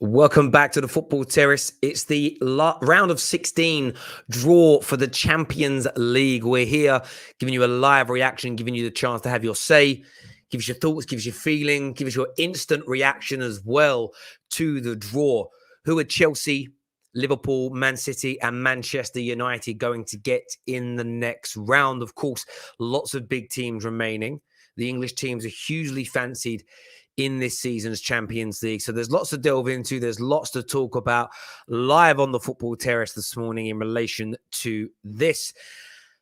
Welcome back to the Football Terrace. It's the round of 16 draw for the Champions League. We're here giving you a live reaction, giving you the chance to have your say, give us your thoughts, give us your feeling, give us your instant reaction as well to the draw. Who are Chelsea, Liverpool, Man City and Manchester United going to get in the next round? Of course, lots of big teams remaining. The English teams are hugely fancied in this season's Champions League. So there's lots to delve into. There's lots to talk about live on the Football Terrace this morning in relation to this.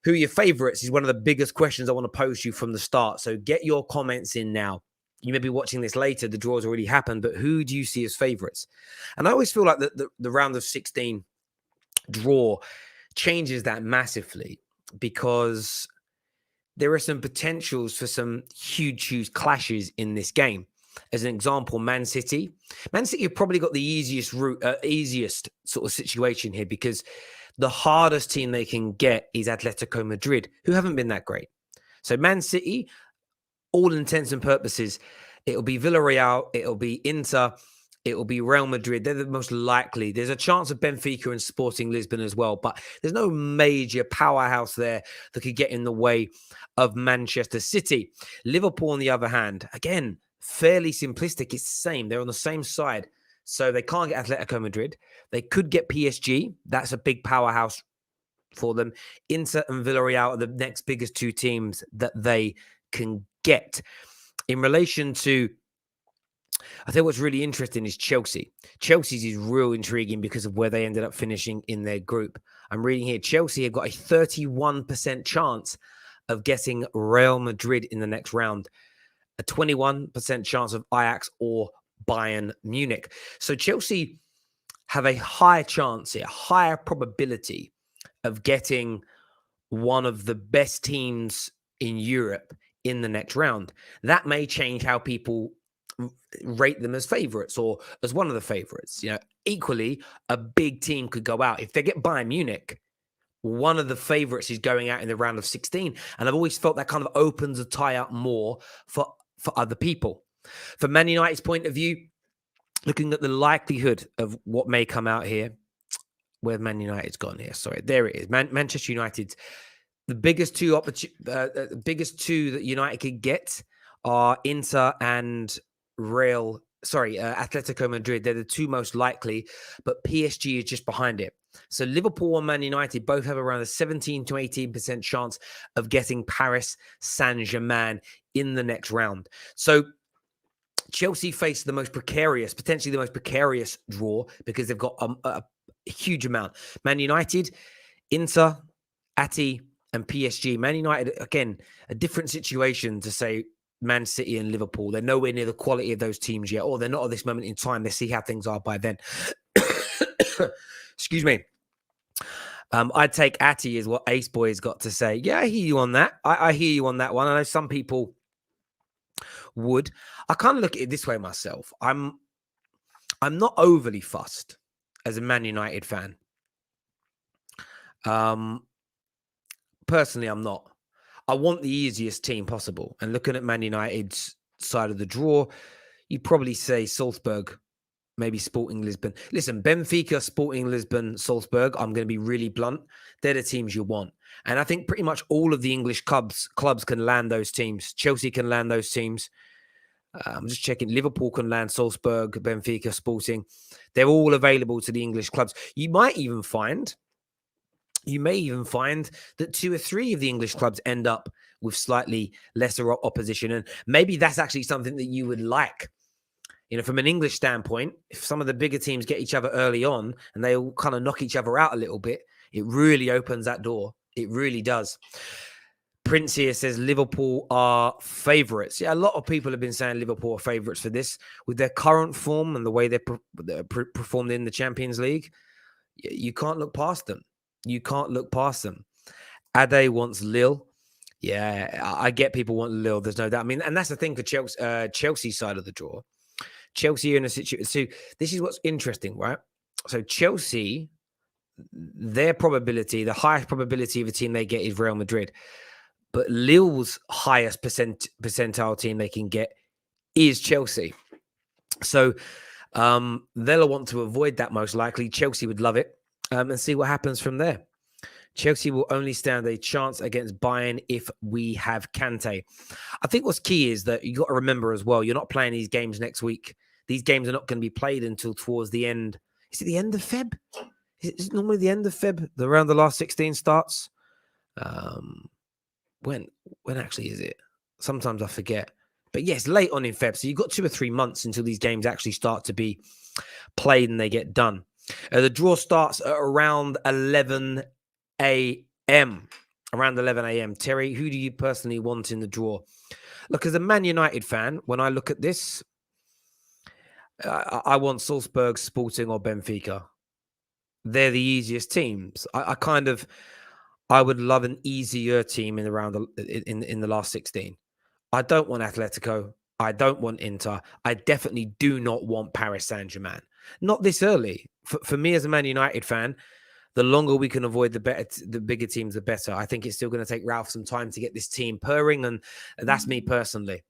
Who are your favourites is one of the biggest questions I want to pose to you from the start. So get your comments in now. You may be watching this later. The draw's already happened, but who do you see as favourites? And I always feel like the round of 16 draw changes that massively because there are some potentials for some huge clashes in this game. As an example, Man City have probably got the easiest sort of situation here because the hardest team they can get is Atletico Madrid, who haven't been that great. So Man City, all intents and purposes, it'll be Villarreal, it'll be Inter, it'll be Real Madrid. They're the most likely. There's a chance of Benfica and Sporting Lisbon as well, but there's no major powerhouse there that could get in the way of Manchester City. Liverpool, on the other hand, again, fairly simplistic. It's the same. They're on the same side. So they can't get Atletico Madrid. They could get PSG. That's a big powerhouse for them. Inter and Villarreal are the next biggest two teams that they can get. In relation to, I think what's really interesting is Chelsea. Chelsea's is real intriguing because of where they ended up finishing in their group. I'm reading here, Chelsea have got a 31% chance of getting Real Madrid in the next round. A 21% chance of Ajax or Bayern Munich. So Chelsea have a higher chance here, higher probability of getting one of the best teams in Europe in the next round. That may change how people rate them as favourites or as one of the favourites. You know, equally, a big team could go out. If they get Bayern Munich, one of the favourites is going out in the round of 16. And I've always felt that kind of opens the tie up more for other people. From Man United's point of view, looking at the likelihood of what may come out here, where Man United's gone here. Sorry, there it is. Manchester United. The biggest two that United could get are Inter and Atletico Madrid. They're the two most likely, but PSG is just behind it. So Liverpool and Man United both have around a 17 to 18% chance of getting Paris Saint-Germain in the next round. So Chelsea face potentially the most precarious draw because they've got a huge amount. Man United, Inter, Ati, and PSG. Man United, again, a different situation to say Man City and Liverpool. They're nowhere near the quality of those teams yet, or they're not at this moment in time. Let's see how things are by then. Excuse me. I'd take Ati is what Ace Boy's got to say. Yeah, I hear you on that. I hear you on that one. I know some people would. I kind of look at it this way myself. I'm not overly fussed as a Man United fan. Personally, I'm not. I want the easiest team possible. And looking at Man United's side of the draw, you'd probably say Salzburg, maybe Sporting Lisbon. Listen, Benfica, Sporting Lisbon, Salzburg, I'm going to be really blunt. They're the teams you want. And I think pretty much all of the English clubs can land those teams. Chelsea can land those teams. I'm just checking. Liverpool can land Salzburg, Benfica, Sporting. They're all available to the English clubs. You may even find that 2 or 3 of the English clubs end up with slightly lesser opposition. And maybe that's actually something that you would like. You know, from an English standpoint, if some of the bigger teams get each other early on and they all kind of knock each other out a little bit, it really opens that door. It really does. Prince here says Liverpool are favourites. Yeah, a lot of people have been saying Liverpool are favourites for this. With their current form and the way they performed in the Champions League, you can't look past them. You can't look past them. Ade wants Lille. Yeah, I get people want Lille. There's no doubt. I mean, and that's the thing for Chelsea's side of the draw. Chelsea are in a situation. So this is what's interesting, right? So Chelsea, their probability, the highest probability of a team they get is Real Madrid. But Lille's highest percentile team they can get is Chelsea. So They'll want to avoid that most likely. Chelsea would love it, and see what happens from there. Chelsea will only stand a chance against Bayern if we have Kante. I think what's key is that you got to remember as well, you're not playing these games next week. These games are not going to be played until towards the end. Is it the end of Feb? Is it normally the end of Feb? Around the last 16 starts? When actually is it? Sometimes I forget. But yes, late on in Feb. So you've got 2 or 3 months until these games actually start to be played and they get done. The draw starts at around 11 a.m. Around 11 a.m. Terry, who do you personally want in the draw? Look, as a Man United fan, when I look at this, I want Salzburg, Sporting, or Benfica. They're the easiest teams. I would love an easier team in the round in the last 16. I don't want Atletico. I don't want Inter. I definitely do not want Paris Saint-Germain. Not this early. For me as a Man United fan, the longer we can avoid the bigger teams, the better. I think it's still going to take Ralph some time to get this team purring, and that's me personally.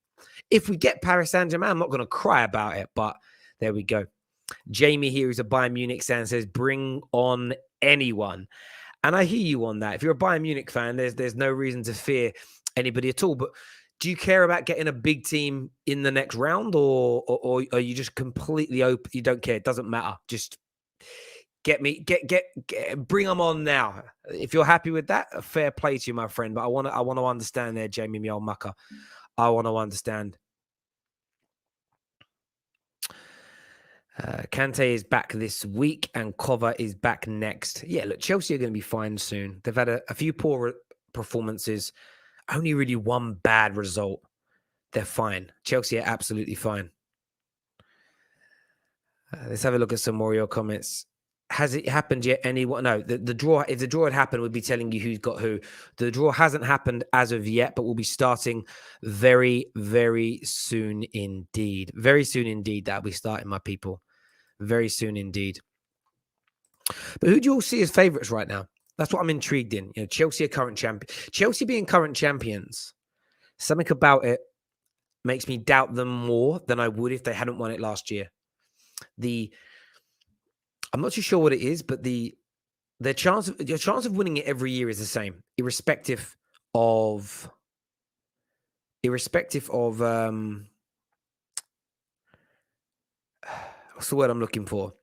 If we get Paris Saint-Germain, I'm not going to cry about it, but there we go. Jamie here, who's a Bayern Munich fan, says, bring on anyone. And I hear you on that. If you're a Bayern Munich fan, there's no reason to fear anybody at all. But do you care about getting a big team in the next round, or are you just completely open? You don't care. It doesn't matter. Just bring them on now. If you're happy with that, a fair play to you, my friend. But I want to understand there, Jamie Miel Mucker. I want to understand. Kante is back this week and Kova is back next. Yeah, look, Chelsea are going to be fine soon. They've had a few poor performances, only really one bad result. They're fine. Chelsea are absolutely fine. Let's have a look at some more of your comments. Has it happened yet? Anyone? No, the draw. If the draw had happened, we'd be telling you who's got who. The draw hasn't happened as of yet, but we'll be starting very, very soon indeed. Very soon indeed. That'll be starting, my people. Very soon indeed. But who do you all see as favourites right now? That's what I'm intrigued in. You know, Chelsea are current champion. Chelsea being current champions, something about it makes me doubt them more than I would if they hadn't won it last year. I'm not too sure what it is, but your chance of winning it every year is the same, irrespective of what's the word I'm looking for?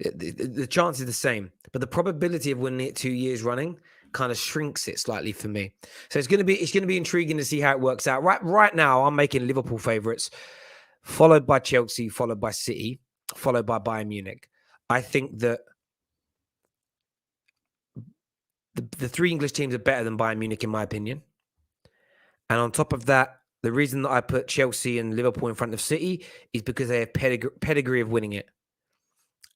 The chance is the same, but the probability of winning it 2 years running kind of shrinks it slightly for me. So it's going to be intriguing to see how it works out. Right now, I'm making Liverpool favourites, followed by Chelsea, followed by City, followed by Bayern Munich. I think that the 3 English teams are better than Bayern Munich, in my opinion. And on top of that, the reason that I put Chelsea and Liverpool in front of City is because they have pedigree of winning it.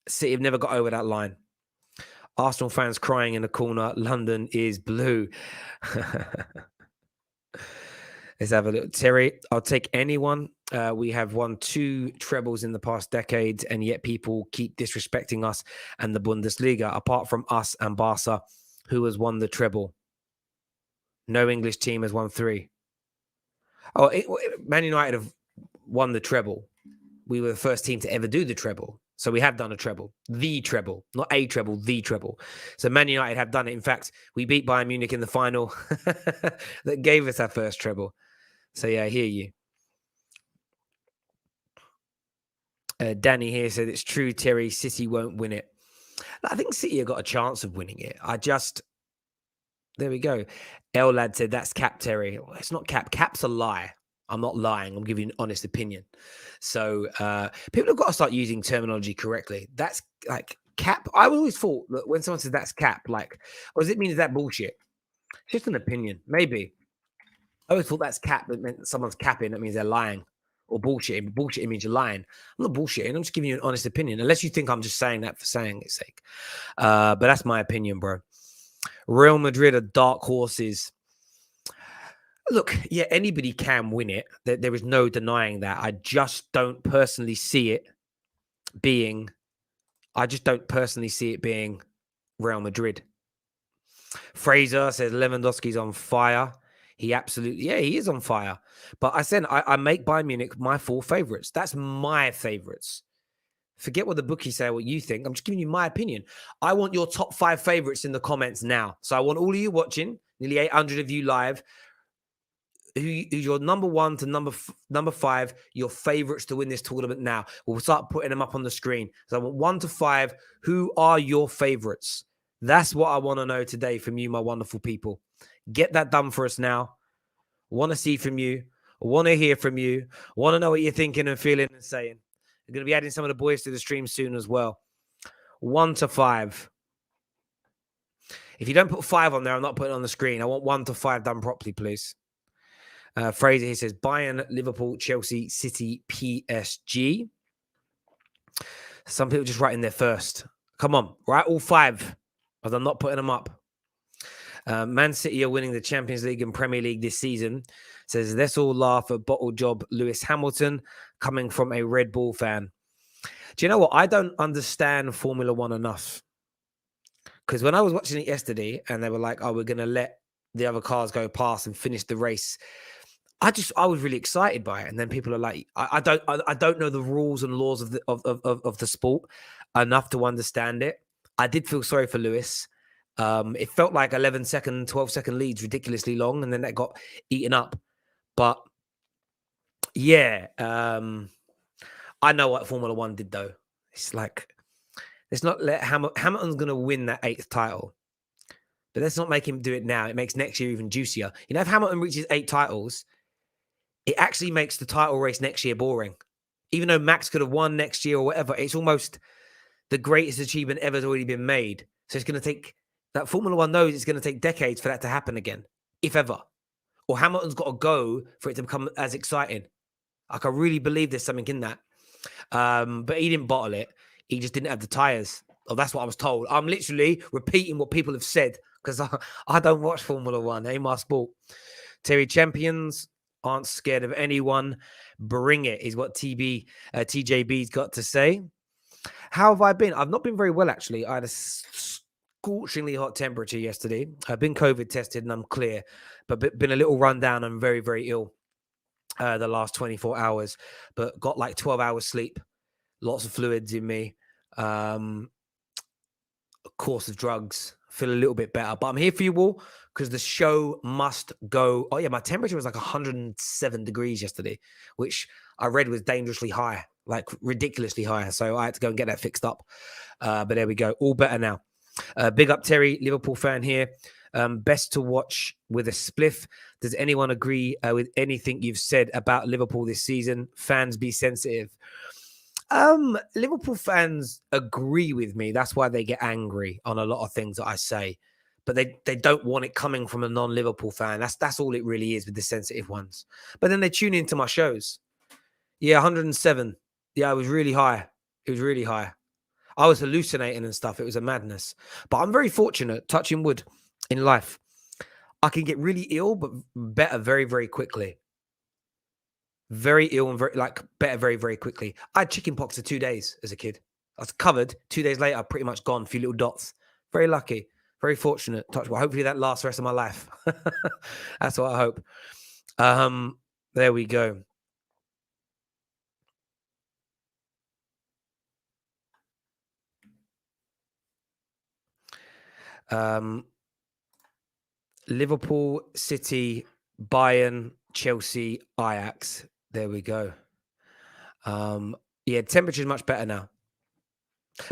City have never got over that line. Arsenal fans crying in the corner. London is blue. Let's have a look. Terry, I'll take anyone. We have won 2 trebles in the past decades, and yet people keep disrespecting us and the Bundesliga, apart from us and Barca, who has won the treble. No English team has won 3. Man United have won the treble. We were the first team to ever do the treble. So we have done a treble. The treble. Not a treble, the treble. So Man United have done it. In fact, we beat Bayern Munich in the final that gave us our first treble. So yeah, I hear you. Danny here said it's true, Terry. City won't win it. I think City have got a chance of winning it. There we go. El Lad said that's cap, Terry. Well, it's not cap. Cap's a lie. I'm not lying. I'm giving you an honest opinion. So people have got to start using terminology correctly. That's like cap. I always thought that when someone says that's cap, like, or does it mean is that bullshit? It's just an opinion. Maybe. I always thought that's cap. That meant someone's capping. That means they're lying or bullshitting. Bullshitting means you're lying. I'm not bullshitting. I'm just giving you an honest opinion. Unless you think I'm just saying that for saying its sake. But that's my opinion, bro. Real Madrid are dark horses. Look, yeah, anybody can win it. There is no denying that. I just don't personally see it being Real Madrid. Fraser says Lewandowski's on fire. He is on fire. But I said I make Bayern Munich my 4 favorites. That's my favorites. Forget what the bookies say, what you think. I'm just giving you my opinion. I want your top 5 favorites in the comments now. So I want all of you watching, nearly 800 of you live, who's your number 1 to number 5, your favorites to win this tournament now. We'll start putting them up on the screen. So I want 1 to 5. Who are your favorites? That's what I want to know today from you, my wonderful people. Get that done for us now. Want to see from you. Want to hear from you. Want to know what you're thinking and feeling and saying. We're going to be adding some of the boys to the stream soon as well. 1 to 5. If you don't put 5 on there, I'm not putting it on the screen. I want 1 to 5 done properly, please. Fraser here says Bayern, Liverpool, Chelsea, City, PSG. Some people just writing there first. Come on, write all 5, as I'm not putting them up. Man City are winning the Champions League and Premier League this season. Says, let's all laugh at bottle job Lewis Hamilton coming from a Red Bull fan. Do you know what? I don't understand Formula One enough. Because when I was watching it yesterday and they were like, oh, we're going to let the other cars go past and finish the race, I was really excited by it. And then people are like, I don't know the rules and laws of the sport enough to understand it. I did feel sorry for Lewis. It felt like 11-second, 12-second leads, ridiculously long, and then that got eaten up. But yeah, I know what Formula One did though. It's like, let's not let Hamilton's going to win that 8th title, but let's not make him do it now. It makes next year even juicier. You know, if Hamilton reaches 8 titles, it actually makes the title race next year boring. Even though Max could have won next year or whatever, it's almost the greatest achievement ever has already been made. So it's going to take, that Formula One knows it's going to take decades for that to happen again, if ever. Or Hamilton's got to go for it to become as exciting. Like, I really believe there's something in that. But he didn't bottle it. He just didn't have the tyres. Oh, that's what I was told. I'm literally repeating what people have said because I don't watch Formula One. It ain't my sport. Terry, champions aren't scared of anyone. Bring it, is what TJB's got to say. How have I been? I've not been very well, actually. I had a scorchingly hot temperature yesterday. I've been COVID tested and I'm clear, but been a little run down. I'm very, very ill the last 24 hours, but got like 12 hours sleep, lots of fluids in me, a course of drugs, feel a little bit better, but I'm here for you all because the show must go. Oh yeah, my temperature was like 107 degrees yesterday, which I read was dangerously high, like ridiculously high. So I had to go and get that fixed up. But there we go. All better now. Big up Terry, Liverpool fan here. Best to watch with a spliff. Does anyone agree with anything you've said about Liverpool this season? Fans, be sensitive. Liverpool fans agree with me. That's why they get angry on a lot of things that I say. But they don't want it coming from a non-Liverpool fan. That's all it really is with the sensitive ones. But then they tune into my shows. Yeah, 107. Yeah, it was really high. It was really high. I was hallucinating and stuff. It was a madness. But I'm very fortunate, touching wood, in life. I can get really ill, but better very, very quickly. Very ill and better very, very quickly. I had chickenpox for 2 days as a kid. I was covered. 2 days later, pretty much gone. A few little dots. Very lucky. Very fortunate. Touch wood. Hopefully that lasts the rest of my life. That's what I hope. There we go. Liverpool, City, Bayern, Chelsea, Ajax. There we go. Yeah, temperature is much better now.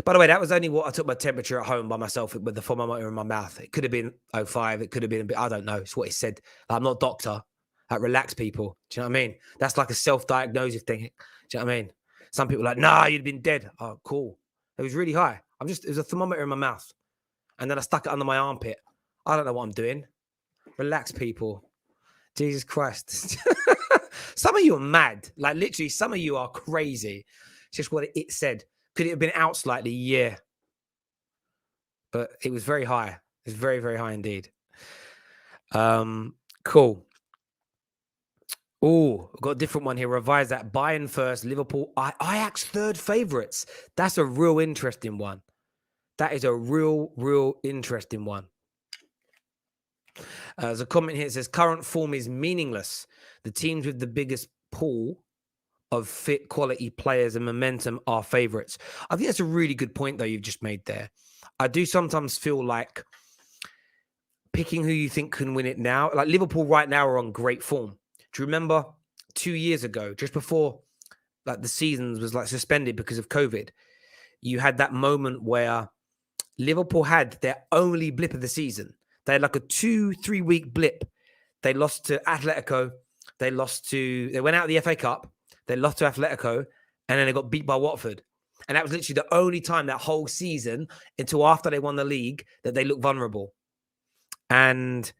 By the way, that was only what I took my temperature at home by myself with the thermometer in my mouth. It could have been 05. It could have been a bit, I don't know. It's what it said. I'm not a doctor. Relax, people. Do you know what I mean? That's like a self-diagnosis thing. Do you know what I mean? Some people are like, nah, you'd been dead. Oh, cool. It was really high. It was a thermometer in my mouth. And then I stuck it under my armpit. I don't know what I'm doing. Relax, people. Jesus Christ. Some of you are mad. Like, literally, some of you are crazy. It's just what it said. Could it have been out slightly? Yeah. But it was very high. It was very, very high indeed. Cool. Oh, I've got a different one here. Revise that. Bayern first, Liverpool. Ajax third favourites. That's a real interesting one. That is a real interesting one. There's a comment here that says, current form is meaningless. The teams with the biggest pool of fit quality players and momentum are favourites. I think that's a really good point, though, you've just made there. I do sometimes feel like picking who you think can win it now, like Liverpool right now are on great form. Do you remember 2 years ago, just before like the seasons was like suspended because of COVID, you had that moment where Liverpool had their only blip of the season. They had like a 2-3 week blip. They lost to Atletico. They went out of the FA Cup. They lost to Atletico, and then they got beat by Watford. And that was literally the only time that whole season until after they won the league that they looked vulnerable. But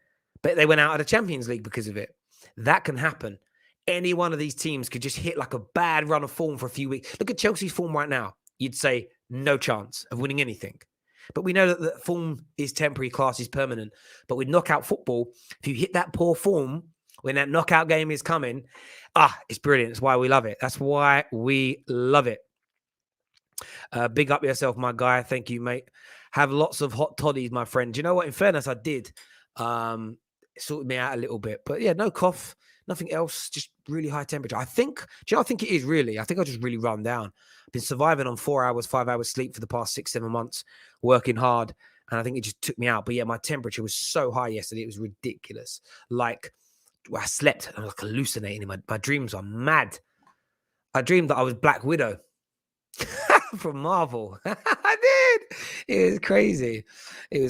they went out of the Champions League because of it. That can happen. Any one of these teams could just hit like a bad run of form for a few weeks. Look at Chelsea's form right now. You'd say no chance of winning anything. But we know that the form is temporary, class is permanent. But with knockout football, if you hit that poor form when that knockout game is coming, it's brilliant. That's why we love it. That's why we love it. Big up yourself, my guy. Thank you, mate. Have lots of hot toddies, my friend. Do you know what? In fairness, I did. It sorted me out a little bit. But yeah, no cough, nothing else, just really high temperature. I think it is really? I think I just really run down. I've been surviving on 4 hours, 5 hours sleep for the past 6-7 months, working hard. And I think it just took me out. But yeah, my temperature was so high yesterday. It was ridiculous. Like, I slept. I was like hallucinating. My dreams are mad. I dreamed that I was Black Widow from Marvel. I did. It was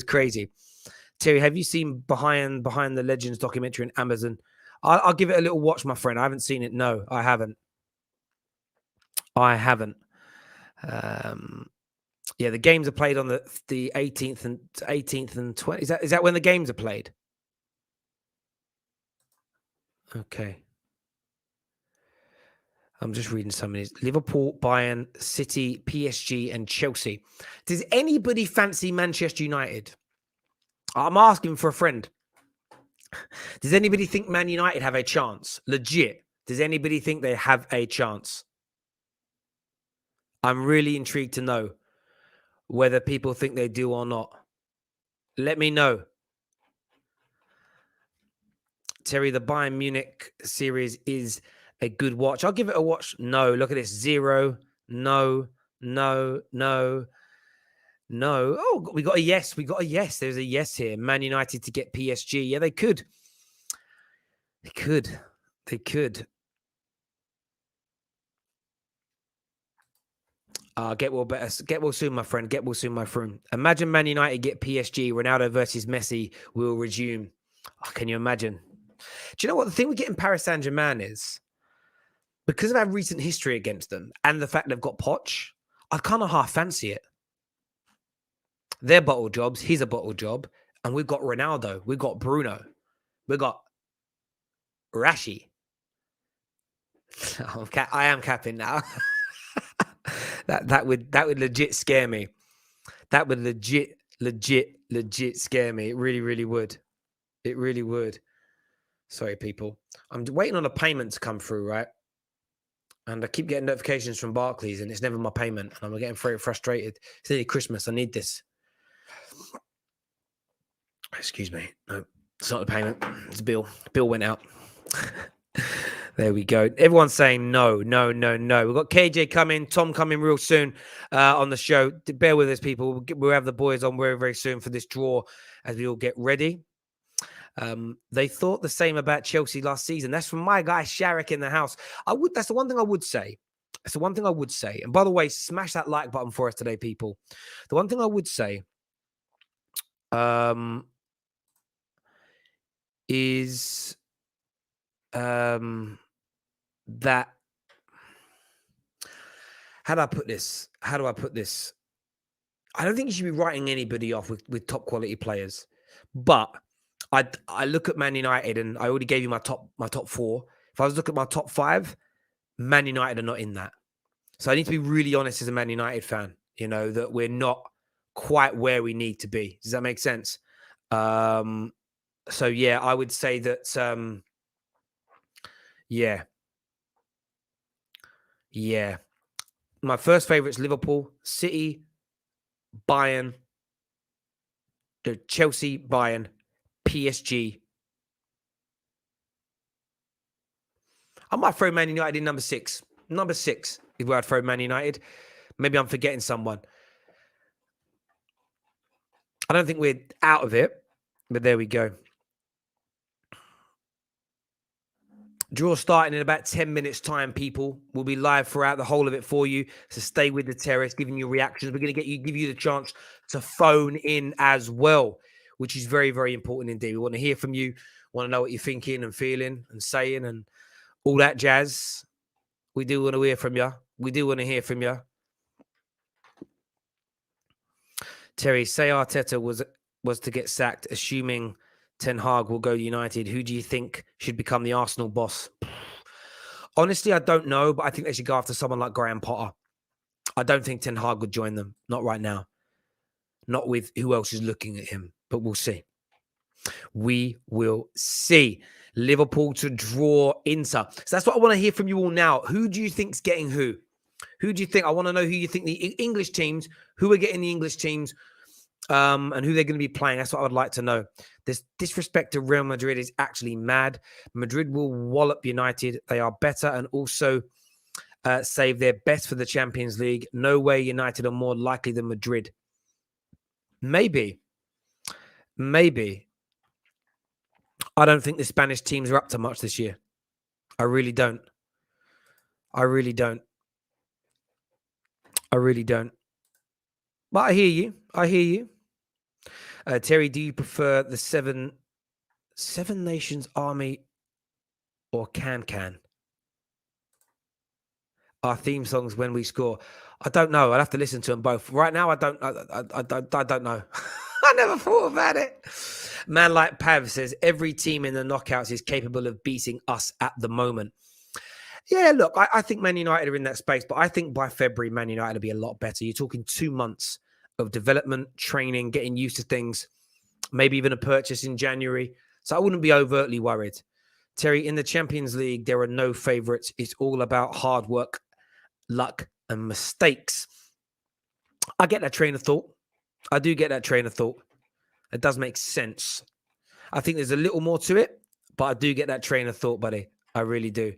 crazy. Terry, have you seen Behind the Legends documentary on Amazon? I'll give it a little watch, my friend. I haven't seen it. No, I haven't. Yeah, the games are played on the 18th and 20th. Is that when the games are played? Okay. I'm just reading some of these. Liverpool, Bayern, City, PSG, and Chelsea. Does anybody fancy Manchester United? I'm asking for a friend. Does anybody think Man United have a chance? Legit. Does anybody think they have a chance? I'm really intrigued to know whether people think they do or not. Let me know. Terry, the Bayern Munich series is a good watch. I'll give it a watch. No, look at this. 0. No. Oh, we got a yes. There's a yes here. Man United to get PSG. Yeah, they could. Get well soon, my friend. Get well soon, my friend. Imagine Man United get PSG. Ronaldo versus Messi will resume. Can you imagine? Do you know what the thing with getting Paris Saint-Germain is? Because of our recent history against them and the fact they've got Poch, I kind of half fancy it. They're bottle jobs. He's a bottle job. And we've got Ronaldo. We've got Bruno. We've got Rashi. I am capping now. that would legit scare me. That would legit scare me. It really, really would. It really would. Sorry, people. I'm waiting on a payment to come through, right? And I keep getting notifications from Barclays, and it's never my payment. And I'm getting very frustrated. It's nearly Christmas. I need this. Excuse me. No, it's not a payment. It's a bill. Bill went out. There we go. Everyone's saying no. We've got KJ coming, Tom coming real soon on the show. Bear with us, people. We'll have the boys on very, very soon for this draw as we all get ready. They thought the same about Chelsea last season. That's from my guy Sharek in the house. That's the one thing I would say. And by the way, smash that like button for us today, people. The one thing I would say is that how do I put this? I don't think you should be writing anybody off with top quality players, but I look at Man United, and I already gave you my top 4. If I was to look at my top 5, Man United are not in that. So I need to be really honest as a Man United fan, that we're not quite where we need to be. Does that make sense? So yeah, I would say that yeah. My first favorite is Liverpool, City, Bayern, the Chelsea, Bayern, PSG. I might throw Man United in number 6. Number 6 is where I'd throw Man United. Maybe I'm forgetting someone. I don't think we're out of it, but there we go. Draw starting in about 10 minutes time, people. We'll be live throughout the whole of it for you. So stay with the terrace, giving you reactions. We're going to give you the chance to phone in as well, which is very, very important indeed. We want to hear from you. Want to know what you're thinking and feeling and saying and all that jazz. We do want to hear from you. We do want to hear from you. Terry, say Arteta was to get sacked, assuming Ten Hag will go United. Who do you think should become the Arsenal boss? Honestly, I don't know, but I think they should go after someone like Graham Potter. I don't think Ten Hag would join them. Not right now. Not with who else is looking at him, but we'll see. We will see. Liverpool to draw Inter. So that's what I want to hear from you all now. Who do you think's getting who? Who do you think? I want to know who you think the English teams, who are getting the English teams, and who they're going to be playing. That's what I would like to know. This disrespect to Real Madrid is actually mad. Madrid will wallop United. They are better and also save their best for the Champions League. No way United are more likely than Madrid. Maybe. I don't think the Spanish teams are up to much this year. I really don't. But I hear you. Terry, do you prefer the Seven Nations Army or Can? Our theme songs when we score. I don't know. I'd have to listen to them both. Right now, I don't know. I never thought about it. Man like Pav says, every team in the knockouts is capable of beating us at the moment. Yeah, look, I think Man United are in that space, but I think by February, Man United will be a lot better. You're talking 2 months of development, training, getting used to things, maybe even a purchase in January. So I wouldn't be overtly worried. Terry, in the Champions League, there are no favourites. It's all about hard work, luck, and mistakes. I get that train of thought. I do get that train of thought. It does make sense. I think there's a little more to it, but I do get that train of thought, buddy. I really do.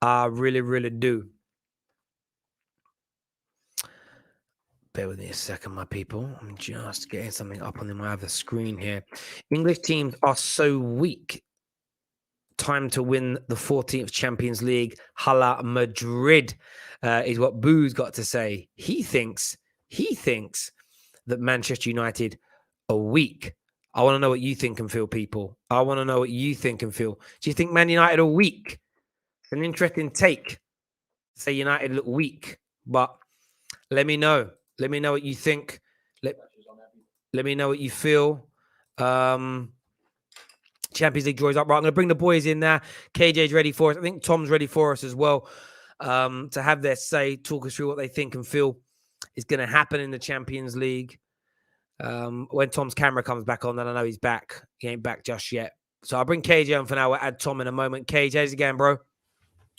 I really, really do. Bear with me a second, my people. I'm just getting something up on my other screen here. English teams are so weak. Time to win the 14th Champions League. Hala Madrid is what Boo's got to say. He thinks that Manchester United are weak. I want to know what you think and feel, people. I want to know what you think and feel. Do you think Man United are weak? It's an interesting take. Say United look weak, but let me know. Let me know what you think. Let me know what you feel. Champions League draws up. Right, I'm going to bring the boys in now. KJ's ready for us. I think Tom's ready for us as well to have their say, talk us through what they think and feel is going to happen in the Champions League. When Tom's camera comes back on, then I know he's back. He ain't back just yet. So I'll bring KJ on for now. We'll add Tom in a moment. KJ, how's it going, bro?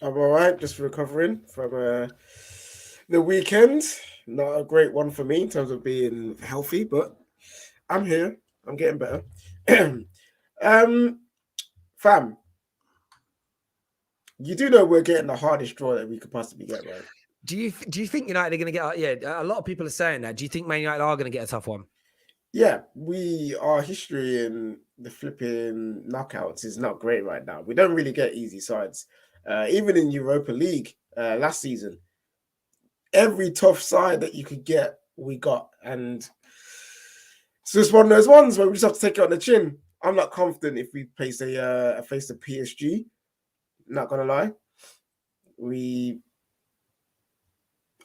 I'm all right, just recovering from the weekend. Not a great one for me in terms of being healthy, but I'm here. I'm getting better. Fam, you do know we're getting the hardest draw that we could possibly get, right? Do you think United are going to get? Yeah, a lot of people are saying that. Do you think Man United are going to get a tough one? Yeah, our history in the flipping knockouts is not great right now. We don't really get easy sides. Even in Europa League last season, every tough side that you could get, we got. And it's just one of those ones where we just have to take it on the chin. I'm not confident if we face a PSG. Not going to lie.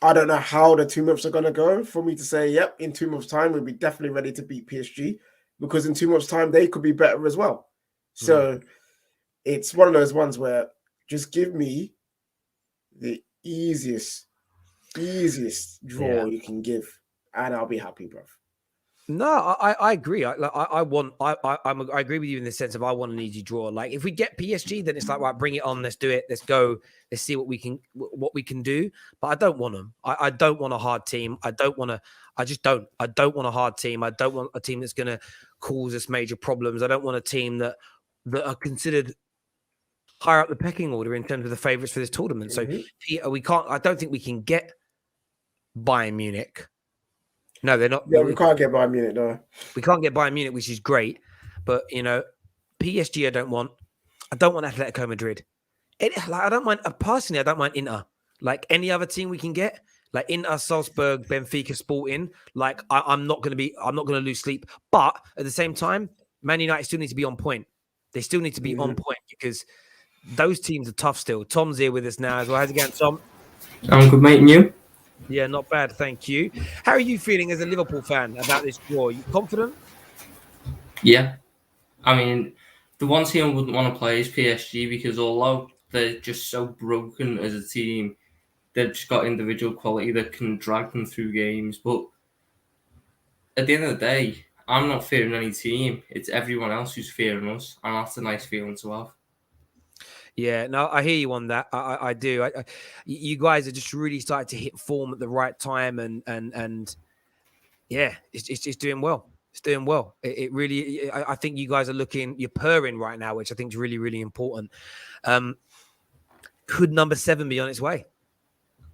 I don't know how the 2 months are going to go for me to say, yep, in 2 months' time, we'll be definitely ready to beat PSG, because in 2 months' time, they could be better as well. So it's one of those ones where just give me the easiest draw you can give, and I'll be happy, bro. No, I agree. I agree with you in the sense of I want an easy draw. Like if we get PSG, then it's like, right, bring it on. Let's do it. Let's go. Let's see what we can do. But I don't want them. I don't want a hard team. I don't want a hard team. I don't want a team that's going to cause us major problems. I don't want a team that are considered higher up the pecking order in terms of the favourites for this tournament. So we can't. I don't think we can get Bayern Munich. No, they're not. Yeah, we can't get Bayern Munich, no. We can't get Bayern Munich, which is great. But, PSG I don't want. I don't want Atletico Madrid. I don't mind, personally, I don't mind Inter. Like any other team we can get, like Inter, Salzburg, Benfica, Sporting, like I'm not going to lose sleep. But at the same time, Man United still need to be on point. They still need to be on point because those teams are tough still. Tom's here with us now as well. How's it going, Tom? I'm good, mate. And you? Yeah, not bad. Thank you. How are you feeling as a Liverpool fan about this draw? Are you confident? Yeah. I mean, the one team I wouldn't want to play is PSG because although they're just so broken as a team, they've just got individual quality that can drag them through games. But at the end of the day, I'm not fearing any team. It's everyone else who's fearing us. And that's a nice feeling to have. Yeah, no, I hear you on that. I do. You guys are just really starting to hit form at the right time, and yeah, it's doing well. It's doing well. It really. I think you guys are you're purring right now, which I think is really, really important. Could number 7 be on its way?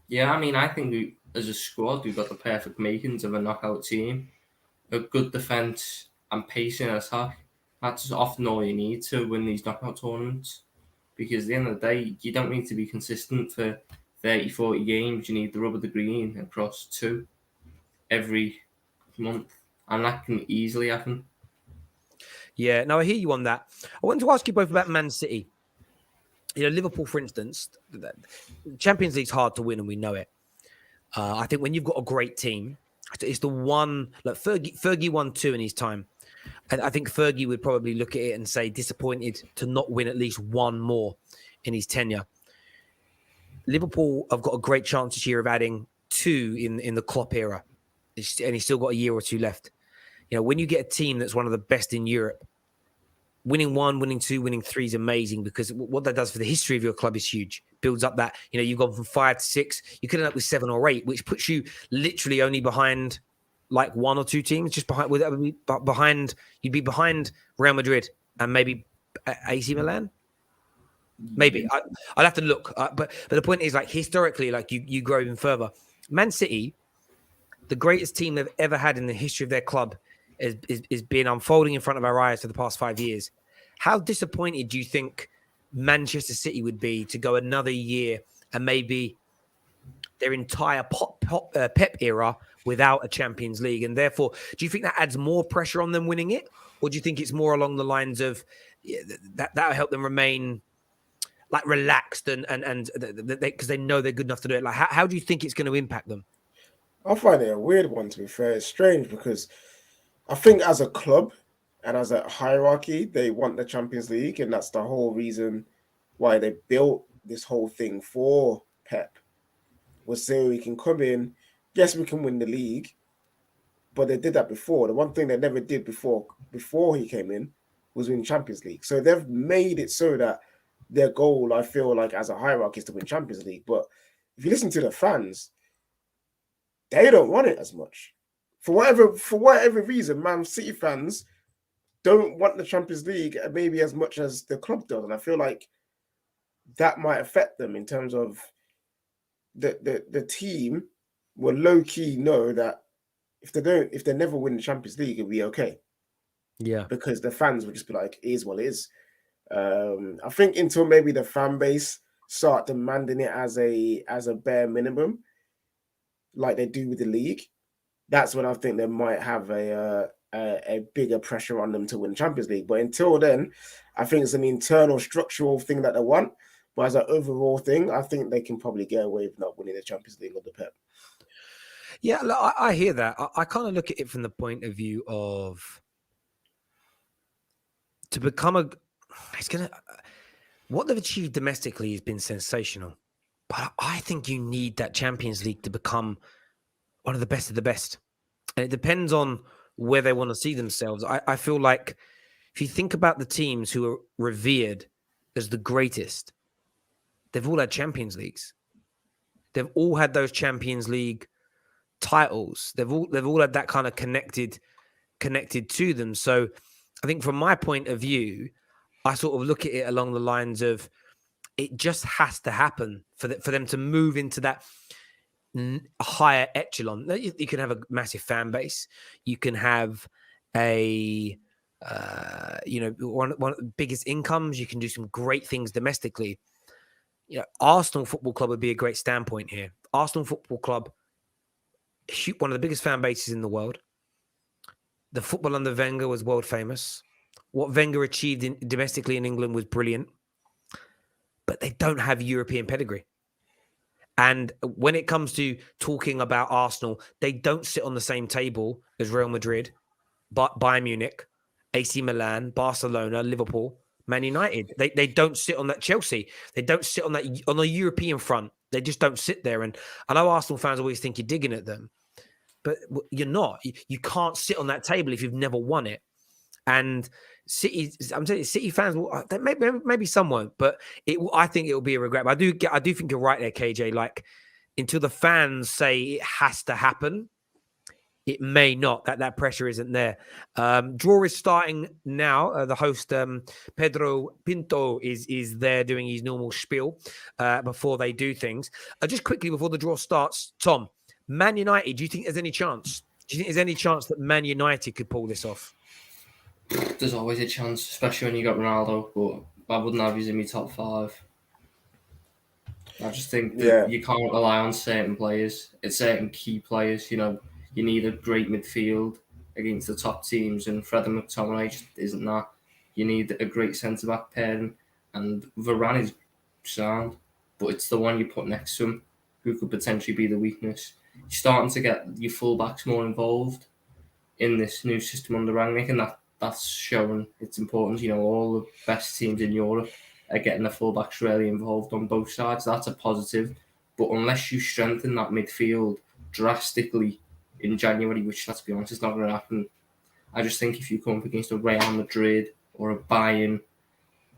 Yeah, I mean, I think as a squad, we've got the perfect makings of a knockout team. A good defence and pace in attack. That's often all you need to win these knockout tournaments. Because at the end of the day, you don't need to be consistent for 30, 40 games. You need the rub of the green across 2 every month. And that can easily happen. Yeah, no, I hear you on that. I wanted to ask you both about Man City. Liverpool, for instance, the Champions League's hard to win and we know it. I think when you've got a great team, it's the one, like Fergie won 2 in his time. And I think Fergie would probably look at it and say disappointed to not win at least 1 more in his tenure. Liverpool have got a great chance this year of adding 2 in the Klopp era. And he's still got a year or 2 left. When you get a team that's one of the best in Europe, winning 1, winning 2, winning 3 is amazing because what that does for the history of your club is huge. Builds up that, you've gone from 5 to 6. You could end up with 7 or 8, which puts you literally only behind like 1 or 2 teams, just behind. You'd be behind Real Madrid and maybe AC Milan. Maybe I'll have to look. But the point is, like historically, like you grow even further. Man City, the greatest team they've ever had in the history of their club, is been unfolding in front of our eyes for the past 5 years. How disappointed do you think Manchester City would be to go another year and maybe their entire Pep era without a Champions League? And therefore, do you think that adds more pressure on them winning it? Or do you think it's more along the lines of that'll help them remain like relaxed and because they know they're good enough to do it? Like, how do you think it's going to impact them? I find it a weird one, to be fair. It's strange because I think as a club and as a hierarchy, they want the Champions League. And that's the whole reason why they built this whole thing for Pep. Was so we can come in, yes, we can win the league, but they did that before. The one thing they never did before he came in was win Champions League. So they've made it so that their goal, I feel like, as a hierarchy, is to win Champions League. But if you listen to the fans, they don't want it as much. For whatever reason, Man City fans don't want the Champions League maybe as much as the club does. And I feel like that might affect them in terms of the team will low-key know that if they never win the Champions League, it'll be okay. Yeah. Because the fans will just be like, it is what it is. I think until maybe the fan base start demanding it as a bare minimum, like they do with the league, that's when I think they might have a bigger pressure on them to win Champions League. But until then, I think it's an internal structural thing that they want. But as an overall thing, I think they can probably get away with not winning the Champions League under Pep. Yeah, look, I hear that. I kind of look at it from the point of view of to become what they've achieved domestically has been sensational. But I think you need that Champions League to become one of the best of the best. And it depends on where they want to see themselves. I feel like if you think about the teams who are revered as the greatest, they've all had Champions Leagues. They've all had those Champions League titles. They've all had that kind of connected to them. So I think from my point of view, I sort of look at it along the lines of it just has to happen for them to move into that higher echelon. You can have a massive fan base. You can have a one of the biggest incomes. You can do some great things domestically. Arsenal Football Club would be a great standpoint here. Arsenal Football Club, one of the biggest fan bases in the world. The football under Wenger was world famous. What Wenger achieved domestically in England was brilliant. But they don't have European pedigree. And when it comes to talking about Arsenal, they don't sit on the same table as Real Madrid, Bayern Munich, AC Milan, Barcelona, Liverpool, Man United. They don't sit on that. Chelsea. They don't sit on that on the European front. They just don't sit there. And I know Arsenal fans always think you're digging at them, but you're not. You can't sit on that table if you've never won it. And City, I'm saying City fans, maybe some won't, but I think it will be a regret. But I do think you're right there, KJ. Like, until the fans say it has to happen, it may not. That pressure isn't there. Draw is starting now. The host, Pedro Pinto, is there doing his normal spiel before they do things. Just quickly before the draw starts, Tom, Man United. Do you think there's any chance? Do you think there's any chance that Man United could pull this off? There's always a chance, especially when you got Ronaldo, but I wouldn't have used in my top 5. I just think that you can't rely on certain players. It's certain key players. You need a great midfield against the top teams, and Fred and McTominay just isn't that. You need a great centre-back pairing, and Varane is sound, but it's the one you put next to him who could potentially be the weakness. You're starting to get your full-backs more involved in this new system under Rangnick, and that's showing its importance. All the best teams in Europe are getting the fullbacks really involved on both sides. That's a positive. But unless you strengthen that midfield drastically in January, which, let's be honest, is not going to happen, I just think if you come up against a Real Madrid or a Bayern,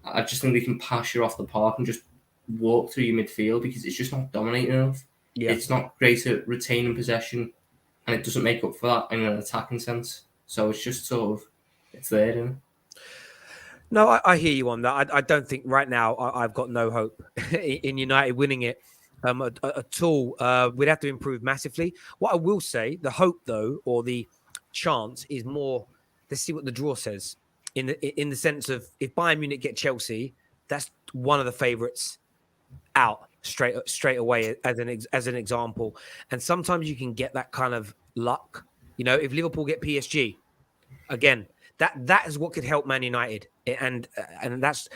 I just think they can pass you off the park and just walk through your midfield because it's just not dominating enough. Yeah. It's not great at retaining possession, and it doesn't make up for that in an attacking sense. So it's just sort of, it's there, isn't it? No, I hear you on that. I don't think right now I've got no hope in United winning it at all. We'd have to improve massively. What I will say, the hope though, or the chance is more, let's see what the draw says in the sense of if Bayern Munich get Chelsea, that's one of the favourites out straight away as an example. And sometimes you can get that kind of luck. If Liverpool get PSG, again, that is what could help Man United, and that's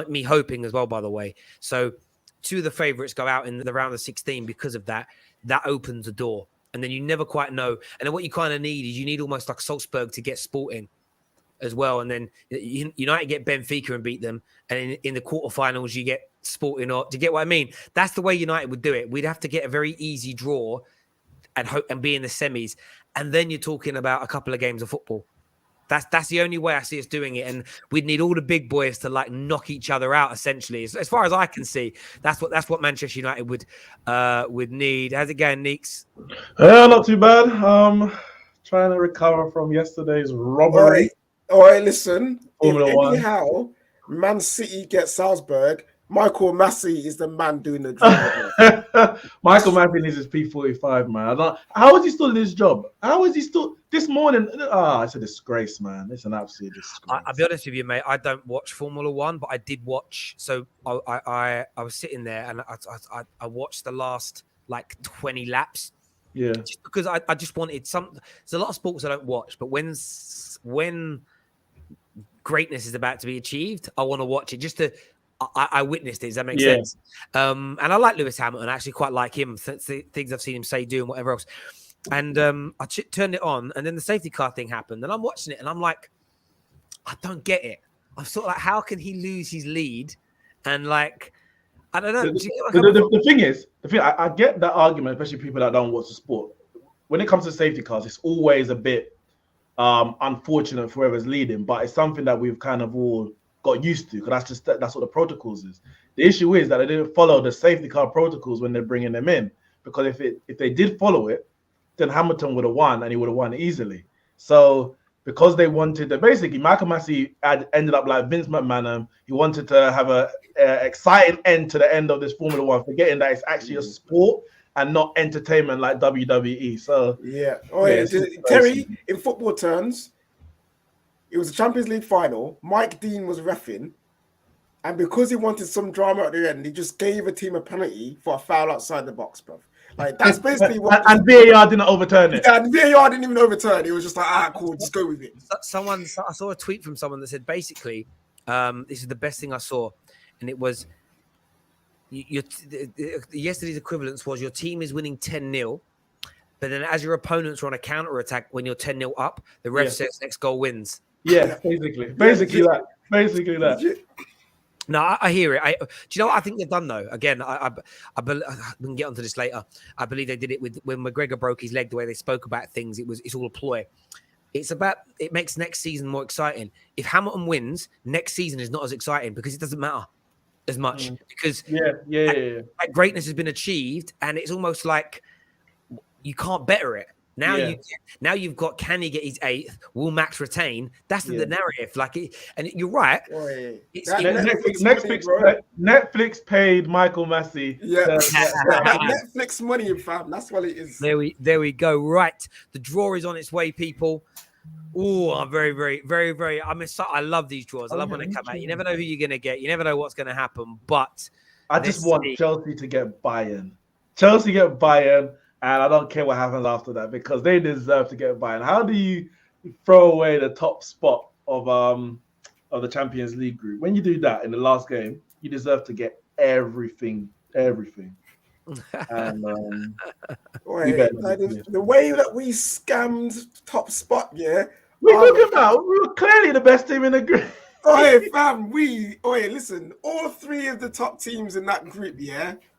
me hoping as well. By the way, so 2 of the favourites go out in the round of 16 because of that. That opens the door, and then you never quite know. And then what you kind of need is you need almost like Salzburg to get Sporting as well, and then United get Benfica and beat them, and in the quarterfinals you get Sporting. Or do you get what I mean? That's the way United would do it. We'd have to get a very easy draw and hope and be in the semis, and then you're talking about a couple of games of football. That's the only way I see us doing it, and we'd need all the big boys to like knock each other out. Essentially, as far as I can see, that's what Manchester United would need. How's it going, Neeks? Not too bad. Trying to recover from yesterday's robbery. All right, listen. Formula Anyhow, Man City gets Salzburg. Michael Massey is the man doing the job. Michael Massey needs his P45, man. How is he still in his job? How is he still this morning? It's a disgrace, man. It's an absolute disgrace. I'll be honest with you, mate. I don't watch Formula One, but I did watch. So I was sitting there and I watched the last like 20 laps. Yeah. Just because I just wanted some. There's a lot of sports I don't watch, but when greatness is about to be achieved, I want to watch it just to. I witnessed it. Does that make sense? And I like Lewis Hamilton. I actually quite like him. The things I've seen him say, do, and whatever else. And I turned it on, and then the safety car thing happened. And I'm watching it, and I'm like, I don't get it. I'm sort of like, how can he lose his lead? And like, I don't know. The thing is, I get that argument, especially people that don't watch the sport. When it comes to safety cars, it's always a bit unfortunate for whoever's leading, but it's something that we've kind of all got used to, because that's what the protocols is. The issue is that they didn't follow the safety car protocols when they're bringing them in, because if they did follow it, then Hamilton would have won, and he would have won easily. So because they wanted to, basically Michael Massey had ended up like Vince McMahon. He wanted to have a exciting end to the end of this Formula One, forgetting that it's actually a sport and not entertainment like WWE. So yeah. Oh yeah, Terry, in football terms, it was a Champions League final. Mike Dean was reffing, and because he wanted some drama at the end, he just gave a team a penalty for a foul outside the box, bro. Like that's basically what. And VAR didn't overturn it. Yeah, and VAR didn't even overturn it. It was just like, cool, just go with it. I saw a tweet from someone that said basically, this is the best thing I saw, and it was yesterday's equivalence was your team is winning 10-0, but then as your opponents are on a counter attack when you're 10-0 up, the ref says next goal wins. Yeah, basically that. No, I hear it. Do you know what I think they've done though? Again, I we can get onto this later. I believe they did it with when McGregor broke his leg. The way they spoke about things, it's all a ploy. It makes next season more exciting. If Hamilton wins, next season is not as exciting because it doesn't matter as much because like greatness has been achieved, and it's almost like you can't better it. Now you've got, can he get his 8th? Will Max retain? That's the narrative. And you're right. Netflix paid Michael Massey. Yeah, Netflix money, fam. That's what it is. There we go. Right, the draw is on its way, people. Oh, I'm very, very, very, very. I love these draws. I love when they come out. You never know who you're gonna get. You never know what's gonna happen. But I just want Chelsea to get Bayern. Chelsea get Bayern. And I don't care what happens after that because they deserve to get by. And how do you throw away the top spot of the Champions League group? When you do that in the last game, you deserve to get everything. And the way that we scammed top spot, we're talking about we were clearly the best team in the group. Fam, listen, all 3 of the top teams in that group,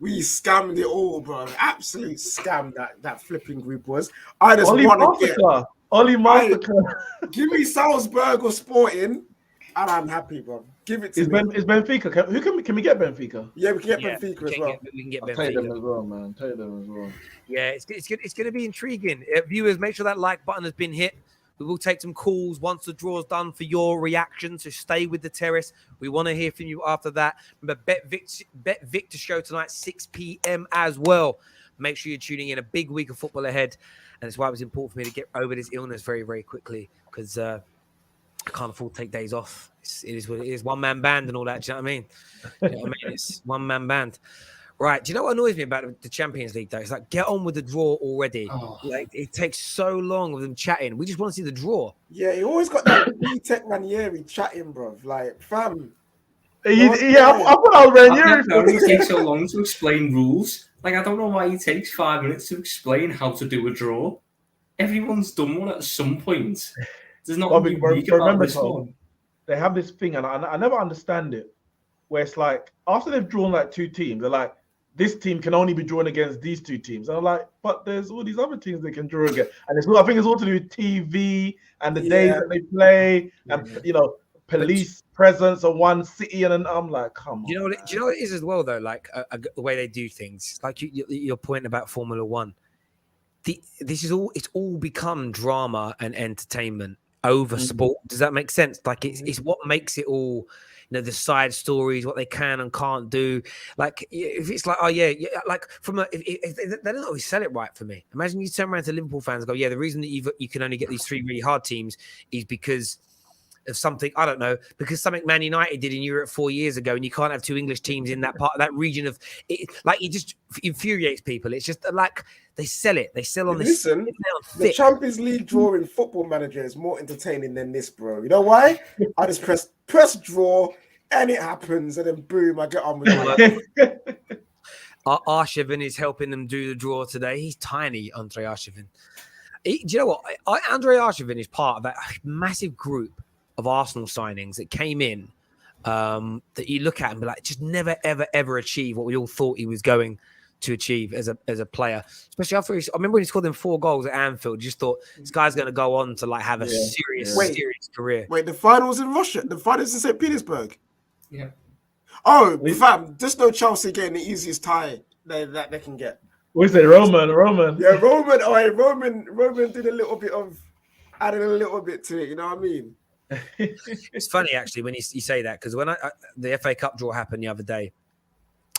we scammed it all, bro. Absolute scam that flipping group was. I just want to get Oli Masterclass. Give me Salzburg or Sporting, and I'm happy, bro. Give it to me. Is Benfica? Can we get Benfica? Yeah, we can get Benfica as well. We can get Benfica. Take them as well, man. Take them as well. Yeah, it's going to be intriguing. Viewers, make sure that like button has been hit. We will take some calls once the draw is done for your reaction. So stay with the terrace. We want to hear from you after that. Remember, Bet Victor show tonight, 6 p.m. as well. Make sure you're tuning in. A big week of football ahead. And it's why it was important for me to get over this illness very, very quickly because I can't afford to take days off. It is what it is. One-man band and all that. Do you know what I mean? It's one-man band. Right. Do you know what annoys me about the Champions League, though? It's like, get on with the draw already. Like, it takes so long with them chatting. We just want to see the draw. Yeah, you always got that Tech Ranieri chatting, bro. Like, fam. I thought I was Ranieri. It takes so long to explain rules. Like, I don't know why he takes 5 minutes to explain how to do a draw. Everyone's done one at some point. There's not unique about this one. They have this thing, and I never understand it, where it's like, after they've drawn like 2 teams, they're like, this team can only be drawn against these 2 teams. And I'm like, but there's all these other teams they can draw against. And I think it's all to do with TV and the days that they play and, police presence of one city. And I'm like, come on. Do you know what it is as well, though? Like the way they do things. Like your point about Formula One. It's all become drama and entertainment over sport. Does that make sense? Like it's what makes it all... the side stories, what they can and can't do. Like, if it's like, like if they don't always sell it right for me. Imagine you turn around to Liverpool fans and go, the reason that you can only get these 3 really hard teams is because of something, I don't know, because something Man United did in Europe 4 years ago, and you can't have 2 English teams in that part of that region of it. Like, it just infuriates people. It's just like they sell it. They sell on this. Listen, the Champions League draw in Football Manager is more entertaining than this, bro. You know why? I just press draw, and it happens, and then boom, I get on with it. Arshavin is helping them do the draw today. He's tiny, Andre Arshavin. Do you know what? Andre Arshavin is part of that massive group of Arsenal signings that came in that you look at and be like, just never, ever, ever achieve what we all thought he was going to achieve as a player. Especially after I remember when he scored them 4 goals at Anfield, you just thought this guy's going to go on to like have a serious career. Wait, the finals in Russia? The finals in St. Petersburg? Yeah. Oh, fam, just no Chelsea getting the easiest tie that they can get. What is it, Roman? Yeah, Roman. Oh, Roman did a little bit of added a little bit to it. You know what I mean? It's funny actually when you say that, because when the FA Cup draw happened the other day,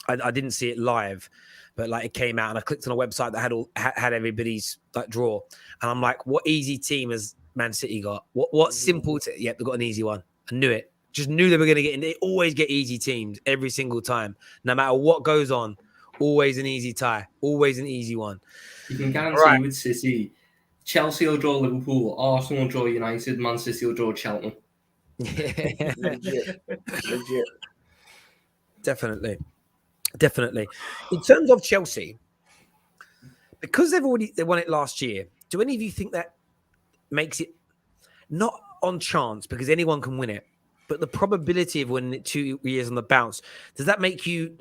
I didn't see it live, but like it came out and I clicked on a website that had everybody's like draw, and I'm like, what easy team has Man City got? What simple? Yep, they've got an easy one. I knew it. Just knew they were going to get in. They always get easy teams every single time, no matter what goes on. Always an easy tie. Always an easy one. You can guarantee with City, Chelsea will draw Liverpool, Arsenal will draw United, Man City will draw Cheltenham. Legit. Definitely. In terms of Chelsea, because they won it last year, do any of you think that makes it not on chance, because anyone can win it, but the probability of winning it 2 years on the bounce, does that make you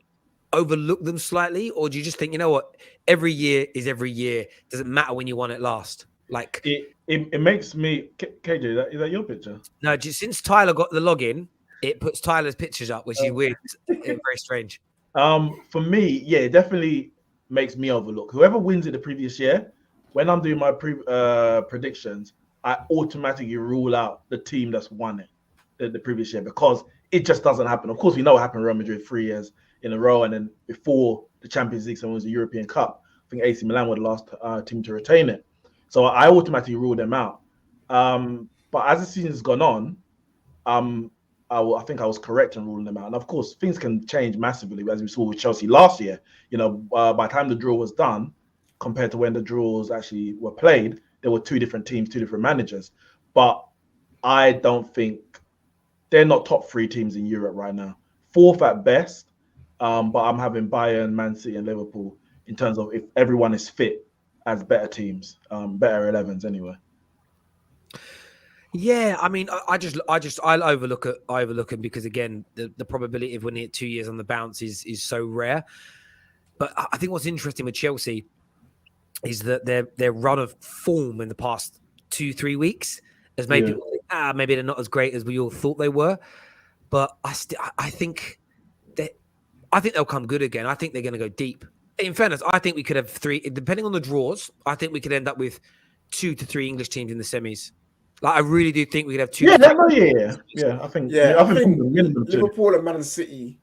overlook them slightly, or do you just think, you know what, every year is every year, doesn't matter when you won it last? Like it makes me KJ, is that your picture? No, just since Tyler got the login, it puts Tyler's pictures up, which is weird. It's very strange. For me, yeah, it definitely makes me overlook whoever wins it the previous year. When I'm doing my predictions, I automatically rule out the team that's won it the previous year, because it just doesn't happen. Of course, we know it happened in Real Madrid 3 years in a row, and then before the Champions League, someone was the European Cup. I think AC Milan were the last team to retain it, so I automatically rule them out. But as the season's gone on, I think I was correct in ruling them out. And of course, things can change massively, as we saw with Chelsea last year. You know, by the time the draw was done, compared to when the draws actually were played, there were two different teams, two different managers. But I don't think they're not top three teams in Europe right now. Fourth at best. But I'm having Bayern, Man City, and Liverpool in terms of if everyone is fit as better teams, better 11s anyway. Yeah, I mean, I'll overlook it because again, the probability of winning it 2 years on the bounce is so rare. But I think what's interesting with Chelsea is that their run of form in the past 2-3 weeks has made people think, maybe they're not as great as we all thought they were. But I think they'll come good again. I think they're going to go deep. In fairness, I think we could have 3, depending on the draws. I think we could end up with 2 to 3 English teams in the semis. Like, I really do think we could have 2. I think Liverpool and Man City,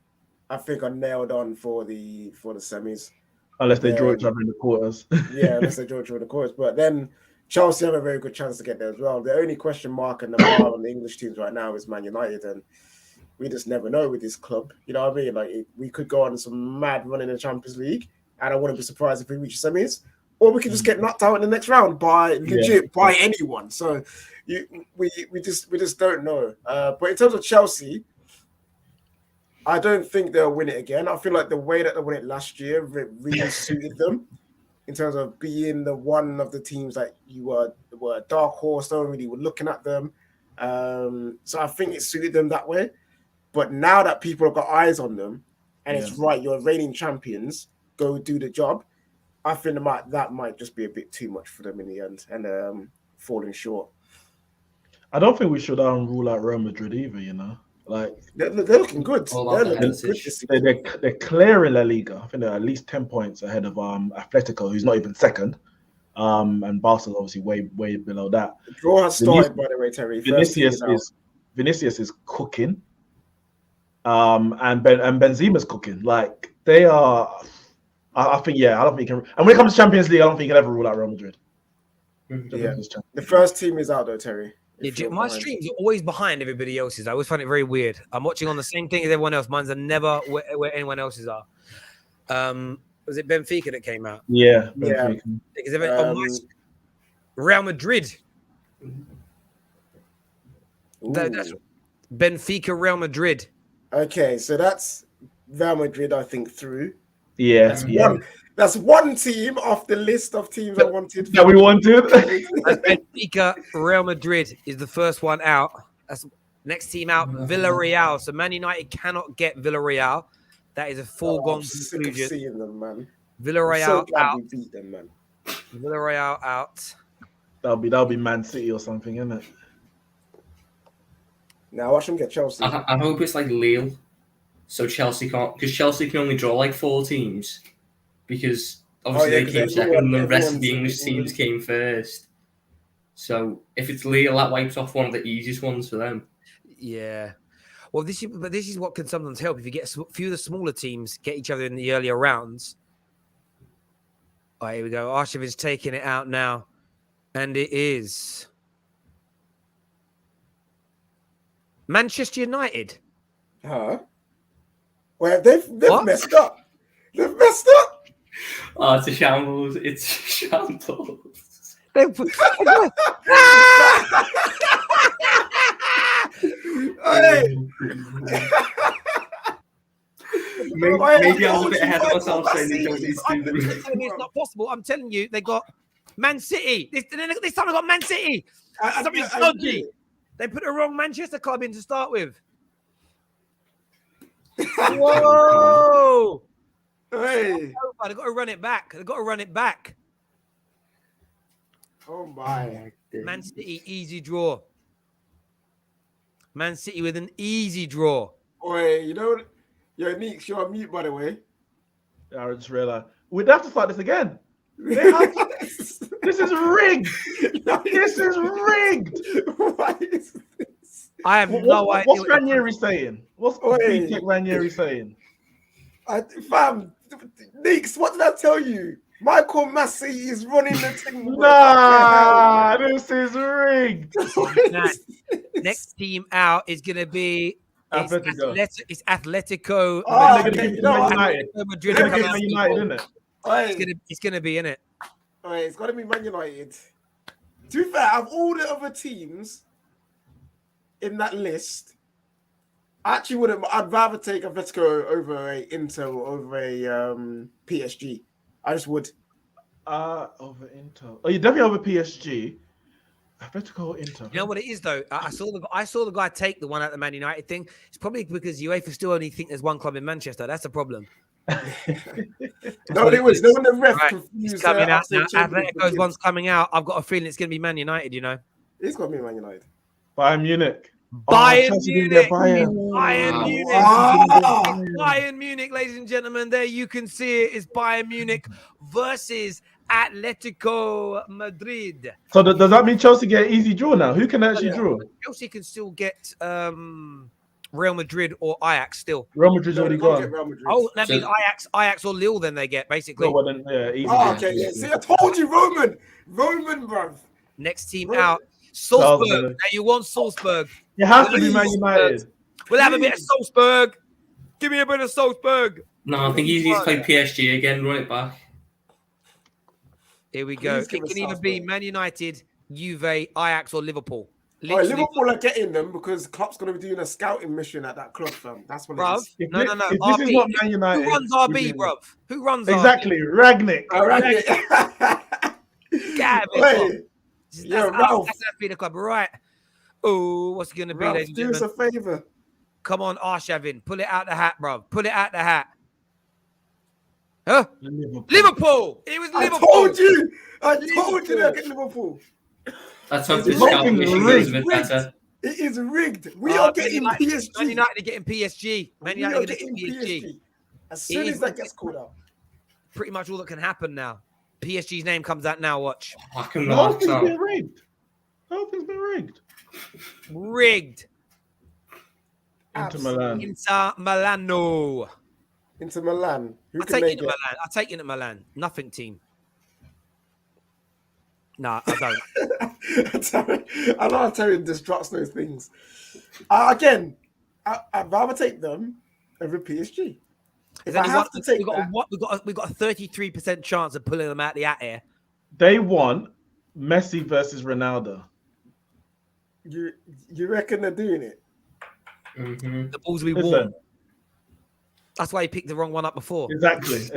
I think, are nailed on for the semis, unless they draw each other in the quarters. Unless they draw each other in the quarters. But then Chelsea have a very good chance to get there as well. The only question mark and the bar on the English teams right now is Man United, and we just never know with this club. You know what I mean? Like, we could go on some mad run in the Champions League, and I wouldn't be surprised if we reach the semis, or we could just get knocked out in the next round by anyone. So we just don't know. But in terms of Chelsea, I don't think they'll win it again. I feel like the way that they won it last year really suited them in terms of being the one of the teams that you were a dark horse. No one really were looking at them. So I think it suited them that way. But now that people have got eyes on them, and it's right, you're reigning champions, go do the job. I think that might just be a bit too much for them in the end, and falling short. I don't think we should rule out Real Madrid either. You know, like they're looking good. They're clear in La Liga. I think they're at least 10 points ahead of Atletico, who's not even second, and Barca's obviously way below that. The draw has started, by the way, Terry. Vinicius is cooking. And Benzema's cooking. Like, they are. I think, I don't think you can. And when it comes to Champions League, I don't think you can ever rule out Real Madrid. Yeah. The first team is out though, Terry. My streams are always behind everybody else's. I always find it very weird. I'm watching on the same thing as everyone else. Mine's are never where anyone else's are. Was it Benfica that came out? Yeah. Because Real Madrid. That's Benfica, Real Madrid. Okay, so that's Real Madrid, I think, through. Yeah, That's one team off the list of teams I wanted. That we wanted. Benfica, Real Madrid is the first one out. That's next team out, Villarreal. So Man United cannot get Villarreal. That is a foregone conclusion. Seeing them, man. Villarreal out. We beat them, man. Villarreal out. That'll be Man City or something, isn't it? Now watch them get Chelsea. I hope it's like Lille, so Chelsea can't, because Chelsea can only draw like 4 teams, because obviously they came second and the rest of the English teams came first. So if it's Lille, that wipes off one of the easiest ones for them. Yeah. Well, this is what can sometimes help if you get a few of the smaller teams get each other in the earlier rounds. Oh, here we go. Arshavin's taking it out now, and it is Manchester United. Huh? Well, they've What? messed up. They've messed up. Oh, it's a shambles. It's a shambles. They put, Hey. Maybe I was a bit ahead of myself saying they don't need to do this. It's not possible. I'm telling you, they got Man City. This time they got Man City. Something dodgy. They put the wrong Manchester club in to start with. Whoa! Hey. They've got to run it back. They've got to run it back. Oh my. Man City, easy draw. Man City with an easy draw. Oi, you know, you're Neeks, you're on mute, by the way. I just realized we'd have to start this again. This is rigged. This is rigged. Why is this? I have no idea. What's Ranieri saying? What's BTEC Ranieri saying? Fam, Neeks, what did I tell you? Michael Massey is running the thing. Nah, this is rigged. Next team out is going to be Atletico. It's Atletico. Oh, They're okay, gonna you know what? Madrid. Madrid They're are coming gonna out. get United, isn't it? It's going to be in it. It's got to be Man United. To be fair, of all the other teams in that list, I actually wouldn't. I'd rather take Atletico over a Inter or over a PSG. I just would. Over Inter. Oh, you're definitely over PSG. Atletico or Inter. You know what it is though? I saw the guy take the one at the Man United thing. It's probably because UEFA still only think there's one club in Manchester. That's the problem. No, it was. No one the ref Right, confused. it's coming out us and now. Champions Atletico's League. one's coming out. I've got a feeling it's going to be Man United. You know, It's got to be Man United. Bayern Munich. Bayern Chelsea didn't Munich. get Bayern. Bayern Wow. Munich. Ah! Bayern Munich, ladies and gentlemen. There you can see it. It's Bayern Munich versus Atletico Madrid. So does that mean Chelsea get an easy draw now? Who can actually draw? Chelsea can still get Real Madrid or Ajax still. Real Madrid's already Don't get gone. Real Madrid. Oh, that So- means Ajax or Lille. Then they get basically. No, well then, yeah, easy. Oh, okay. Yeah. See, I told you, Roman, bruv. Next team Real- out, Salzburg. Salzburg. Now you want Salzburg. It has to be Man United. We'll have a bit of Salzburg. Give me a bit of Salzburg. No, I think he needs to play PSG again, run it back. Here we go. Please It give can us either be Salzburg. Man United, Juve, Ajax, or Liverpool. Oh, Literally, Liverpool are getting them because Klopp's going to be doing a scouting mission at that club, fam. That's what it bruv. is. If No. If this RB. is not Man Who United, runs we're RB, doing bruv? Who runs it. Exactly, Ragnick. All right. Gavin. Wait, yeah, Ralph. That's that be the club, right? Oh, what's it going to be, Ralph, ladies and do us gentlemen? a favor. Come on, Arshavin. Pull it out the hat, bruv. Pull it out the hat. Huh? Liverpool. It was I Liverpool. told you. I told you they'll get Liverpool. Let's hope the It's scout fucking mission goes a bit rigged. better. It is rigged. We Man are getting United- Man PSG. United are getting PSG. Man We are United are getting getting PSG. PSG. As soon as that gets called out. Pretty much all that can happen now. PSG's name comes out now. Watch. I can The whole relax thing's now. been rigged. The whole thing's been rigged. Rigged. Inter Milan. Inter Milano. Into Milan. Who I'll can take they Inter get? Milan. I'll take Inter Milan. Nothing team. No, I don't. I know Terry destructs those things. Again, I'd rather take them over PSG. If There's I only have one- to take we've got, that, we've got a 33% chance of pulling them out the hat here. They want Messi versus Ronaldo. you reckon they're doing it? Mhm. The balls will be Listen, warm. That's why he picked the wrong one up before. exactly.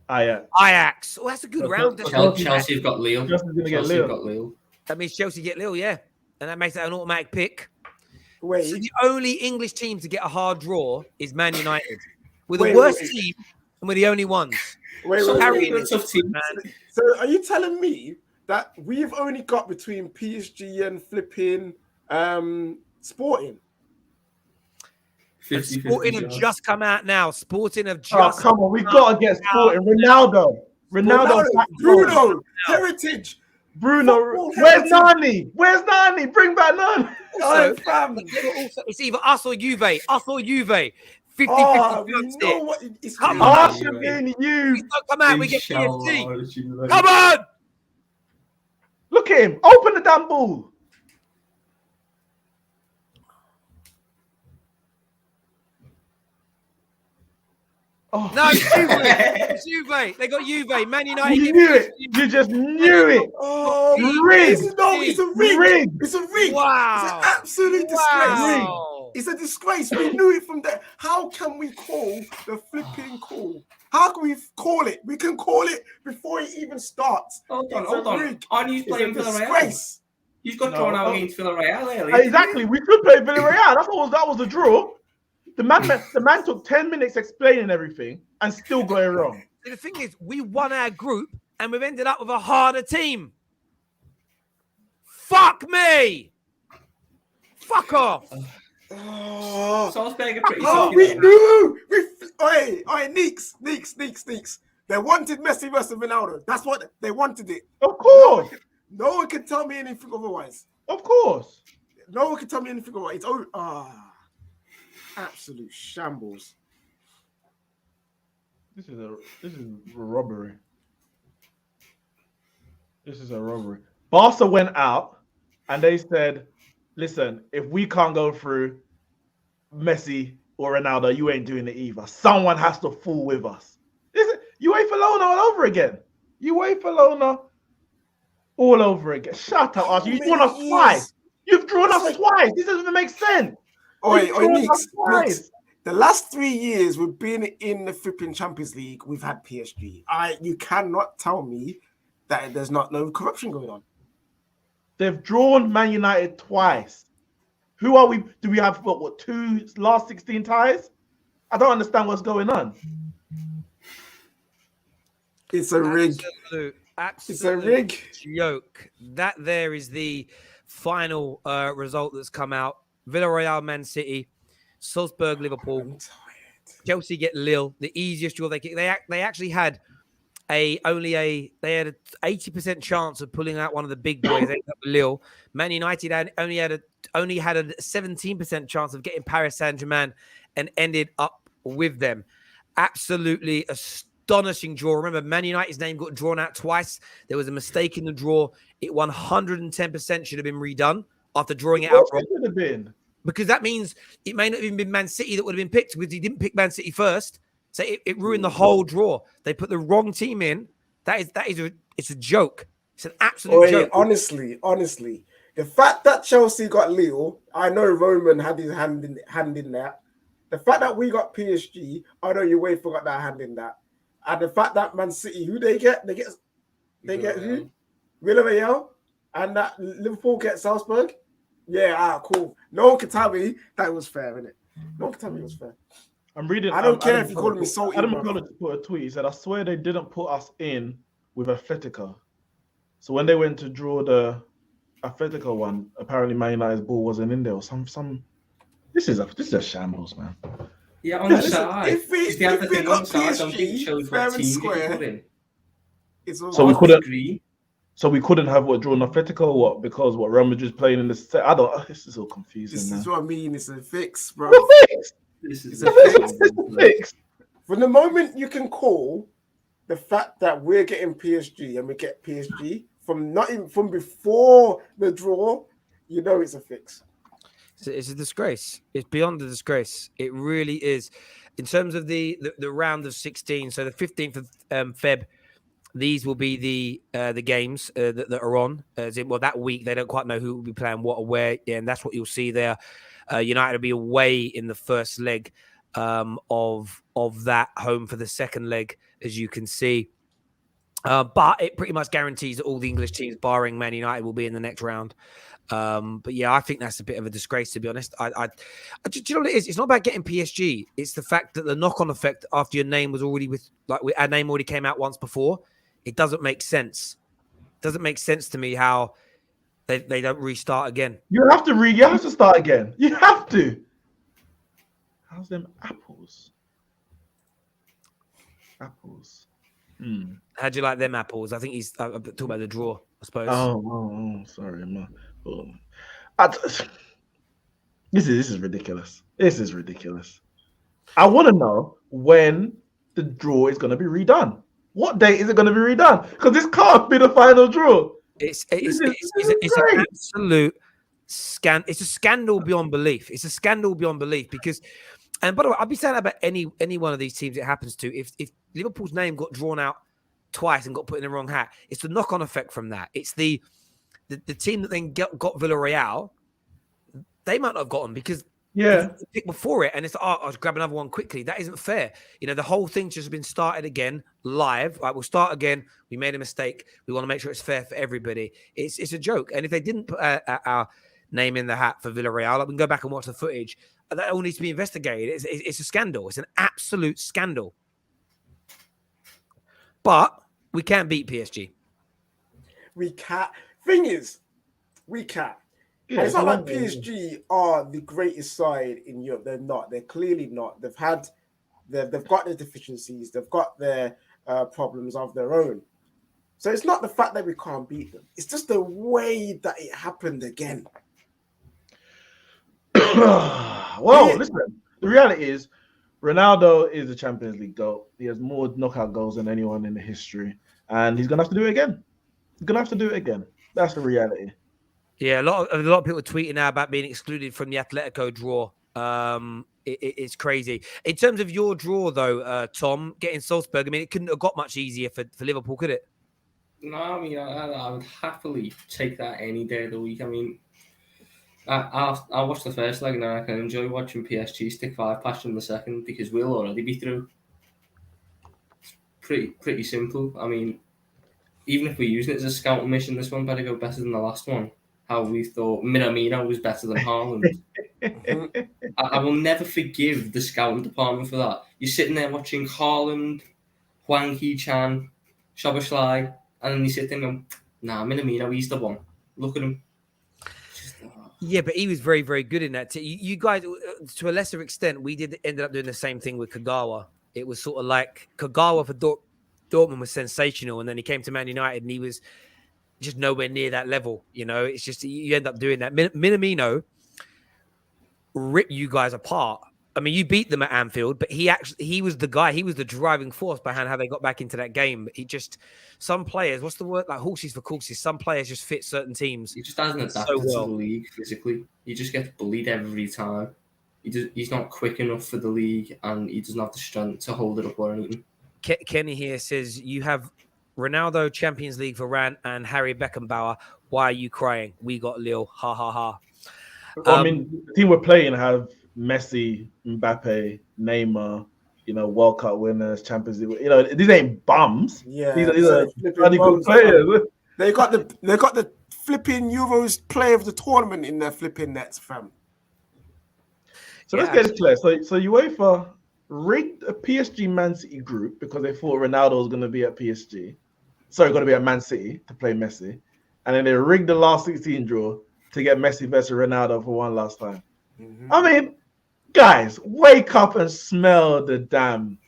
Yeah. Ajax. Oh, that's a good Okay. round. Chelsea have got Lille. Chelsea's gonna get Chelsea Lille. have got Lille. That means Chelsea get Lille, yeah. And that makes that an automatic pick. So Wait, the only English team to get a hard draw is Man United. We're the Wait, worst wait. team, and we're the only ones. wait, So wait, Harry wait, Harry, wait. tough team. Man. So are you telling me that we've only got between PSG and flipping Sporting? 50-50 Sporting have chance. just come out now. Sporting have Oh, just come on. We got to get Sporting. Ronaldo. Ronaldo, Bruno, heritage. Bruno. Football Where's heritage. Nani? Where's Nani? Bring back Nani. Oh, fam. It's either us or Juve. 50-50 Oh, we chance know here. what it's. Come really- on. Arshavin, If you. we don't come out, we Big get shell, PSG. Come on. Look at him. Open the damn ball. Oh, No, it's Juve. It's Juve. They got Juve. Man United. you knew it. You just knew it. Oh, Rigged. it's a rig. Rigged. It's a rig. Wow. It's an absolute disgrace. Wow. It's a disgrace. We knew it from there. How can we call the flipping call? How can we call it? We can call it before it even starts. Hold It's on. a rig. Aren't you It's playing a Villarreal? disgrace. He's got No. drawn out against Villarreal earlier. Exactly. We could play Villarreal. That was a draw. The man took 10 minutes explaining everything and still got it wrong. The thing is, we won our group and we've ended up with a harder team. Fuck me. Fuck off. Oh, Salzburg are pretty oh, tough, we you know. knew. Oi, Neeks. They wanted Messi versus Ronaldo. That's what they wanted it. Of course. No one can tell me anything otherwise. Of course. No one can tell me anything otherwise. It's absolute shambles. This is a robbery. This is a robbery. Barca went out and they said, listen, if we can't go through Messi or Ronaldo, you ain't doing it either. Someone has to fool with us. This is UEFA Lona all over again. UEFA Lona all over again. Shut up, Archie. You've drawn us twice. You've drawn us twice. This doesn't even make sense. Oi, You've drawn us Neeks. twice. The last 3 years we've been in the flipping Champions League, we've had PSG. You cannot tell me that there's no corruption going on. They've drawn Man United twice. Who are we? Do we have what 2 last 16 ties? I don't understand what's going on. It's a rig. Absolute It's a rig. joke. That there is the final result that's come out. Villarreal, Man City, Salzburg, Liverpool, I'm tired. Chelsea get Lille. The easiest draw they actually had only an 80% chance of pulling out one of the big boys. They ended up with Lille. Man United only had a 17% chance of getting Paris Saint-Germain and ended up with them. Absolutely astonishing draw. Remember, Man United's name got drawn out twice. There was a mistake in the draw. It 110% should have been redone after drawing it out wrong. It should have been. Because that means it may not have even been Man City that would have been picked because he didn't pick Man City first. So it ruined the whole draw. They put the wrong team in. It's a joke. It's an absolute joke. Honestly, the fact that Chelsea got Lille, I know Roman had his hand in that. The fact that we got PSG, I know UEFA got that hand in that. And the fact that Man City, who they get? They get who? Villarreal, and that Liverpool get Salzburg. Yeah, cool. No one can tell me that it was fair, innit? No one can tell me it was fair. I'm reading. I don't care Adam if you call me salty. Adam bro. McCullough put a tweet. He said, "I swear they didn't put us in with Atletico. So when they went to draw the Atletico one, apparently Man United's ball wasn't in there or some. This is a shambles, man. Yeah, on the Listen, side. if we got I don't think it PSG shows fair what and team you square, put in. it's all So we right. couldn't. Green. So we couldn't have drawn Atletico or what? Because Real Madrid's playing in the set. I don't. This is all confusing. This man. is what I mean. It's a fix, bro. It's a fix. This is It's a It's a fix. From the moment you can call the fact that we're getting PSG and we get PSG from before the draw, you know it's a fix. It's a disgrace. It's beyond a disgrace. It really is. In terms of the round of 16, so the 15th of Feb, these will be the games that are on. As in, well, that week they don't quite know who will be playing what or where, and that's what you'll see there. United will be away in the first leg of that, home for the second leg, as you can see. But it pretty much guarantees that all the English teams, barring Man United, will be in the next round. But yeah, I think that's a bit of a disgrace, to be honest. Do you know what it is? It's not about getting PSG. It's the fact that the knock-on effect after your name was already our name already came out once before. It doesn't make sense. It doesn't make sense to me how they don't restart again. You have to start again. You have to. How's them apples? Apples. How'd you like them apples? I think he's talking about the draw, I suppose. Sorry, man. I- This is ridiculous. This is ridiculous. I want to know when the draw is going to be redone. What date is it going to be redone? Because this can't be the final draw. It's an absolute It's a scandal beyond belief. It's a scandal beyond belief because, and by the way, I'd be saying that about any one of these teams it happens to. If Liverpool's name got drawn out twice and got put in the wrong hat, it's the knock-on effect from that. It's the team that then got Villarreal. They might not have gotten because pick before it, and it's I'll just grab another one quickly. That isn't fair. You know, the whole thing's just been started again live. Right, we'll start again. We made a mistake. We want to make sure it's fair for everybody. It's a joke. And if they didn't put our name in the hat for Villarreal, we can go back and watch the footage. That all needs to be investigated. It's a scandal. It's an absolute scandal. But we can't beat PSG. We can't. Thing is, we can't. Yeah, it's not like PSG are the greatest side in Europe. They're not. They're clearly not. They've got their deficiencies. They've got their problems of their own. So it's not the fact that we can't beat them. It's just the way that it happened again. Well, listen. The reality is, Ronaldo is a Champions League GOAT. He has more knockout goals than anyone in the history, and he's gonna have to do it again. That's the reality. Yeah, a lot of people are tweeting now about being excluded from the Atletico draw. It's crazy. In terms of your draw, though, Tom, getting Salzburg, I mean, it couldn't have got much easier for Liverpool, could it? No, I mean, I would happily take that any day of the week. I mean, I watched the first leg now. I can enjoy watching PSG stick 5 past in the second because we'll already be through. It's pretty simple. I mean, even if we're using it as a scouting mission, this one better go better than the last one. How we thought Minamino was better than Haaland. I will never forgive the scouting department for that. You're sitting there watching Haaland, Hwang Hee-chan, Szoboszlai, and then you sit there and go, nah, Minamino, he's the one. Look at him. Yeah, but he was very, very good in that. You guys, to a lesser extent, we ended up doing the same thing with Kagawa. It was sort of like Kagawa for Dortmund was sensational, and then he came to Man United and he was just nowhere near that level. You know, it's just you end up doing that. Minamino ripped you guys apart. I mean, you beat them at Anfield, but he was the guy. He was the driving force behind how they got back into that game. Some players, what's the word? Like horses for courses. Some players just fit certain teams. He just hasn't adapted to the league physically. He just gets bullied every time. He's not quick enough for the league, and he doesn't have the strength to hold it up or anything. Kenny here says you have Ronaldo, Champions League, Varane, and Harry Beckenbauer. Why are you crying? We got Lille. Ha ha ha. I mean, the team we're playing have Messi, Mbappe, Neymar, World Cup winners, Champions League. These ain't bums. Yeah, these are bloody good players. They got the flipping Euros player of the tournament in their flipping nets, fam. So let's get it clear. So UEFA rigged a PSG Man City group because they thought Ronaldo was going to be at PSG. Sorry, going to be at Man City to play Messi, and then they rigged the last 16 draw to get Messi versus Ronaldo for one last time. Mm-hmm. I mean, guys, wake up and smell the damn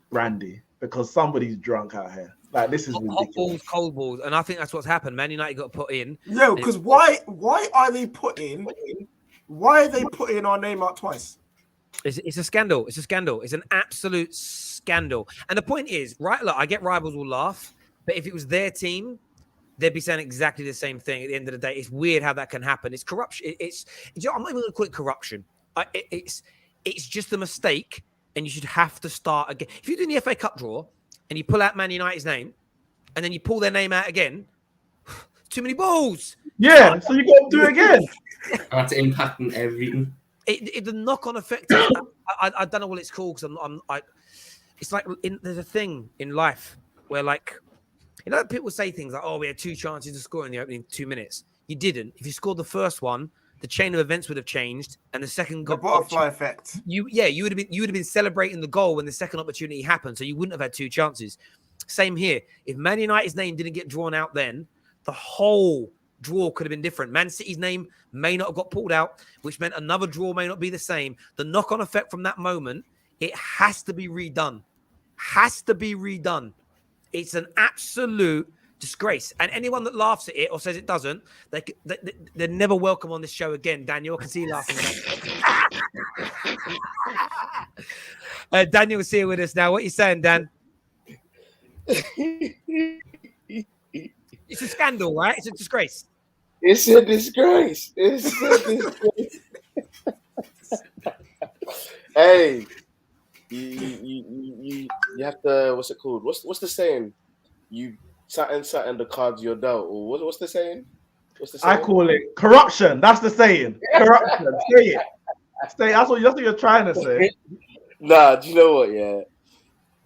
brandy because somebody's drunk out here. Like, this is ridiculous. Hot balls, cold balls, and I think that's what's happened. Man United got put in. Yo, because why are they putting our name out twice? It's a scandal. It's a scandal. It's an absolute scandal. And the point is, right? Look, I get rivals will laugh, but if it was their team, they'd be saying exactly the same thing at the end of the day. It's weird how that can happen. It's corruption. I'm not even going to call it corruption. It's just a mistake, and you should have to start again. If you're doing the FA Cup draw and you pull out Man United's name, and then you pull their name out again, too many balls. Yeah, so you got to do it again. That's impacting everything. The knock-on effect. I don't know what it's called because it's like there's a thing in life where people say things like, "Oh, we had 2 chances to score in the opening 2 minutes." You didn't. If you scored the first one, the chain of events would have changed, and the second the butterfly effect. You would have been celebrating the goal when the second opportunity happened, so you wouldn't have had 2 chances. Same here. If Man United's name didn't get drawn out, then the whole draw could have been different. Man City's name may not have got pulled out, which meant another draw may not be the same. The knock-on effect from that moment, it has to be redone. It's an absolute disgrace. And anyone that laughs at it or says it doesn't, they're never welcome on this show again. Daniel, I can see you laughing at that. Daniel's here with us now. What are you saying, Dan? It's a scandal, right? It's a disgrace. It's a disgrace. It's a disgrace. Hey, you have to, what's it called? What's the saying? You sat the cards you're dealt, or what's the saying? I call it corruption. That's the saying. Corruption. Say it. That's what you're trying to say. Nah, do you know what? Yeah.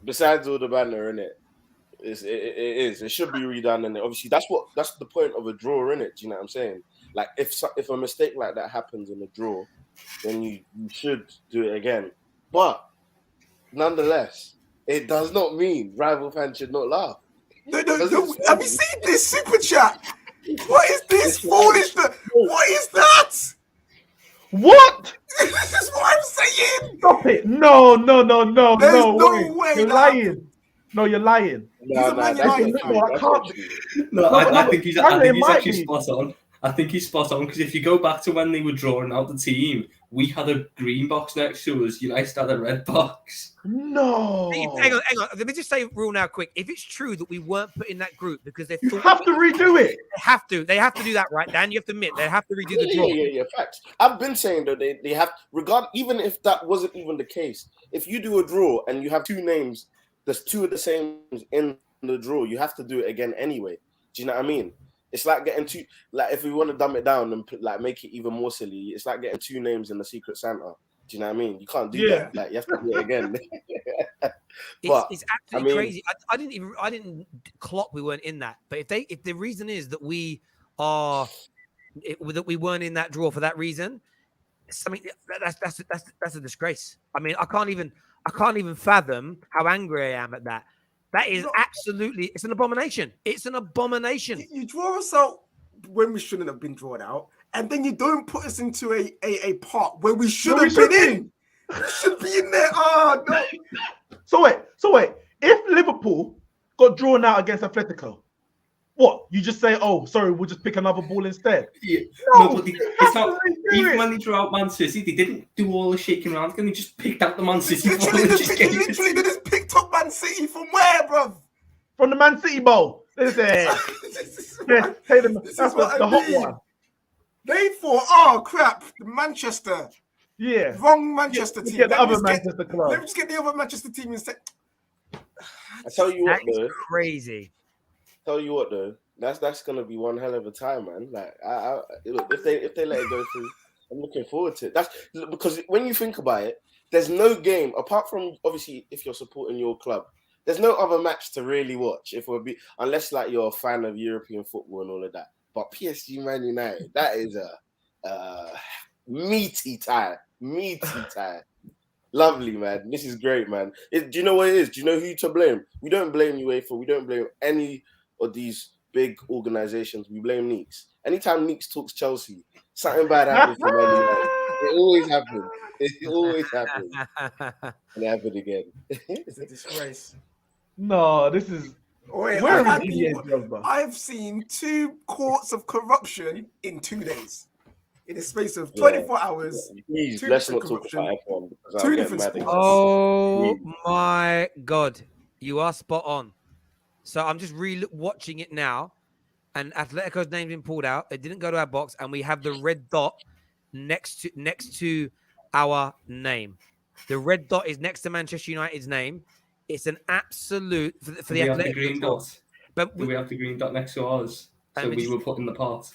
Besides all the banner in it, it should be redone, and obviously that's the point of a draw, in it. Do you know what I'm saying? Like if a mistake like that happens in a draw, then you should do it again. But nonetheless, it does not mean rival fans should not laugh. No. Have you seen this super chat? What is this foolishness? What is that? What? This is what I'm saying. Stop it. No. There's no way. You're lying. No, you're lying. No, I can't. No, I think he's actually be. spot on. I think he's spot on because if you go back to when they were drawing out the team, we had a green box next to us. United had a red box. No. Hang on. Let me just say rule now quick. If it's true that we weren't put in that group because they have to redo it. They have to do that, right, Dan? You have to admit they have to redo the draw. Yeah, facts. I've been saying though they have even if that wasn't even the case, if you do a draw and you have two names, there's two of the same in the draw, you have to do it again anyway. Do you know what I mean? It's like getting two, like if we want to dumb it down and like make it even more silly, it's like getting two names in the Secret Santa. Do you know what I mean? You can't do that. Like you have to do it again. It's absolutely crazy. I didn't clock we weren't in that. But if the reason is that we weren't in that draw for that reason, that's a disgrace. I mean, I can't even fathom how angry I am at that. That is absolutely, it's an abomination. It's an abomination. You draw us out when we shouldn't have been drawn out, and then you don't put us into a part where we should have been in. We should be in there. Oh, no. So wait. If Liverpool got drawn out against Atletico, what? You just say, oh, sorry, we'll just pick another ball instead? Yeah. No, but it's not. Even when they drew out Man City, they didn't do all the shaking around. They just picked out the Man City ball. Literally, they just picked up Man City from where, bruv? From the Man City bowl. They say, take them. That's the hot one. They thought, oh crap, Manchester. Yeah. Wrong Manchester team. Get the other Manchester club. Let me just get the other Manchester team instead. I tell you what, though. Crazy. Tell you what, though. That's gonna be one hell of a time, man. Like, look, if they let it go through, I'm looking forward to it. That's because when you think about it, there's no game apart from obviously if you're supporting your club. There's no other match to really watch unless like you're a fan of European football and all of that. But PSG Man United, that is a meaty tie. Lovely, man. This is great, man. Do you know what it is? Do you know who to blame? We don't blame UEFA. We don't blame any of these big organizations. We blame Neeks. Anytime Neeks talks Chelsea, something bad happens for Man United. It always happens. It always happens. And it happened again. It's a disgrace. No, this is... Wait, I've seen 2 courts of corruption in 2 days. In a space of 24 hours. Please, let's not talk about F1 because I'll get mad. Oh my God. You are spot on. So I'm just watching it now. And Atletico's name's been pulled out. It didn't go to our box. And we have the red dot next to our name. The red dot is next to Manchester United's name. It's an absolute for the Atletico. The green dot. But we have the green dot next to ours. So we were put in the part.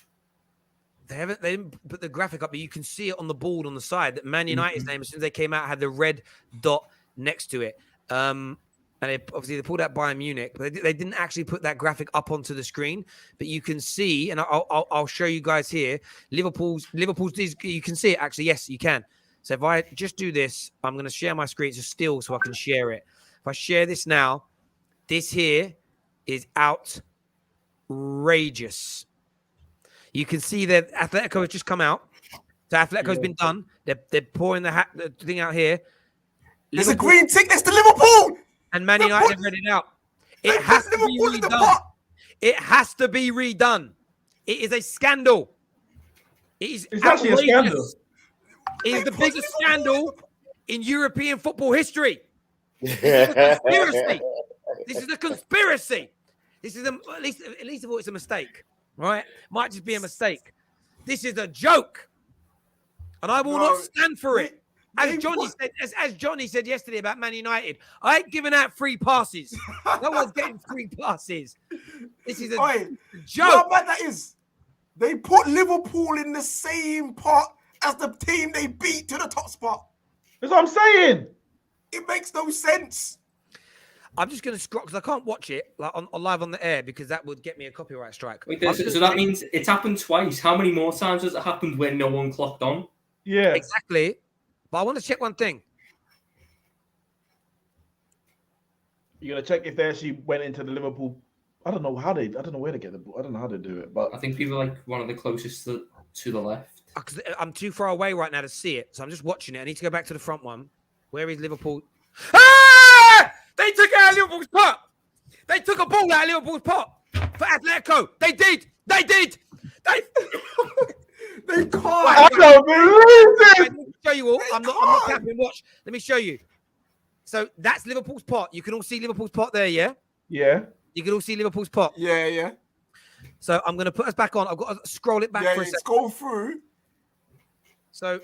They didn't put the graphic up, but you can see it on the board on the side that Man United's name, as soon as they came out, had the red dot next to it. And obviously they pulled out Bayern Munich, but they didn't actually put that graphic up onto the screen. But you can see, and I'll show you guys here, Liverpool's. You can see it actually. Yes, you can. So if I just do this, I'm going to share my screen. It's a still so I can share it. If I share this now, this here is outrageous. You can see that Atletico has just come out. So Atletico's been done. They're pouring the thing out here. There's a green tick next to Liverpool. And Man United have read it out. It has to be redone. It has to be redone. It is a scandal. It's actually a scandal. It is the biggest scandal in European football history. This is a conspiracy. This is a conspiracy. This is at least of all, it's a mistake, right? Might just be a mistake. This is a joke, and I will not stand for it. As Johnny said yesterday about Man United, I ain't giving out free passes. No one's getting free passes. This is a joke. How bad that is? They put Liverpool in the same pot as the team they beat to the top spot. That's what I'm saying. It makes no sense. I'm just going to scroll because I can't watch it like on live on the air because that would get me a copyright strike. Wait, so that means it's happened twice. How many more times has it happened when no one clocked on? Yeah, exactly. But I want to check one thing. You're gonna check if they actually went into the Liverpool. I don't know where they get the ball. I don't know how they do it, but I think people are like one of the closest to the left. I'm too far away right now to see it, so I'm just watching it. I need to go back to the front one. Where is Liverpool? Ah! They took it out of Liverpool's pot. They took a ball out of Liverpool's pot for Atletico. They did. They can't. I don't believe this. Let me show you all. I'm not capping. Watch. Let me show you. So that's Liverpool's pot. You can all see Liverpool's pot there, yeah? Yeah. You can all see Liverpool's pot. Yeah. So I'm going to put us back on. I've got to scroll it back for a second. Scroll through. So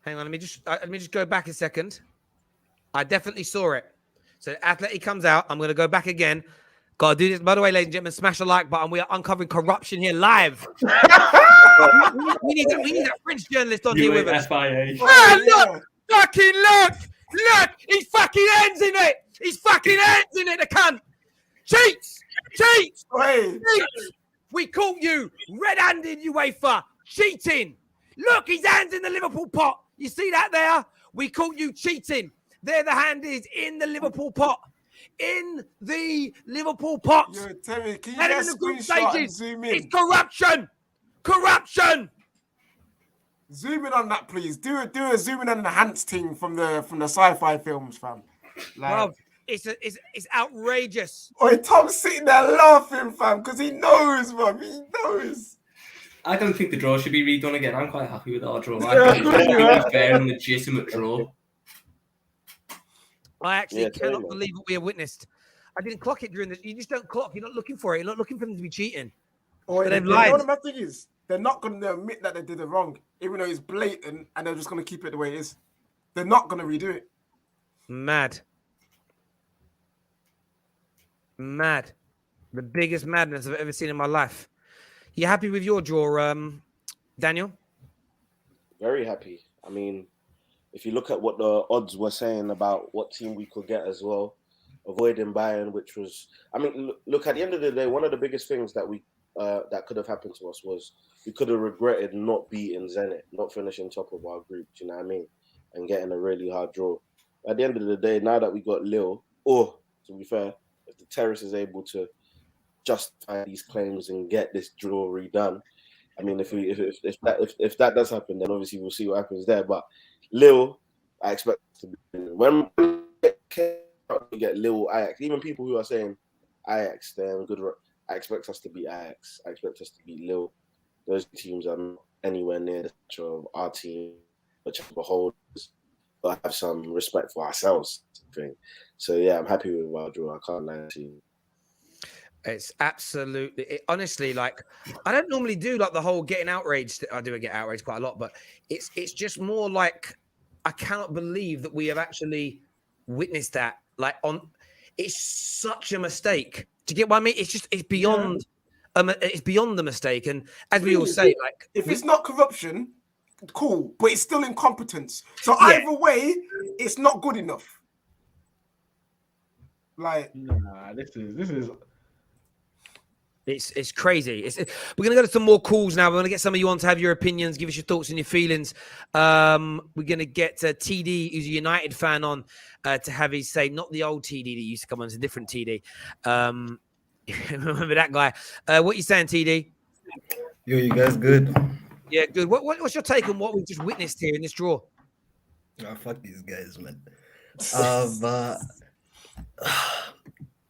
hang on. Let me just go back a second. I definitely saw it. So Atleti comes out. I'm going to go back again. Got to do this. By the way, ladies and gentlemen, smash the like button. We are uncovering corruption here live. we need that French journalist on here with us. Look! Fucking look! Look! He's fucking hands in it! He's fucking hands in it, the cunt! Cheats! Cheats! We caught you red-handed, UEFA! Cheating! Look, his hands in the Liverpool pot! You see that there? We caught you cheating! There the hand is in the Liverpool pot! In the Liverpool pot! Yo, Terry, can you and get in a the group screenshot stages, and zoom in? it's corruption! Corruption! Zoom in on that, please. Do a zoom in on the Hans thing from the sci-fi films, fam. Like, Bro, it's outrageous. Tom's sitting there laughing, fam, because he knows, man. He knows. I don't think the draw should be redone again. I'm quite happy with our draw. I think it's a fair and legitimate draw. I actually cannot believe what we have witnessed. I didn't clock it during the. You just don't clock. You're not looking for it. You're not looking for them to be cheating. They've lied. The thing is, they're not going to admit that they did it wrong, even though it's blatant, and they're just going to keep it the way it is. They're not going to redo it. Mad. The biggest madness I've ever seen in my life. You happy with your draw, Daniel? Very happy. I mean, if you look at what the odds were saying about what team we could get as well, avoiding Bayern, which was, I mean, look, at the end of the day, one of the biggest things that that could have happened to us was we could have regretted not beating Zenit, not finishing top of our group, do you know what I mean? And getting a really hard draw. At the end of the day, now that we got Lille, or to be fair, if the Terrace is able to justify these claims and get this draw redone, I mean, if that does happen, then obviously we'll see what happens there. But Lille, I expect to be when we get Lille, Ajax, even people who are saying Ajax, they're good. I expect us to beat Ajax. I expect us to beat Lille. Those teams are not anywhere near the structure of our team, which beholders, but have some respect for ourselves. So yeah, I'm happy with our draw. I can't lie to you. It's absolutely, honestly, like, I don't normally do like the whole getting outraged. I do get outraged quite a lot, but it's just more like I cannot believe that we have actually witnessed that. Like, it's such a mistake. Do you get what I mean? It's beyond. It's beyond the mistake, and as we all say, like, if it's not corruption, cool, but it's still incompetence. So either way, it's not good enough. Like, nah, this is. It's crazy. We're going to go to some more calls now. We're going to get some of you on to have your opinions, give us your thoughts and your feelings. We're going to get TD, who's a United fan, on to have his say, not the old TD that used to come on, it's a different TD. Remember that guy. What are you saying, TD? Yo, you guys good? Yeah, good. What's your take on what we've just witnessed here in this draw? Oh, fuck these guys, man. But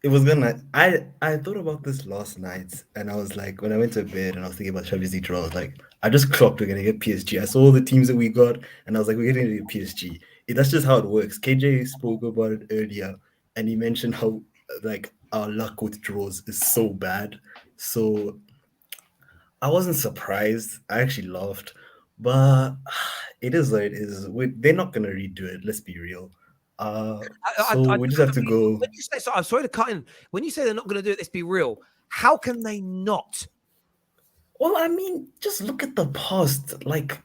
it was gonna. I thought about this last night, and I was like, when I went to bed and I was thinking about Champions League draw, I was like, I just clocked we're gonna get PSG. I saw all the teams that we got, and I was like, we're gonna get PSG. That's just how it works. KJ spoke about it earlier, and he mentioned how like our luck with draws is so bad. So I wasn't surprised. I actually laughed, but it is what it is. They're not gonna redo it. Let's be real. So we just have to go. When you say, so I'm sorry to cut in. When you say they're not going to do it, let's be real. How can they not? Well, I mean, just look at the past. Like,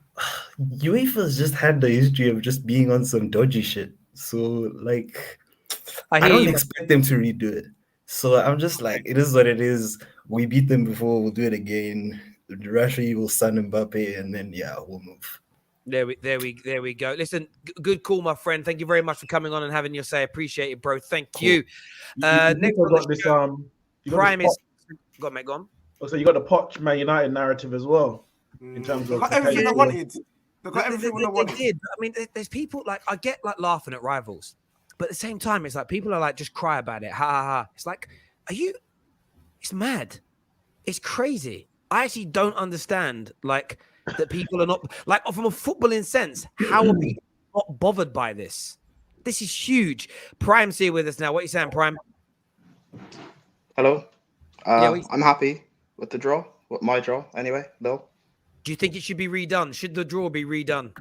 UEFA's just had the history of just being on some dodgy shit. So, like, I don't expect them to redo it. So I'm just like, it is what it is. We beat them before. We'll do it again. Rashford will sign Mbappe, and then we'll move. There we go. Listen, good call, my friend. Thank you very much for coming on and having your say. Appreciate it, bro. Thank you. Next one got this. Prime is. Go on, mate. Go on. So you got the Poch Man United narrative as well. In terms of everything I wanted. They got everything I wanted. They did. I mean, there's people like I get like laughing at rivals, but at the same time, it's like people are like just cry about it. Ha ha ha. It's like, it's mad. It's crazy. I actually don't understand like that people are not like from a footballing sense. How are people not bothered by this? This is huge. Prime's here with us now. What are you saying, Prime? Hello. I'm happy with the draw. With my draw, anyway. Bill. Do you think it should be redone? Should the draw be redone?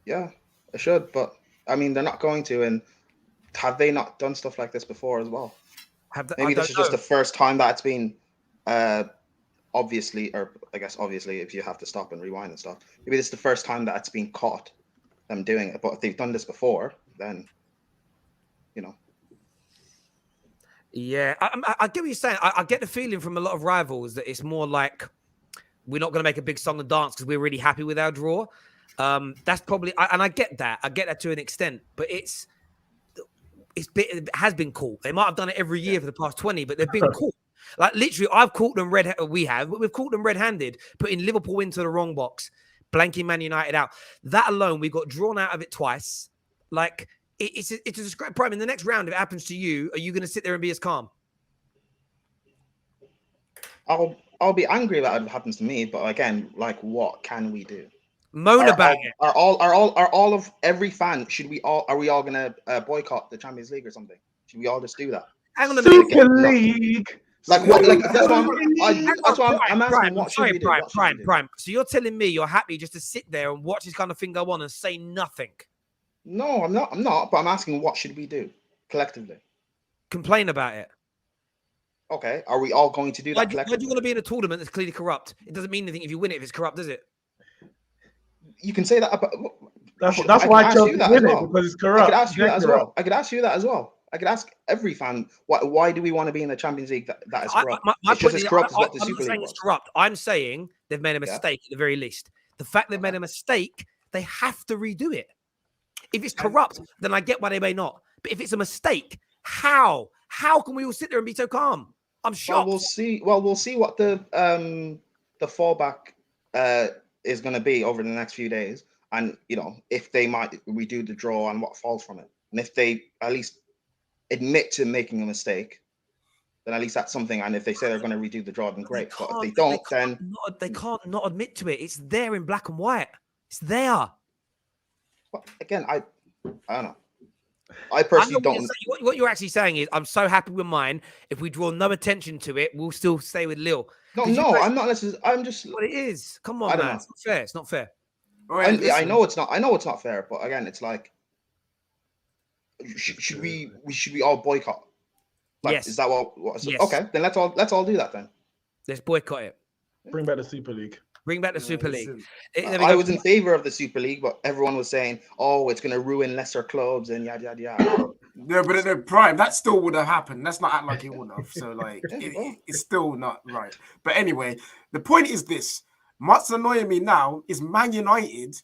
Yeah, it should. But I mean, they're not going to. And have they not done stuff like this before as well? Maybe this is just the first time that it's been. Obviously, if you have to stop and rewind and stuff, maybe this is the first time that it's been caught them doing it. But if they've done this before, then Yeah, I get what you're saying. I get the feeling from a lot of rivals that it's more like we're not going to make a big song and dance because we're really happy with our draw. That's probably, and I get that. I get that to an extent, but it has been cool. They might have done it every year for the past 20, but they've been cool. Like literally, I've caught them we've caught them red-handed, putting Liverpool into the wrong box, blanking Man United out. That alone, we got drawn out of it twice. Like it's a describe Prime. In the next round, if it happens to you, are you going to sit there and be as calm? I'll be angry that it happens to me, but again, like, what can we do? Moan about it. Are all of every fan? Are we all gonna boycott the Champions League or something? Should we all just do that? Hang on a minute. Super League. Like what? Like that's what I'm asking. What should we do? Prime. So you're telling me you're happy just to sit there and watch this kind of thing go on and say nothing? No, I'm not. But I'm asking, what should we do collectively? Complain about it. Okay. Are we all going to do that? Why do you want to be in a tournament that's clearly corrupt? It doesn't mean anything if you win it if it's corrupt, does it? You can say that. That's why I chose to win it because it's corrupt. I could ask you that as well. I could ask every fan, why do we want to be in the Champions League that is corrupt? My point is, I'm not saying it's corrupt. I'm saying they've made a mistake at the very least. The fact they've made a mistake, they have to redo it. If it's corrupt, then I get why they may not. But if it's a mistake, how? How can we all sit there and be so calm? I'm shocked. Well, we'll see what the fallback is going to be over the next few days, and if they might redo the draw and what falls from it, and if they at least admit to making a mistake, then at least that's something. And if they say they're going to redo the draw, then great. But if they don't, then they can't not admit to it. It's there in black and white. It's there. Well, again, I don't know. I personally don't. What you're actually saying is, I'm so happy with mine. If we draw no attention to it, we'll still stay with Lille. No, I'm not necessarily. I'm just. What it is. Come on, man. It's not fair. It's not fair. Right, I know it's not. I know it's not fair. But again, it's like, should we all boycott? Like, yes. Is that what? Yes. Okay, then let's all do that then. Let's boycott it. Bring back the Super League. Bring back the Super League. I was in favor of the Super League, but everyone was saying, "Oh, it's going to ruin lesser clubs and yada yada yada." No, but the Prime, that still would have happened. Let's not act like it would have. So, like, it's still not right. But anyway, the point is this: what's annoying me now is Man United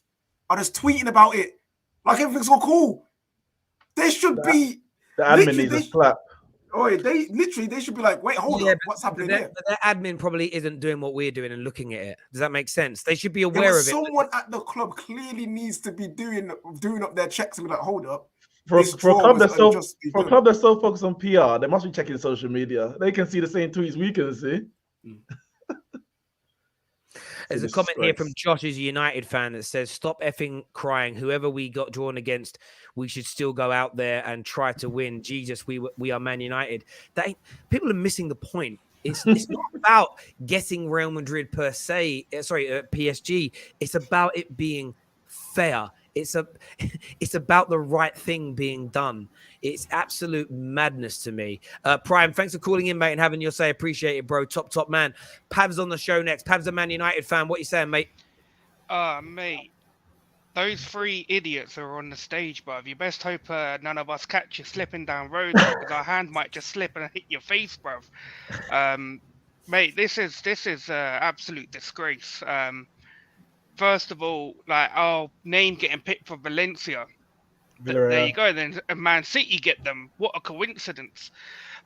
are just tweeting about it like everything's all cool. They should be. The admin needs a slap. Oh, they should be like, wait, hold up, what's happening there? But their admin probably isn't doing what we're doing and looking at it. Does that make sense? They should be aware of it. Someone at the club clearly needs to be doing up their checks and be like, hold up, For a This draw club was that's so unjustly for a done. club that's so focused on PR, they must be checking social media. They can see the same tweets we can see. There's a comment here from Josh, who's a United fan, that says, "Stop effing crying. Whoever we got drawn against, we should still go out there and try to win. Jesus, we are Man United." People are missing the point. It's not about getting Real Madrid per se. PSG. It's about it being fair. It's about the right thing being done. It's absolute madness to me. Prime, thanks for calling in, mate, and having your say. Appreciate it, bro. Top man. Pav's on the show next. Pav's a Man United fan. What you saying, mate? Mate, those three idiots are on the stage, bruv. You best hope none of us catch you slipping down road, because our hand might just slip and hit your face, bruv. Mate, this is absolute disgrace. First of all, like, our name getting picked for Valencia. There you go. Then Man City get them. What a coincidence.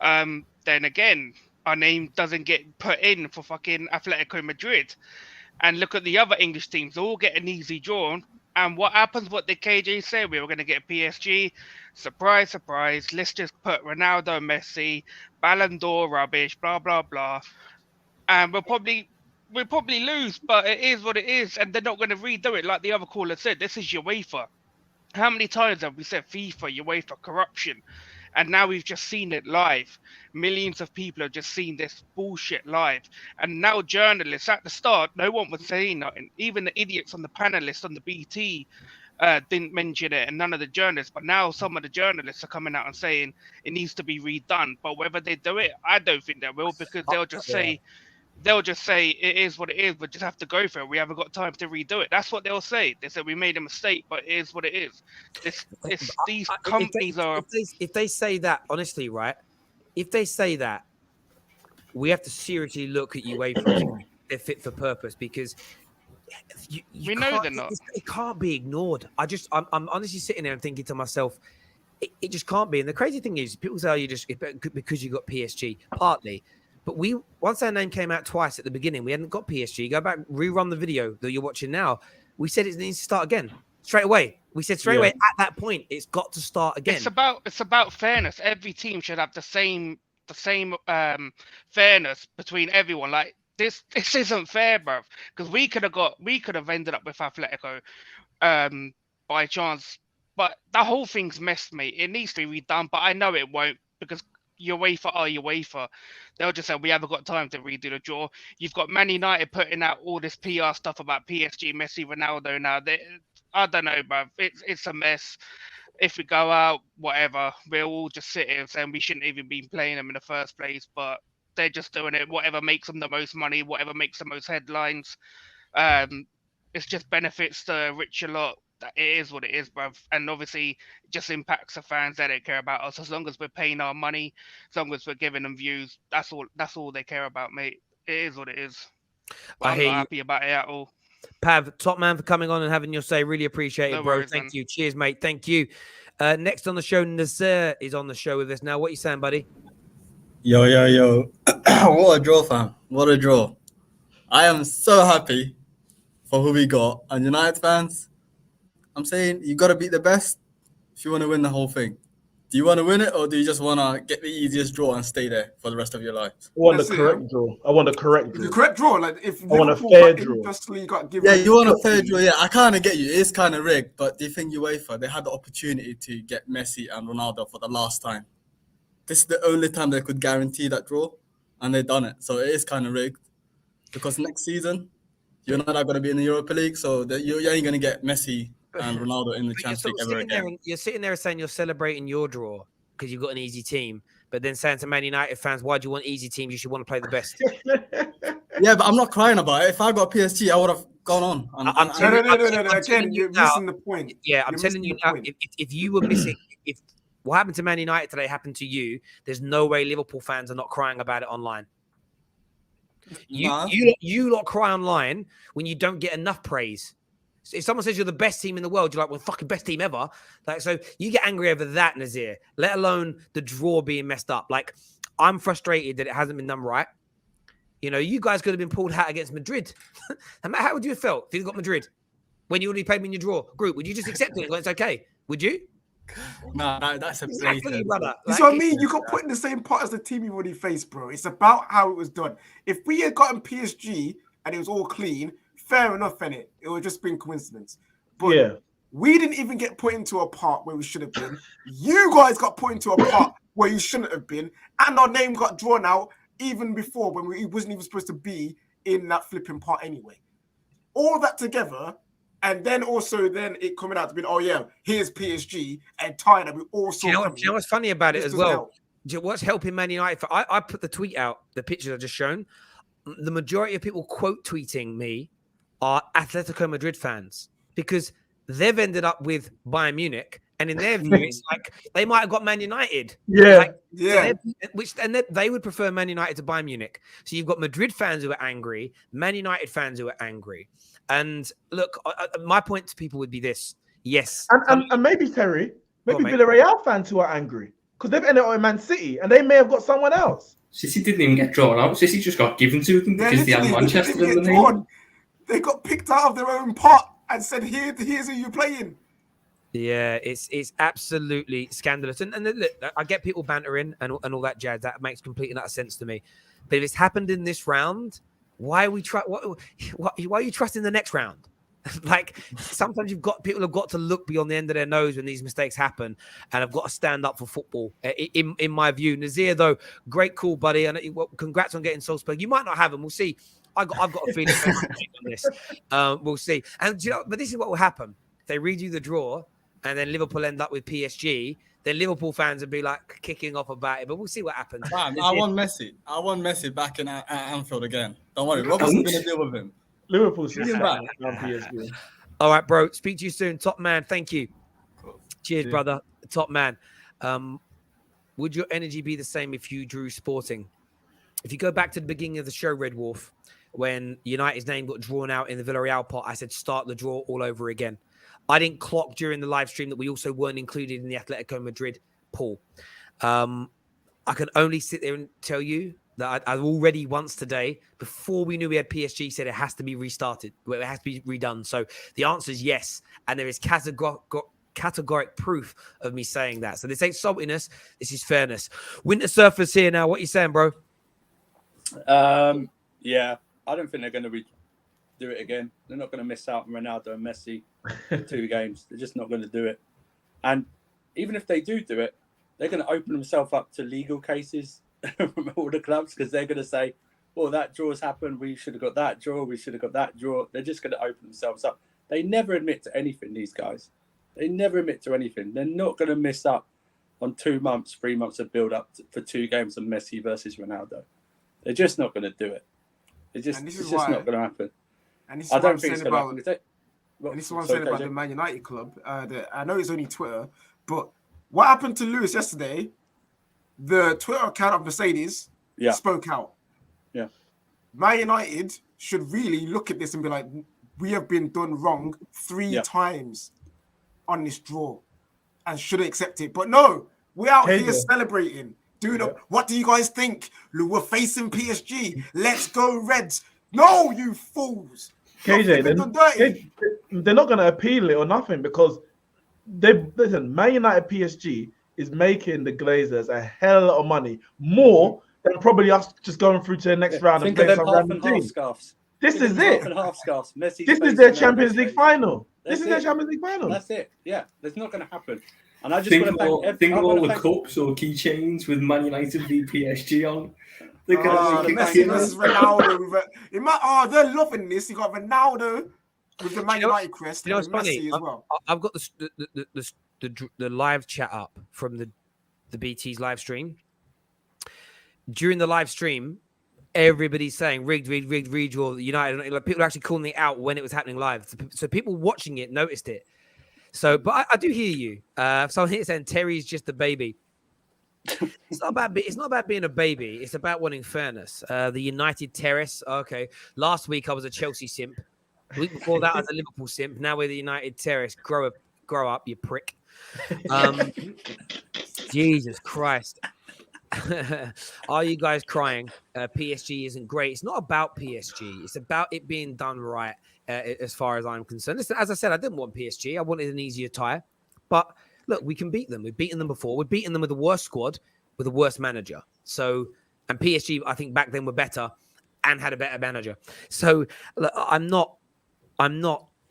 Then again, our name doesn't get put in for fucking Atletico Madrid. And look at the other English teams. They all get an easy draw. And what happens? What did KJ say? We were going to get PSG. Surprise, surprise. Let's just put Ronaldo, Messi, Ballon d'Or rubbish, blah, blah, blah. And we'll probably lose, but it is what it is. And they're not going to redo it. Like the other caller said, this is UEFA. How many times have we said FIFA, UEFA, corruption? And now we've just seen it live. Millions of people have just seen this bullshit live. And now journalists, at the start, no one was saying nothing. Even the idiots on the panelists on the BT didn't mention it, and none of the journalists. But now some of the journalists are coming out and saying it needs to be redone. But whether they do it, I don't think they will, because they'll just say it is what it is. We just have to go for it. We haven't got time to redo it. That's what they'll say. They said we made a mistake, but it is what it is. These companies are. If they say that, honestly, right? If they say that, we have to seriously look at UEFA. They're fit for purpose, because we know they're not. It can't be ignored. I'm honestly sitting there and thinking to myself, it just can't be. And the crazy thing is, people say, you just because you got PSG, partly. But once our name came out twice at the beginning, we hadn't got PSG. Go back, rerun the video that you're watching now. We said it needs to start again straight away. We said straight away at that point, it's got to start again. It's about fairness. Every team should have the same fairness between everyone. Like this isn't fair, bruv. Because we could have ended up with Atletico by chance. But the whole thing's messed, mate. It needs to be redone, but I know it won't, because UEFA. They'll just say we haven't got time to redo the draw. You've got Man United putting out all this PR stuff about PSG, Messi, Ronaldo. Now I don't know, bruv. It's a mess. If we go out, whatever, we'll all just sit here saying we shouldn't even be playing them in the first place. But they're just doing it. Whatever makes them the most money, whatever makes the most headlines. It's just benefits the richer lot. It is what it is, bruv. And obviously, it just impacts the fans. They don't care about us. As long as we're paying our money, as long as we're giving them views, that's all they care about, mate. It is what it is. But I'm not happy about it at all. Pav, top man, for coming on and having your say. Really appreciate it, bro. Thank you. Cheers, mate. Thank you. Next on the show, Nazir is on the show with us now. What are you saying, buddy? Yo. What a draw, fam. What a draw. I am so happy for who we got. And United fans, I'm saying you got to beat the best if you want to win the whole thing. Do you want to win it, or do you just want to get the easiest draw and stay there for the rest of your life? I want the correct draw. I want the correct draw. The correct draw. Like if I want a fair draw. You want a fair draw. Yeah, I kind of get you. It's kind of rigged, but do you think UEFA, they had the opportunity to get Messi and Ronaldo for the last time? This is the only time they could guarantee that draw, and they've done it. So it is kind of rigged, because next season you're not going to be in the Europa League, so you ain't going to get Messi and Ronaldo in the Champions League ever again. You're sitting there saying you're celebrating your draw because you've got an easy team, but then saying to Man United fans, why do you want easy teams? You should want to play the best. Yeah, but I'm not crying about it. If I got PSG, I would have gone on. No. Again, you're missing the point. Yeah, I'm telling you now, if you were missing, if what happened to Man United today happened to you, there's no way Liverpool fans are not crying about it online. You lot cry online when you don't get enough praise. If someone says you're the best team in the world, you're like, well, fucking best team ever. Like, so you get angry over that, Nazir, let alone the draw being messed up. Like, I'm frustrated that it hasn't been done right. You know, you guys could have been pulled out against Madrid. How would you have felt if you got Madrid when you already played them in your draw group? Would you just accept it? It's okay. Would you? No, that's a Exactly, blatant. brother. You see what I mean? You got put in the same pot as the team you've already faced, bro. It's about how it was done. If we had gotten PSG and it was all clean, fair enough, innit? It would just been coincidence. But Yeah. we didn't even get put into a part where we should have been. You guys got put into a part where you shouldn't have been. And our name got drawn out even before when we wasn't even supposed to be in that flipping part anyway. All that together, and then it coming out to be, oh yeah, here's PSG and Tyler. We all saw. Do you know what's funny about it This as doesn't well? help. Do you know what's helping Man United? I put the tweet out, the pictures I've just shown. The majority of people quote tweeting me are Atletico Madrid fans because they've ended up with Bayern Munich, and in their view, it's like they might have got Man United. Yeah. Like, Yeah. they would prefer Man United to Bayern Munich. So you've got Madrid fans who are angry, Man United fans who are angry. And look, my point to people would be this: yes, And maybe Terry, maybe mate. Villarreal fans who are angry because they've ended up in Man City and they may have got someone else. City didn't even get drawn out. City just got given to them because they had literally, Manchester they in the didn't get name. drawn. They got picked out of their own pot and said, here's who you're playing. Yeah, it's absolutely scandalous. And look, I get people bantering and all that jazz. That makes complete and utter sense to me. But if it's happened in this round, why are we why are you trusting the next round? Like sometimes people have got to look beyond the end of their nose when these mistakes happen, and have got to stand up for football. In my view, Nazir though, great call, buddy, and congrats on getting Salzburg. You might not have them. We'll see. I've got a feeling on this. We'll see. And but this is what will happen. If they redo the draw, and then Liverpool end up with PSG, then Liverpool fans will be like kicking off about it. But we'll see what happens. Man, I want Messi back in at Anfield again. Don't worry, Robertson's going to deal with him. Liverpool's Bring him back. PSG. All right, bro. Speak to you soon. Top man. Thank you. Cool. Cheers, Yeah. brother. Top man. Would your energy be the same if you drew Sporting? If you go back to the beginning of the show, Red Wolf, when United's name got drawn out in the Villarreal pot, I said start the draw all over again. I didn't clock during the live stream that we also weren't included in the Atletico Madrid pool. I can only sit there and tell you that I've already once today, before we knew we had PSG, said it has to be restarted. It has to be redone. So the answer is yes. And there is categoric proof of me saying that. So this ain't saltiness. This is fairness. Winter Surfer's here now. What are you saying, bro? Yeah, I don't think they're going to do it again. They're not going to miss out on Ronaldo and Messi for 2 games. They're just not going to do it. And even if they do it, they're going to open themselves up to legal cases from all the clubs because they're going to say, well, that draw's happened. We should have got that draw. We should have got that draw. They're just going to open themselves up. They never admit to anything, these guys. They never admit to anything. They're not going to miss up on 2 months, 3 months of build-up for 2 games of Messi versus Ronaldo. They're just not going to do it. It's just not going to happen. And this is I what don't I'm think saying it's going to about. happen. And this is what I'm saying about the Man United club. I know it's only Twitter, but what happened to Lewis yesterday? The Twitter account of Mercedes spoke out. Yeah. Man United should really look at this and be like, we have been done wrong 3 times on this draw and should accept it. But no, we're out here celebrating. What do you guys think? We're facing PSG. Let's go Reds. No, you fools. KJ, they're not going to appeal it or nothing because Man United PSG is making the Glazers a hell of a lot of money, more than probably us just going through to the next round and playing some random team. This is it. This is their Champions League final. This is their Champions League final. That's it. Yeah, that's not going to happen. And I just think of all the cups or keychains with Man United v PSG on. Messi versus Ronaldo. They're loving this. You got Ronaldo with the Man United crest. You know what's funny? Messi as well. I've got the live chat up from the BT's live stream. During the live stream, everybody's saying rigged, redraw, United. Like, people are actually calling it out when it was happening live. So people watching it noticed it. So, but I do hear you. So here saying Terry's just a baby. It's not about being a baby. It's about wanting fairness. The United Terrace. Okay. Last week I was a Chelsea simp. The week before that I was a Liverpool simp. Now we're the United Terrace. Grow up, you prick. Jesus Christ. Are you guys crying? PSG isn't great. It's not about PSG. It's about it being done right, as far as I'm concerned. Listen, as I said, I didn't want PSG. I wanted an easier tie. But look, we can beat them. We've beaten them before. We've beaten them with the worst squad, with the worst manager. So, and PSG, I think back then were better and had a better manager. So, look, I'm not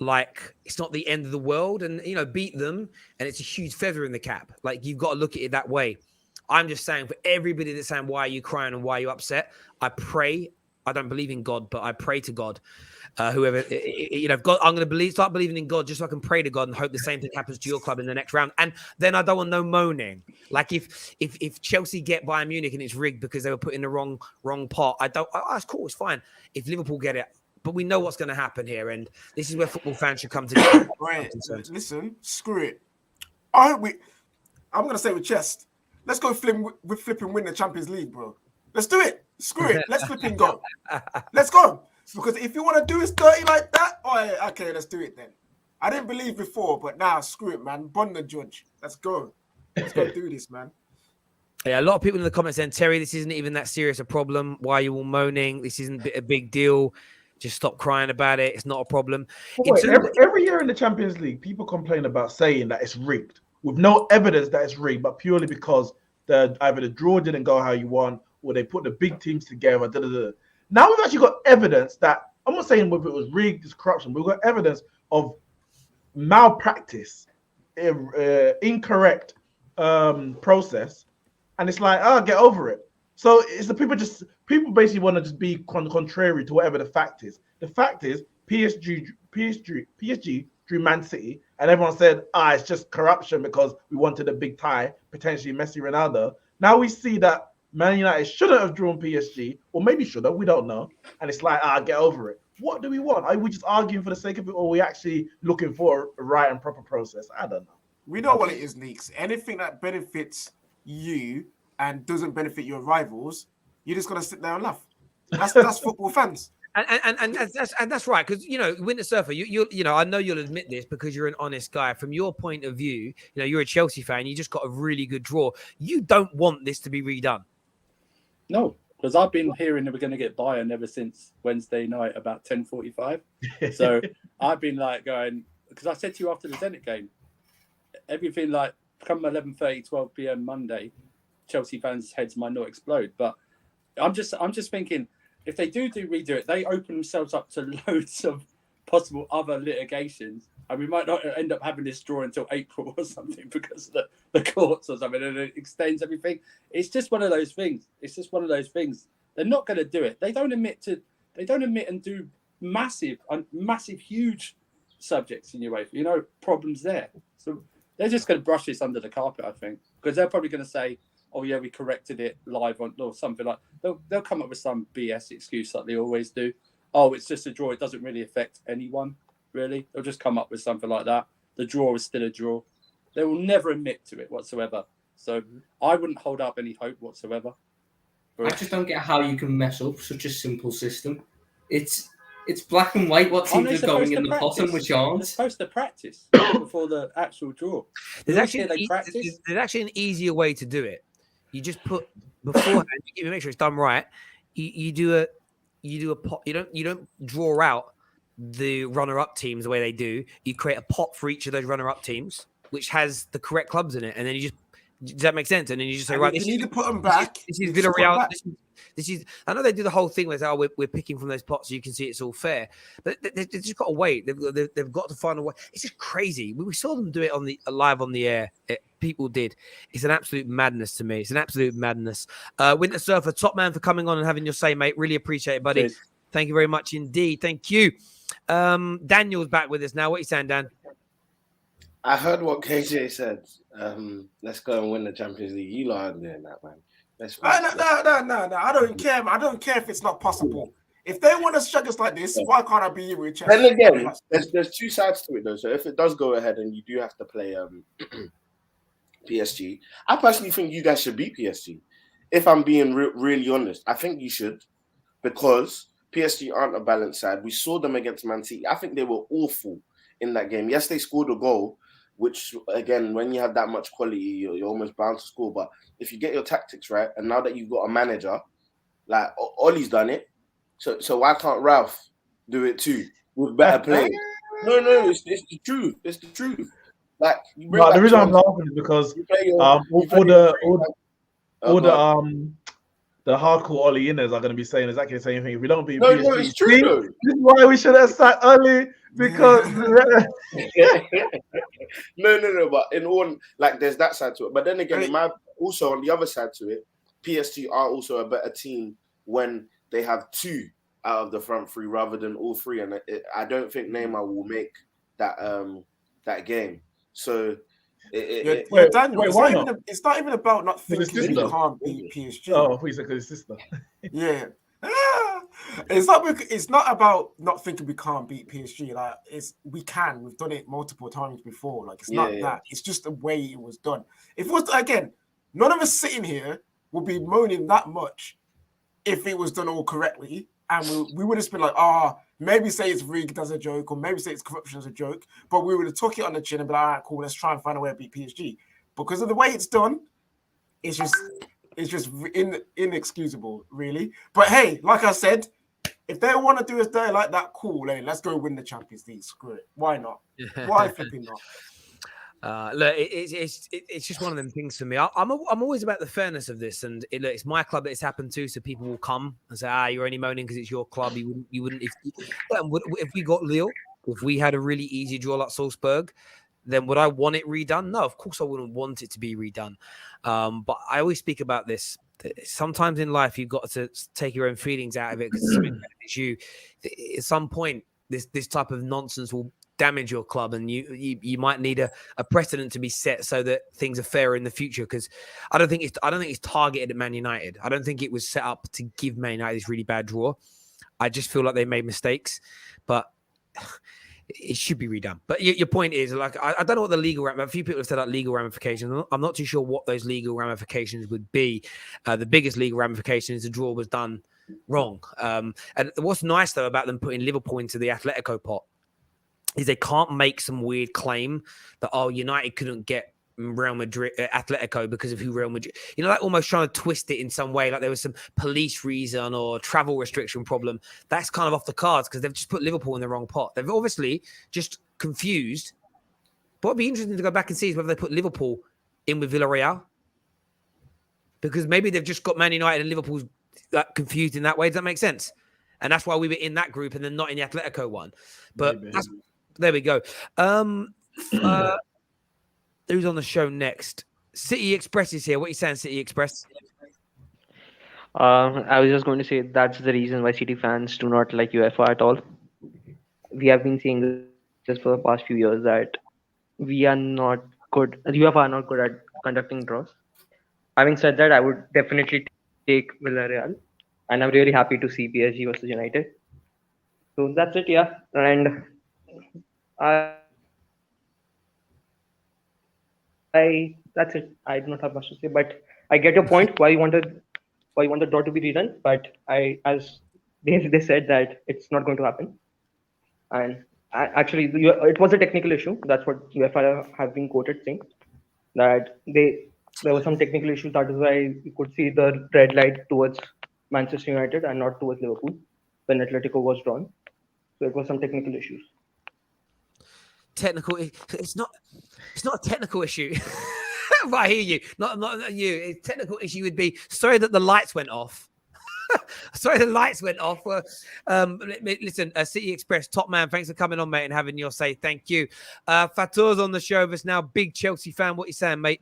like, it's not the end of the world, and beat them, and it's a huge feather in the cap. Like, you've got to look at it that way. I'm just saying, for everybody that's saying, why are you crying and why are you upset? I pray. I don't believe in God, but I pray to God. Whoever, God, I'm going to start believing in God just so I can pray to God and hope the same thing happens to your club in the next round. And then I don't want no moaning. Like if Chelsea get Bayern Munich and it's rigged because they were put in the wrong pot, that's cool, it's fine. If Liverpool get it, but we know what's going to happen here, and this is where football fans should come together. Right, listen, screw it. I'm going to say with chest, let's go flipping win the Champions League, bro. Let's do it. Screw it. Let's flipping go. Let's go. Because if you want to do it dirty like that, okay, let's do it then. I didn't believe before, but now screw it, man. Bond the judge. Let's go. Let's go do this, man. Yeah, a lot of people in the comments saying, Terry, this isn't even that serious a problem. Why are you all moaning? This isn't a big deal. Just stop crying about it. It's not a problem. Every year in the Champions League, people complain about saying that it's rigged with no evidence that it's rigged, but purely because either the draw didn't go how you want or they put the big teams together. Now we've actually got evidence that, I'm not saying whether it was rigged, it's corruption, but we've got evidence of malpractice, incorrect process, and it's like, get over it. So it's the people basically want to just be contrary to whatever the fact is. The fact is PSG drew Man City, and everyone said, it's just corruption because we wanted a big tie, potentially Messi, Ronaldo. Now we see that Man United shouldn't have drawn PSG, or maybe should have, we don't know. And it's like, get over it. What do we want? Are we just arguing for the sake of it, or are we actually looking for a right and proper process? I don't know. We know what it is, Leaks. Anything that benefits you and doesn't benefit your rivals, you're just gonna sit there and laugh. That's football fans. And that's right, because Winter Surfer, you I know you'll admit this because you're an honest guy. From your point of view, you're a Chelsea fan. You just got a really good draw. You don't want this to be redone. No, because I've been hearing that we're going to get Bayern ever since Wednesday night about 10:45. So I've been like going, because I said to you after the Zenit game, everything like come 11:30, 12 p.m. Monday, Chelsea fans' heads might not explode. But I'm just thinking, if they do redo it, they open themselves up to loads of possible other litigations, and we might not end up having this draw until April or something because of the courts or something, and it extends everything. It's just one of those things. They're not going to do it. They don't admit and do massive, huge subjects in UEFA. Problems there. So they're just going to brush this under the carpet, I think, because they're probably going to say, oh yeah, we corrected it live on or something like. They'll come up with some BS excuse like they always do. Oh, it's just a draw. It doesn't really affect anyone, really. They'll just come up with something like that. The draw is still a draw. They will never admit to it whatsoever. So I wouldn't hold up any hope whatsoever. I just don't get how you can mess up such a simple system. It's black and white what teams are going in the bottom, which aren't. They're supposed to practice before the actual draw. There's actually an easier way to do it. You just put beforehand. You make sure it's done right. You do a pot. You don't draw out the runner-up teams the way they do. You create a pot for each of those runner-up teams, which has the correct clubs in it, and then you just. Does that make sense? And then you just say, right, you need to put them back. This is Villarreal. This is. I know they do the whole thing where we're picking from those pots, so you can see it's all fair. But they've just got to wait. They've got to find a way. It's just crazy. We saw them do it live on the air. People did. It's an absolute madness to me. It's an absolute madness. Winter Surfer, top man for coming on and having your say, mate. Really appreciate it, buddy. Cheers. Thank you very much indeed. Thank you. Daniel's back with us now. What are you saying, Dan? I heard what KJ said. Let's go and win the Champions League. You lot aren't doing that, man. No. I don't care. I don't care if it's not possible. If they want to shug us like this, why can't I be you with Chelsea? Then again, there's two sides to it though. So if it does go ahead and you do have to play PSG, I personally think you guys should beat PSG. If I'm being really honest, I think you should, because PSG aren't a balanced side. We saw them against Man City. I think they were awful in that game. Yes, they scored a goal, which, again, when you have that much quality, you're almost bound to score. But if you get your tactics right, and now that you've got a manager, like Ollie's done it, so why can't Ralph do it too with better players? No, it's the truth. It's the truth. Like you bring No, the back reason I'm Swansea, laughing is because you play your, all you play all your the three all, back- all go on. the hardcore Ollie inners are going to be saying exactly the same thing. If we don't beat No, PSG, it's true see, though. this is why we should have sat early because No. But in all, like, there's that side to it. But then again, Hey. also on the other side to it, PSG are also a better team when they have two out of the front three rather than all three. And I don't think Neymar will make that game. So Daniel, wait, why not? it's not even about not Because thinking his we sister. can't beat PSG. Oh, please, because his sister. Yeah. It's not about not thinking we can't beat PSG. Like we can. We've done it multiple times before. Like it's not that. It's just the way it was done. If it was again, none of us sitting here would be moaning that much if it was done all correctly, and we would have been like, maybe say it's rigged as a joke, or maybe say it's corruption as a joke. But we would have took it on the chin and be like, all right, cool, let's try and find a way to beat PSG. Because of the way it's done, it's just inexcusable, really. But hey, like I said, if they want to do us dirty like that, cool. Hey, let's go win the Champions League. Screw it. Why not? Why flipping not? Look, it's just one of them things for me. I'm always about the fairness of this, and it's my club that it's happened to, so people will come and say, you're only moaning because it's your club. You wouldn't if we got Lille, if we had a really easy draw like Salzburg, then would I want it redone? No, of course I wouldn't want it to be redone. But I always speak about this. Sometimes in life, you've got to take your own feelings out of it because something benefits you. At some point, this type of nonsense will damage your club, and you might need a precedent to be set so that things are fairer in the future. Because I don't think it's targeted at Man United. I don't think it was set up to give Man United this really bad draw. I just feel like they made mistakes, but it should be redone. But your point is, like, I don't know what the legal a few people have said about legal ramifications. I'm not too sure what those legal ramifications would be. The biggest legal ramification is the draw was done wrong. And what's nice though about them putting Liverpool into the Atletico pot is they can't make some weird claim that United couldn't get Real Madrid, Atletico because of who Real Madrid, like almost trying to twist it in some way, like there was some police reason or travel restriction problem. That's kind of off the cards because they've just put Liverpool in the wrong pot. They've obviously just confused. But what'd be interesting to go back and see is whether they put Liverpool in with Villarreal, because maybe they've just got Man United and Liverpool's confused in that way. Does that make sense? And that's why we were in that group and then not in the Atletico one. But there we go. Who's on the show next? City Express is here. What are you saying, City Express? I was just going to say that's the reason why City fans do not like UEFA at all. We have been seeing this for the past few years that we are not good. UEFA are not good at conducting draws. Having said that, I would definitely take Villarreal, and I'm really happy to see PSG versus United. So that's it, yeah. And that's it. I do not have much to say, but I get your point. Why you want the draw to be redone? But as they said that it's not going to happen, and actually it was a technical issue. That's what UEFA have been quoted saying, that there were some technical issues. That is why you could see the red light towards Manchester United and not towards Liverpool when Atletico was drawn. So it was some technical issues. Technical? It's not a technical issue. But I hear you. Not you. A technical issue would be sorry that the lights went off. Sorry, the lights went off. Listen, City Express, top man, thanks for coming on, mate, and having your say. Thank you. Fatur's on the show with us now. Big Chelsea fan. What you saying, mate?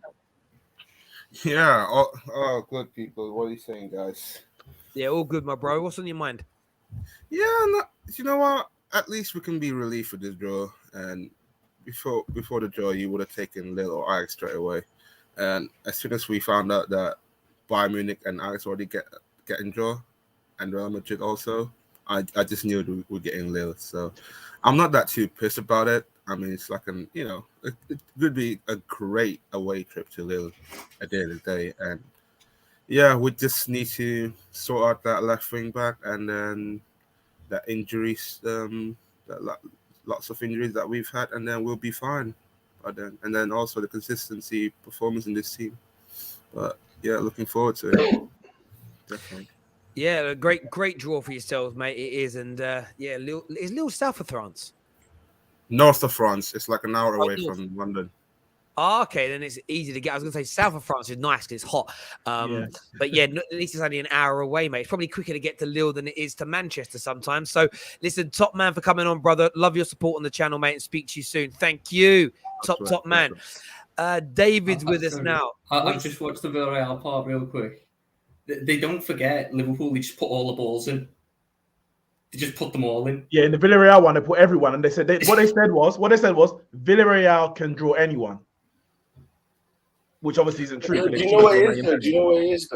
Yeah. Good people. What are you saying, guys? Yeah, all good, my bro. What's on your mind? Yeah, you know what? At least we can be relieved for this draw. And before the draw, you would have taken Lille or Ajax straight away. And as soon as we found out that Bayern Munich and Ajax already getting draw, and Real Madrid also, I just knew we're getting Lille. So I'm not that too pissed about it. I mean, it's like it could be a great away trip to Lille at the end of the day. And yeah, we just need to sort out that left wing back and then that injuries, lots of injuries that we've had, and then we'll be fine. And then also the consistency performance in this team. But yeah, looking forward to it. Definitely. Yeah, a great draw for yourselves, mate. It is, and is Lille south of France? North of France. It's like an hour away from London. Oh, okay, then it's easy to get. I was going to say south of France is nice because it's hot. But yeah, at least it's only an hour away, mate. It's probably quicker to get to Lille than it is to Manchester sometimes. So listen, top man for coming on, brother. Love your support on the channel, mate, and speak to you soon. Thank you. Top man. David's with us now. I've just watched the Villarreal part real quick. They don't forget Liverpool. They just put all the balls in. They just put them all in. Yeah, in the Villarreal one, they put everyone, and they said what they said was Villarreal can draw anyone, which obviously isn't true. Do you know what it is, though? Do you know what it is,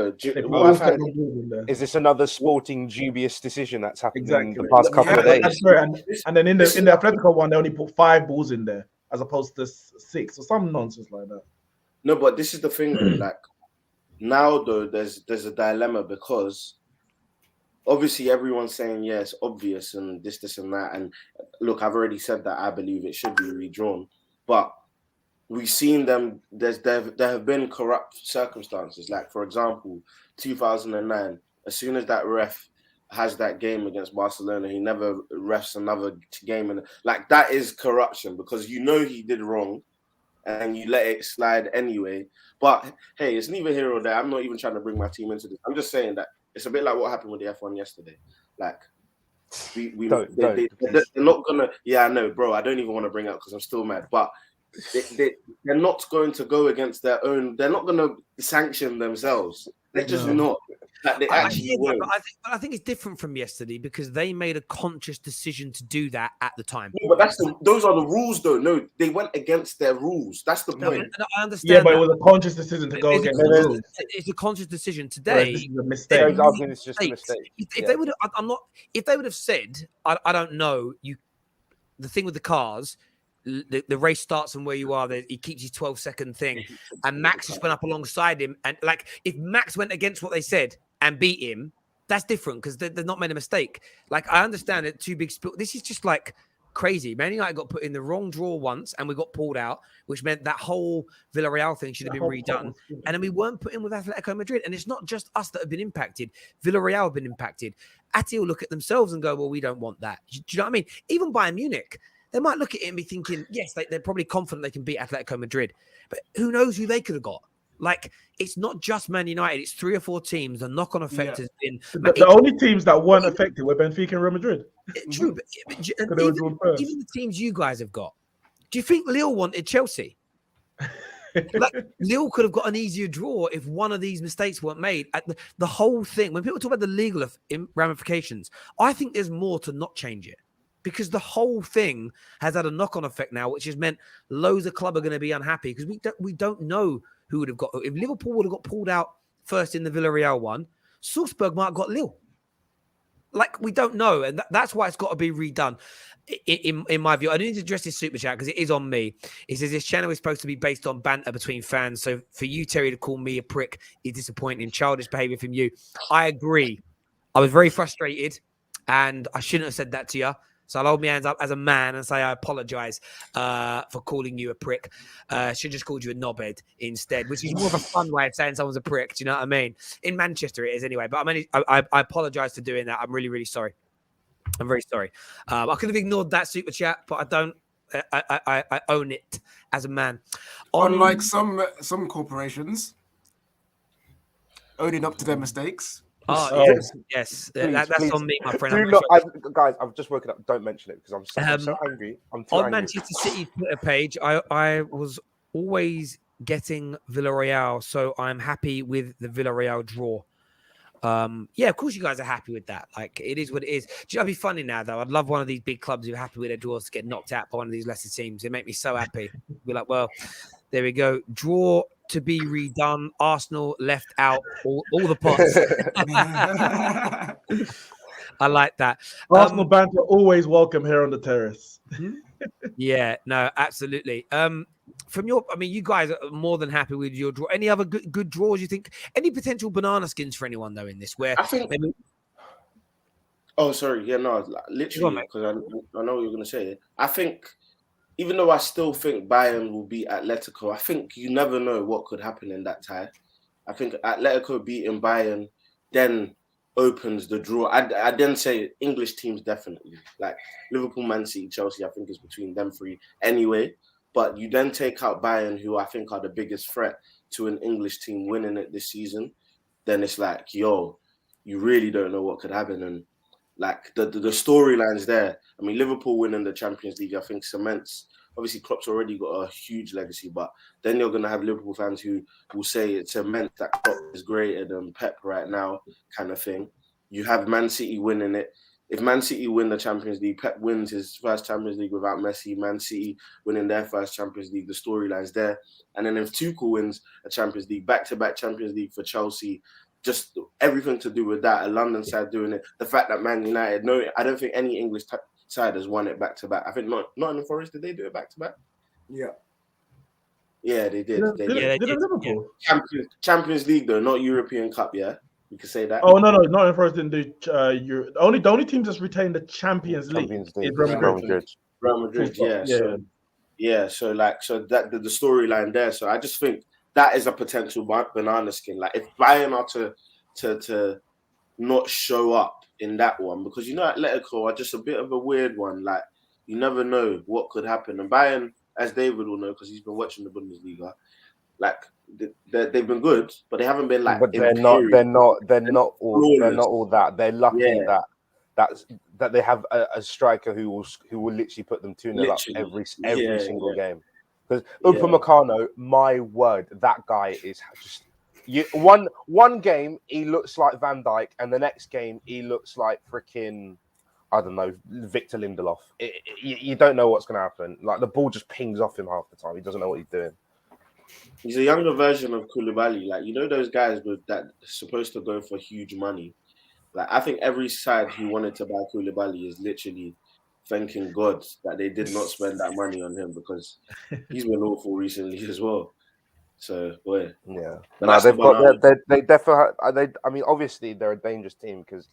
though? Is this another sporting dubious decision that's happened in the past couple of days? That's right. And then in the Atletico one, they only put 5 balls in there as opposed to 6 or some nonsense like that. No, but this is the thing, though. Like now, though, there's a dilemma because obviously everyone's saying it's obvious and this and that. And look, I've already said that I believe it should be redrawn, but we've seen them. There have been corrupt circumstances. Like for example, 2009. As soon as that ref has that game against Barcelona, he never refs another game, and like that is corruption because you know he did wrong, and you let it slide anyway. But hey, it's neither here or there. I'm not even trying to bring my team into this. I'm just saying that it's a bit like what happened with the F1 yesterday. Like they're not gonna. Yeah, I know, bro. I don't even want to bring it up because I'm still mad, but. They're not going to go against their own. They're not going to sanction themselves. They're just not. Like they actually won't. But I think it's different from yesterday because they made a conscious decision to do that at the time. No, but those are the rules, though. No, they went against their rules. That's the point. I understand. Yeah, but it was a conscious decision to go against the rules. It's a conscious decision today. This is a mistake. It's just a mistake. If they would, If they would have said, I don't know. The thing with the cars. The race starts from where you are. He keeps his 12-second thing, and Max just went up alongside him. And like, if Max went against what they said and beat him, that's different because they've not made a mistake. Like, I understand it. Too big spill. This is just like crazy. Man United got put in the wrong draw once, and we got pulled out, which meant that whole Villarreal thing should have been redone. And then we weren't put in with Atletico Madrid. And it's not just us that have been impacted. Villarreal have been impacted. Ati will look at themselves and go, "Well, we don't want that." Do you know what I mean? Even Bayern Munich. They might look at it and be thinking, yes, they're probably confident they can beat Atletico Madrid. But who knows who they could have got? Like, it's not just Man United. It's 3 or 4 teams. The knock-on effect has been... The only teams that weren't affected were Benfica and Real Madrid. True, but even the teams you guys have got. Do you think Lille wanted Chelsea? Like, Lille could have got an easier draw if one of these mistakes weren't made. The whole thing, when people talk about the legal ramifications, I think there's more to not change it. Because the whole thing has had a knock-on effect now, which has meant loads of clubs are going to be unhappy because we don't know who would have got. If Liverpool would have got pulled out first in the Villarreal one, Salzburg might have got Lille. Like, we don't know, and that's why it's got to be redone. In my view, I need to address this super chat because it is on me. It says this channel is supposed to be based on banter between fans. So for you, Terry, to call me a prick is disappointing. Childish behaviour from you. I agree. I was very frustrated, and I shouldn't have said that to you. So I'll hold my hands up as a man and say I apologise for calling you a prick. Should just called you a knobhead instead, which is more of a fun way of saying someone's a prick. Do you know what I mean? In Manchester it is anyway. But I apologise for doing that. I'm really, really sorry. I'm very sorry. I could have ignored that super chat, but I don't. I own it as a man. Unlike some corporations owning up to their mistakes. Yes. That's on me, my friend. Guys, I've just woken up. Don't mention it because I'm so angry. I'm too angry. Manchester City's Twitter page, I was always getting Villarreal, so I'm happy with the Villarreal draw. Yeah, of course you guys are happy with that. Like, it is what it is. Do you know, it'd be funny now, though. I'd love one of these big clubs who are happy with their draws to get knocked out by one of these lesser teams. It make me so happy. Be like, well, there we go. Draw to be redone. Arsenal left out all the pots. I like that. Arsenal banter always welcome here on the terrace. Yeah, no, absolutely. From your, you guys are more than happy with your draw. Any other good draws you think? Any potential banana skins for anyone though in this? Where I think. Maybe... Oh, sorry. Yeah, no, literally, because I know what you're going to say. I think, even though I still think Bayern will beat Atletico, I think you never know what could happen in that tie. I think Atletico beating Bayern then opens the draw. I then say English teams definitely. Like Liverpool, Man City, Chelsea, I think is between them three anyway. but you then take out Bayern, who I think are the biggest threat to an English team winning it this season, then it's like, yo, you really don't know what could happen. And like the storylines there. I mean, Liverpool winning the Champions League, I think cements. Obviously, Klopp's already got a huge legacy, but then you're going to have Liverpool fans who will say it cements that Klopp is greater than Pep right now, kind of thing. You have Man City winning it. If Man City win the Champions League, Pep wins his first Champions League without Messi, Man City winning their first Champions League, the storyline's there. And then if Tuchel wins a Champions League, back-to-back Champions League for Chelsea, just everything to do with that, a London side doing it. The fact that Man United, no, I don't think any English side has won it back-to-back. I think Nottingham Forest, did they do it back-to-back? Yeah. Yeah, they did. Did Liverpool? Champions League, though, not European Cup, yeah? You could say that. Oh, no, Nottingham Forest didn't do Euro. The only team that's retained the Champions League is Real Madrid. Real Madrid, yeah. So that the storyline there. So I just think that is a potential banana skin. Like if Bayern are to not show up in that one, because Atletico are just a bit of a weird one. Like you never know what could happen. And Bayern, as David will know, because he's been watching the Bundesliga, like they've been good, but they haven't been like. But they're not all that. They're lucky that they have a striker who will literally put them 2-0 up every single game. Because Upamecano, my word, that guy is just one game he looks like Van Dijk, and the next game he looks like freaking I don't know, Victor Lindelof. You don't know what's going to happen. Like the ball just pings off him half the time. He doesn't know what he's doing. He's a younger version of Koulibaly. Like those guys that are supposed to go for huge money. Like I think every side who wanted to buy Koulibaly is literally thanking God that they did not spend that money on him because he's been awful recently as well. So, boy. Yeah. No, they definitely. I mean, obviously they're a dangerous team because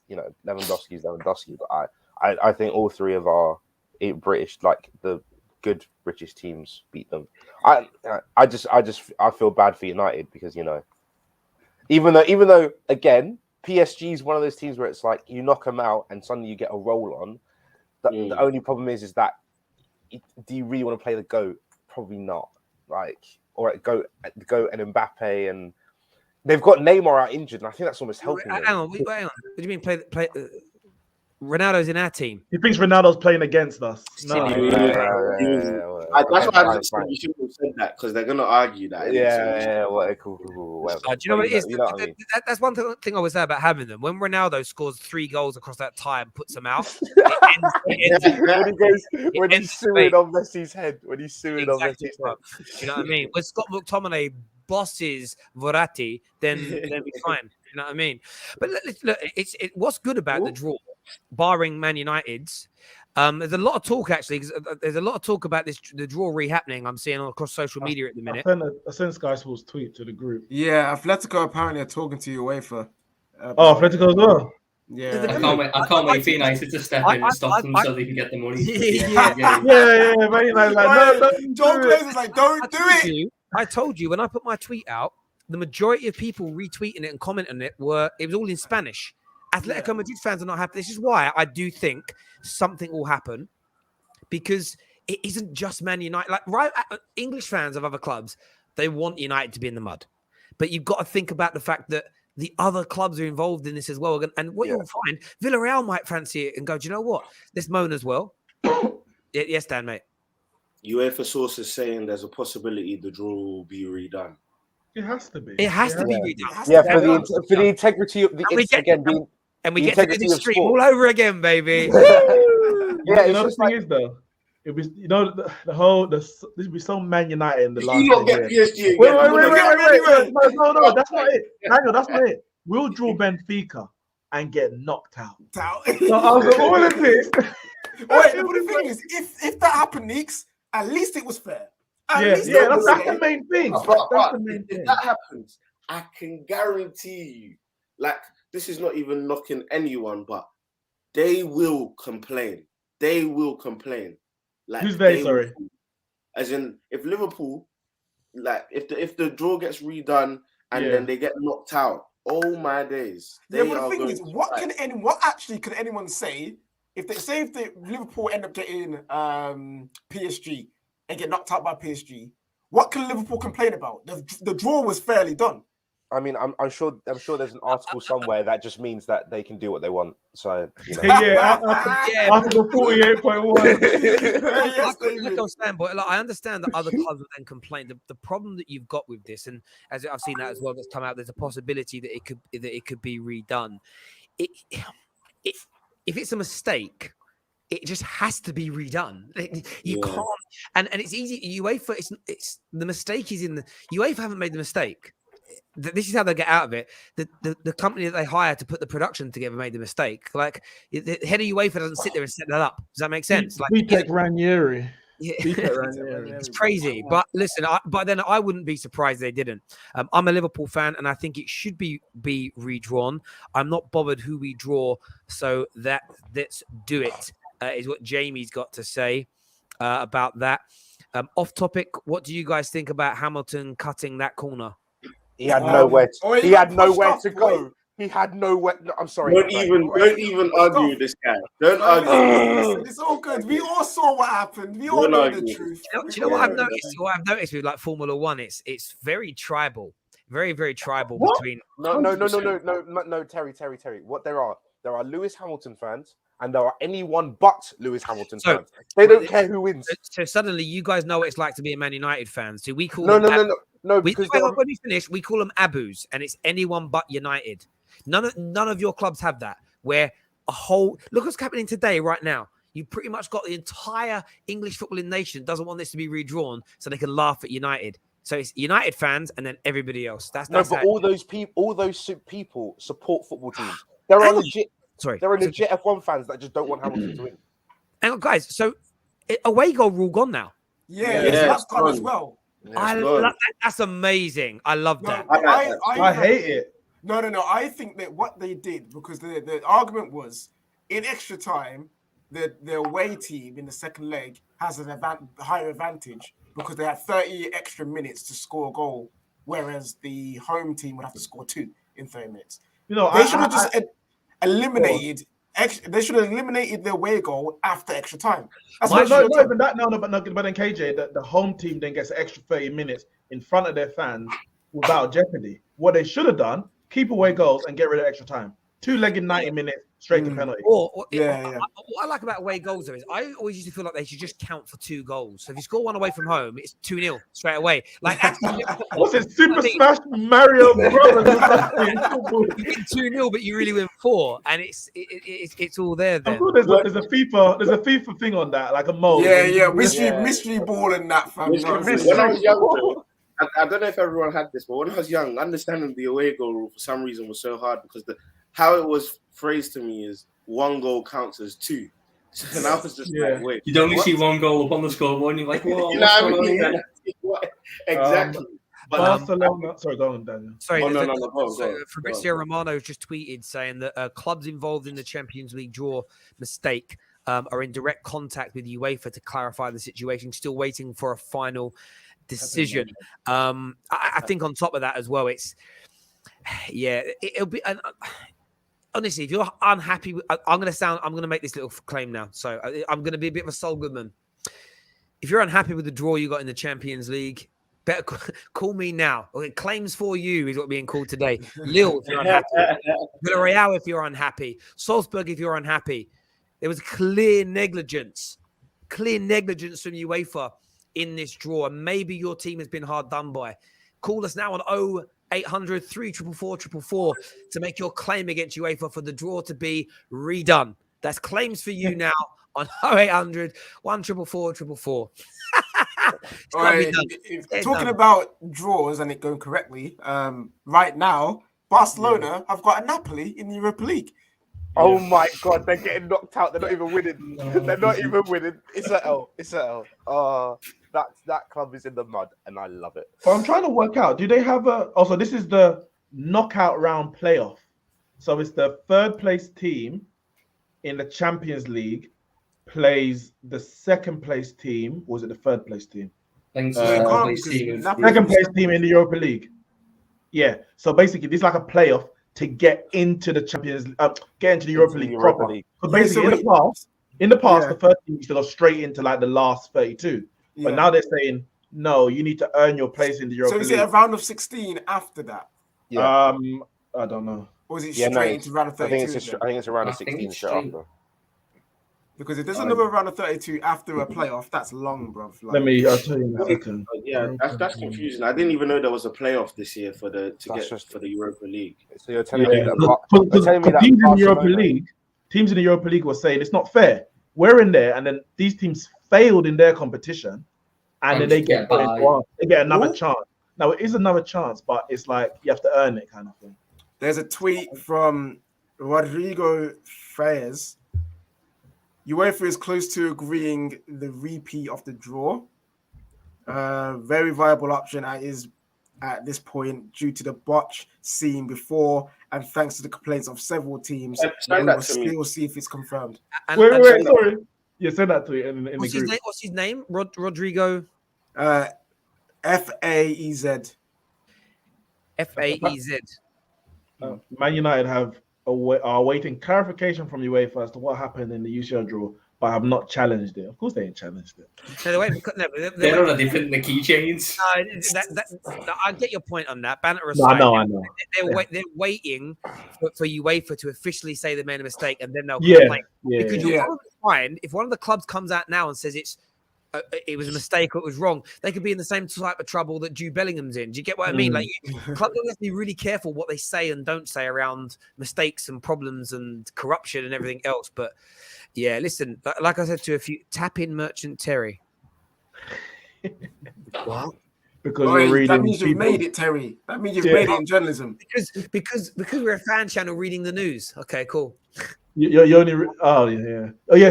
Lewandowski's Lewandowski, but I think all three of our British, like the good British teams, beat them. I feel bad for United because even though again PSG is one of those teams where it's like you knock them out and suddenly you get a roll on. The only problem is that do you really want to play the GOAT? Probably not. Or GOAT and Mbappe, and they've got Neymar out injured, and I think that's almost helping. Hang on. What do you mean play? Ronaldo's in our team. He thinks Ronaldo's playing against us. No. That's why I just think you shouldn't have said that because they're going to argue that. Do you know what it is? That's one thing I would say about having them. When Ronaldo scores 3 goals across that tie and puts them out, when he's suing on Messi's head. When he's suing on Messi's head. You know what I mean? When Scott McTominay bosses Verratti, then we're fine. You know what I mean? But look, what's good about the draw, barring Man United's. There's a lot of talk actually. There's a lot of talk about the draw re-happening. I'm seeing across social media at the minute. I sent Sky Sports tweet to the group. Yeah, Atletico apparently are talking to UEFA. Atletico as well. Yeah, I can't wait for United to step in and stop them so they can get the money. Very nice. Like, John Glaze is like, don't do it. I told you when I put my tweet out, the majority of people retweeting it and commenting on it was all in Spanish. Atletico Madrid fans are not happy. This is why I do think something will happen because it isn't just Man United. Like English fans of other clubs, they want United to be in the mud, but you've got to think about the fact that the other clubs are involved in this as well. And what you'll find, Villarreal might fancy it and go, do you know what? Let's moan as well. Yes, Dan, mate. UEFA sources saying there's a possibility the draw will be redone. It has to be. It has to be redone. Yeah, for the integrity of the and we get to do the stream all over again, baby. The thing is though, it was this would be so Man United in the last. You don't get PSG. Wait. No, that's not it. Daniel, that's not it. We'll draw Benfica and get knocked out. So I was like, all of this. Wait, but the thing is, if that happened, Neeks, at least it was fair. That's the main thing. If that happens, I can guarantee you, like, this is not even knocking anyone, but they will complain. They will complain. Like, who's they? Sorry. As in, if Liverpool, like, if the draw gets redone and then they get knocked out, oh my days. But the thing is, what actually could anyone say if Liverpool end up getting PSG? and get knocked out by PSG, what can Liverpool complain about? The draw was fairly done. I mean, I'm sure there's an article somewhere that just means that they can do what they want. So you know. Article 48.1. Like I was saying, but like, I understand that other clubs will then complain. The problem that you've got with this, and as I've seen that as well, that's come out. There's a possibility that it could be redone. If it's a mistake, it just has to be redone. You can't, and it's easy. UEFA, it's the mistake is in the UEFA haven't made the mistake. This is how they get out of it. The company that they hire to put the production together made the mistake. Like the head of UEFA doesn't sit there and set that up. Does that make sense? Like Vitek Ranieri. Yeah. It's crazy. But listen, but then I wouldn't be surprised they didn't. I'm a Liverpool fan, and I think it should be redrawn. I'm not bothered who we draw, so let's do it. Is what Jamie's got to say about that. Off topic, what do you guys think about Hamilton cutting that corner? He had nowhere. He had nowhere to go. He had nowhere. No, I'm sorry. Don't even argue with this guy. Don't argue. Listen, it's all good. We all saw what happened. We all know the truth. Do you know what I've noticed? What I've noticed with like Formula One, it's very tribal, very tribal between. No, Terry. What there are Lewis Hamilton fans. And there are anyone but Lewis Hamilton fans. They don't care who wins. So suddenly, you guys know what it's like to be a Man United fan. So we call no. Because when we finish, we call them Abus, and it's anyone but United. None of your clubs have that. Where a whole look what's happening today, right now. You pretty much got the entire English footballing nation doesn't want this to be redrawn, so they can laugh at United. So it's United fans and then everybody else. That's all those people support football teams. There are legit. Sorry, there are legit F1 fans that just don't want Hamilton to win. Hang on, guys. So away goal rule gone now. That's gone as well. That's amazing. I love that. I hate it. No. I think that what they did, because the argument was in extra time, the away team in the second leg has an higher advantage because they had 30 extra minutes to score a goal, whereas the home team would have to score 2 in 30 minutes. You know, they should have just eliminated. They should have eliminated the away goal after extra time. But then KJ, the home team then gets an extra 30 minutes in front of their fans without jeopardy. What they should have done, keep away goals and get rid of extra time. 2-legged 90 minutes straight to penalty. What I like about away goals though is I always used to feel like they should just count for 2 goals. So if you score 1 away from home, it's 2-0 straight away. Like what's it? Super Smash Mario Brothers. You win 2-0, but you really win 4, and it's all there. Then there's a FIFA thing on that, like a mode. Mystery ball and that. Fam. When I was young, I don't know if everyone had this, but when I was young, understanding the away goal rule for some reason was so hard because how it was phrased to me is 1 goal counts as 2. So, and I was just like, wait. You only see 1 goal up on the scoreboard and you're like, whoa, you know what I mean? Exactly. Barcelona. Sorry, go on, Daniel. Sorry, Fabrizio Romano just tweeted saying that clubs involved in the Champions League draw mistake are in direct contact with UEFA to clarify the situation, still waiting for a final decision. I think on top of that as well, it'll be honestly, if you're unhappy I'm going to make this little claim now, so I'm going to be a bit of a Sol Goodman. If you're unhappy with the draw you got in the Champions League, better call me now. Okay, claims for you is what being called today. Lille if you're unhappy, Villarreal if you're unhappy, Salzburg if you're unhappy. There was clear negligence from UEFA in this draw, and maybe your team has been hard done by. Call us now on 0800 344 444 to make your claim against UEFA for the draw to be redone. That's claims for you now on 0800 144 444. Talking about draws and it going correctly, right now, Barcelona have got a Napoli in the Europa League. Oh my God, they're getting knocked out. They're not even winning. They're not even winning. It's an L. That club is in the mud, and I love it. But I'm trying to work out. Do they have also, this is the knockout round playoff. So it's the 3rd place team in the Champions League plays the 2nd place team. Or was it the 3rd place team? Second place team in the Europa League. Yeah. So basically, this is like a playoff to get into the get into the Europa League proper. So basically, in the past, the first team used to go straight into like the last 32. Yeah. But now they're saying, no, you need to earn your place in the Europa So is League. it a round of 16 after that? Yeah. I don't know. Or is it straight into round of 32? I think it's a round of 16 straight after. Because if there's another round of 32 after a playoff, that's long, bro. I'll tell you in a second. Yeah, that's confusing. I didn't even know there was a playoff this year for the Europa League. So you're telling me that teams in the Europa League, were saying it's not fair. We're in there, and then these teams failed in their competition, and then they get another chance. Now it is another chance, but it's like you have to earn it, kind of thing. There's a tweet from Rodrigo Fayez. UEFA is close to agreeing the repeat of the draw. Very viable option is at this point due to the botch seen before and thanks to the complaints of several teams. We will still see if it's confirmed. Wait, sorry. You said that to it in the group. What's his name? Rodrigo? F-A-E-Z. F-A-E-Z. Man United are awaiting clarification from UEFA as to what happened in the UCL draw, but have not challenged it. Of course, they ain't challenged it. They're on a different the keychains. I get your point on that. Banter aside, I know. They're waiting for UEFA to officially say they made a mistake, and then they'll complain. Because you'll probably find if one of the clubs comes out now and says it was a mistake or it was wrong, they could be in the same type of trouble that Jude Bellingham's in. Do you get what I mean? Like, clubs have to be really careful what they say and don't say around mistakes and problems and corruption and everything else. But yeah, listen, like I said to a few, tap in Merchant Terry. What? Because that means you've made it, Terry. That means you've made it in journalism. Because we're a fan channel reading the news. Okay, cool. You only.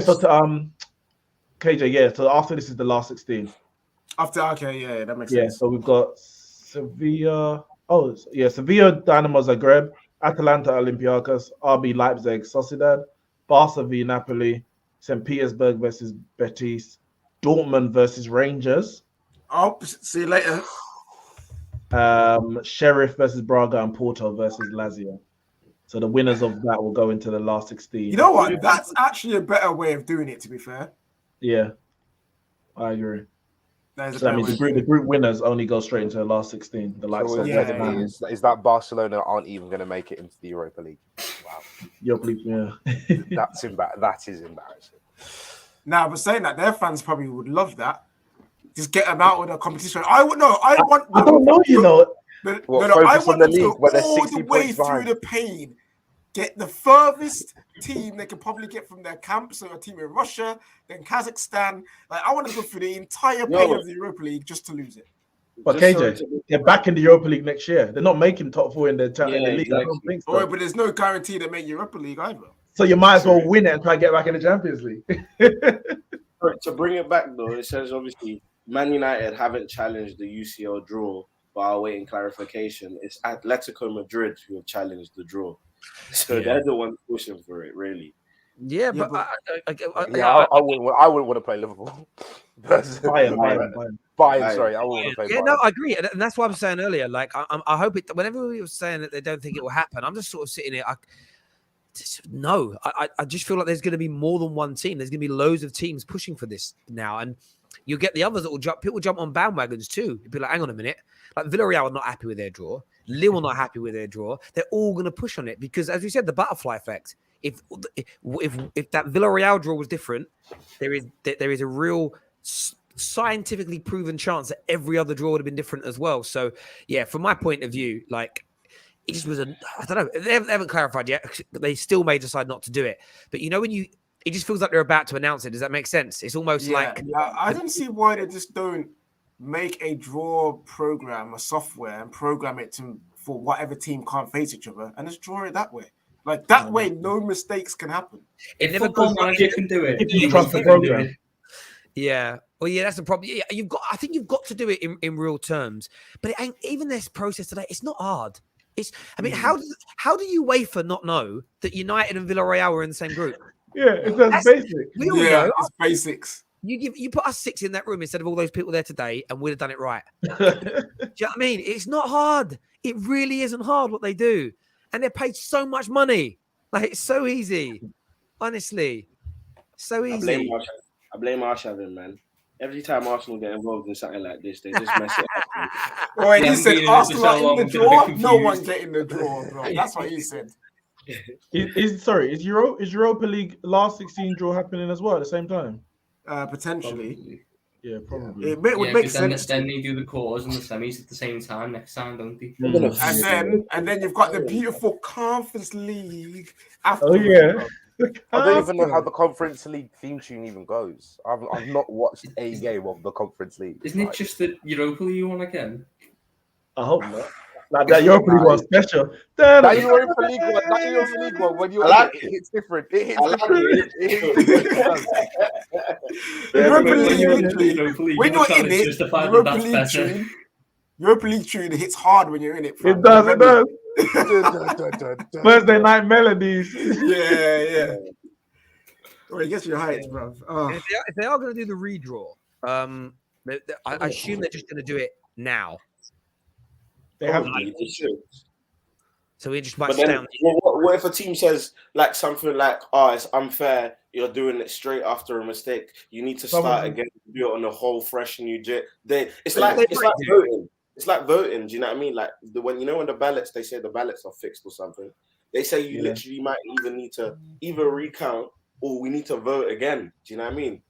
So KJ, yeah. So after this is the last 16. Okay, that makes sense. So we've got Sevilla. Sevilla, Dynamo Zagreb, Atalanta, Olympiacos, RB Leipzig, Sociedad, Barca v Napoli, St. Petersburg versus Betis, Dortmund versus Rangers. Oh, see you later. Sheriff versus Braga and Porto versus Lazio. So the winners of that will go into the last 16. You know what? That's actually a better way of doing it, to be fair. Yeah, I agree. So that means the group winners only go straight into the last 16. The likes of is that Barcelona aren't even going to make it into the Europa League? Wow. That is embarrassing. Now, but saying that, their fans probably would love that. Just get them out of the competition. I don't know, I want them to go all the way through the pain. Get the furthest team they can probably get from their camp. So a team in Russia, then Kazakhstan. Like, I want to go through the entire pain of the Europa League just to lose it. But KJ, they're back in the Europa League next year. They're not making top 4 in the league. Exactly. I don't think so. But there's no guarantee they make Europa League either. So you might as well win it and try and get back in the Champions League. To bring it back though, it says obviously Man United haven't challenged the UCL draw, but are awaiting clarification. It's Atletico Madrid who have challenged the draw. So they're the ones pushing for it, really. Yeah, but I wouldn't want to play Liverpool. Bayern, sorry, I wouldn't want to play. Yeah, no, I agree, and that's what I was saying earlier. Like, I hope it. Whenever we were saying that they don't think it will happen, I'm just sort of sitting here. I just feel like there's going to be more than one team. There's going to be loads of teams pushing for this now, and you'll get the others that will jump. People jump on bandwagons too. You'll be like, hang on a minute. Like Villarreal are not happy with their draw. Lille are not happy with their draw. They're all going to push on it because, as we said, the butterfly effect. If that Villarreal draw was different, there is a real scientifically proven chance that every other draw would have been different as well. So, yeah, from my point of view, like it just was I don't know. They haven't clarified yet. They still may decide not to do it. But you know when it just feels like they're about to announce it. Does that make sense? It's almost like I don't see why they just don't make a draw program, a software, and program it for whatever team can't face each other, and just draw it that way. Like that way, no mistakes can happen. If Football Manager can do it, if you trust the program. Yeah. Well, yeah, that's the problem. Yeah, I think you've got to do it in real terms. But it ain't even this process today. It's not hard. How do you UEFA not know that United and Villarreal are in the same group? Yeah, it's basic. We all know. It's basics. You put us 6 in that room instead of all those people there today, and we'd have done it right. Do you know what I mean? It's not hard. It really isn't hard what they do. And they're paid so much money. Like, it's so easy. Honestly. So easy. I blame Arshavin, man. Every time Arsenal get involved in something like this, they just mess it up. Wait, he said Arsenal are in the draw. confused. No one get in the draw, bro. That's what he said. Is Europa League last 16 draw happening as well at the same time? Potentially. Yeah, probably. It would make sense. Then they do the quarters and the semis at the same time next time, don't they? And then you've got the beautiful Conference League. Oh yeah. I don't even know how the Conference League theme tune even goes. I've not watched a game of the Conference League. Isn't it just the Europa League one again? I hope not. Like that Europa League was special. That Europa League one, when you're it hits different. It hits different. When you're in it, Europa League tune hits hard when you're in it. It does. Thursday night melodies. Yeah. Well, guess your heights, bro. If they are going to do the redraw, I assume they're just going to do it now. They have They should. So we just might But stay then, on. what if a team says like something like, "Oh, it's unfair. You're doing it straight after a mistake. You need to start again, do it on a whole fresh new jet." It's like voting. It's like voting. Do you know what I mean? Like when the ballots, they say the ballots are fixed or something. They say you literally might even need to either recount or we need to vote again. Do you know what I mean?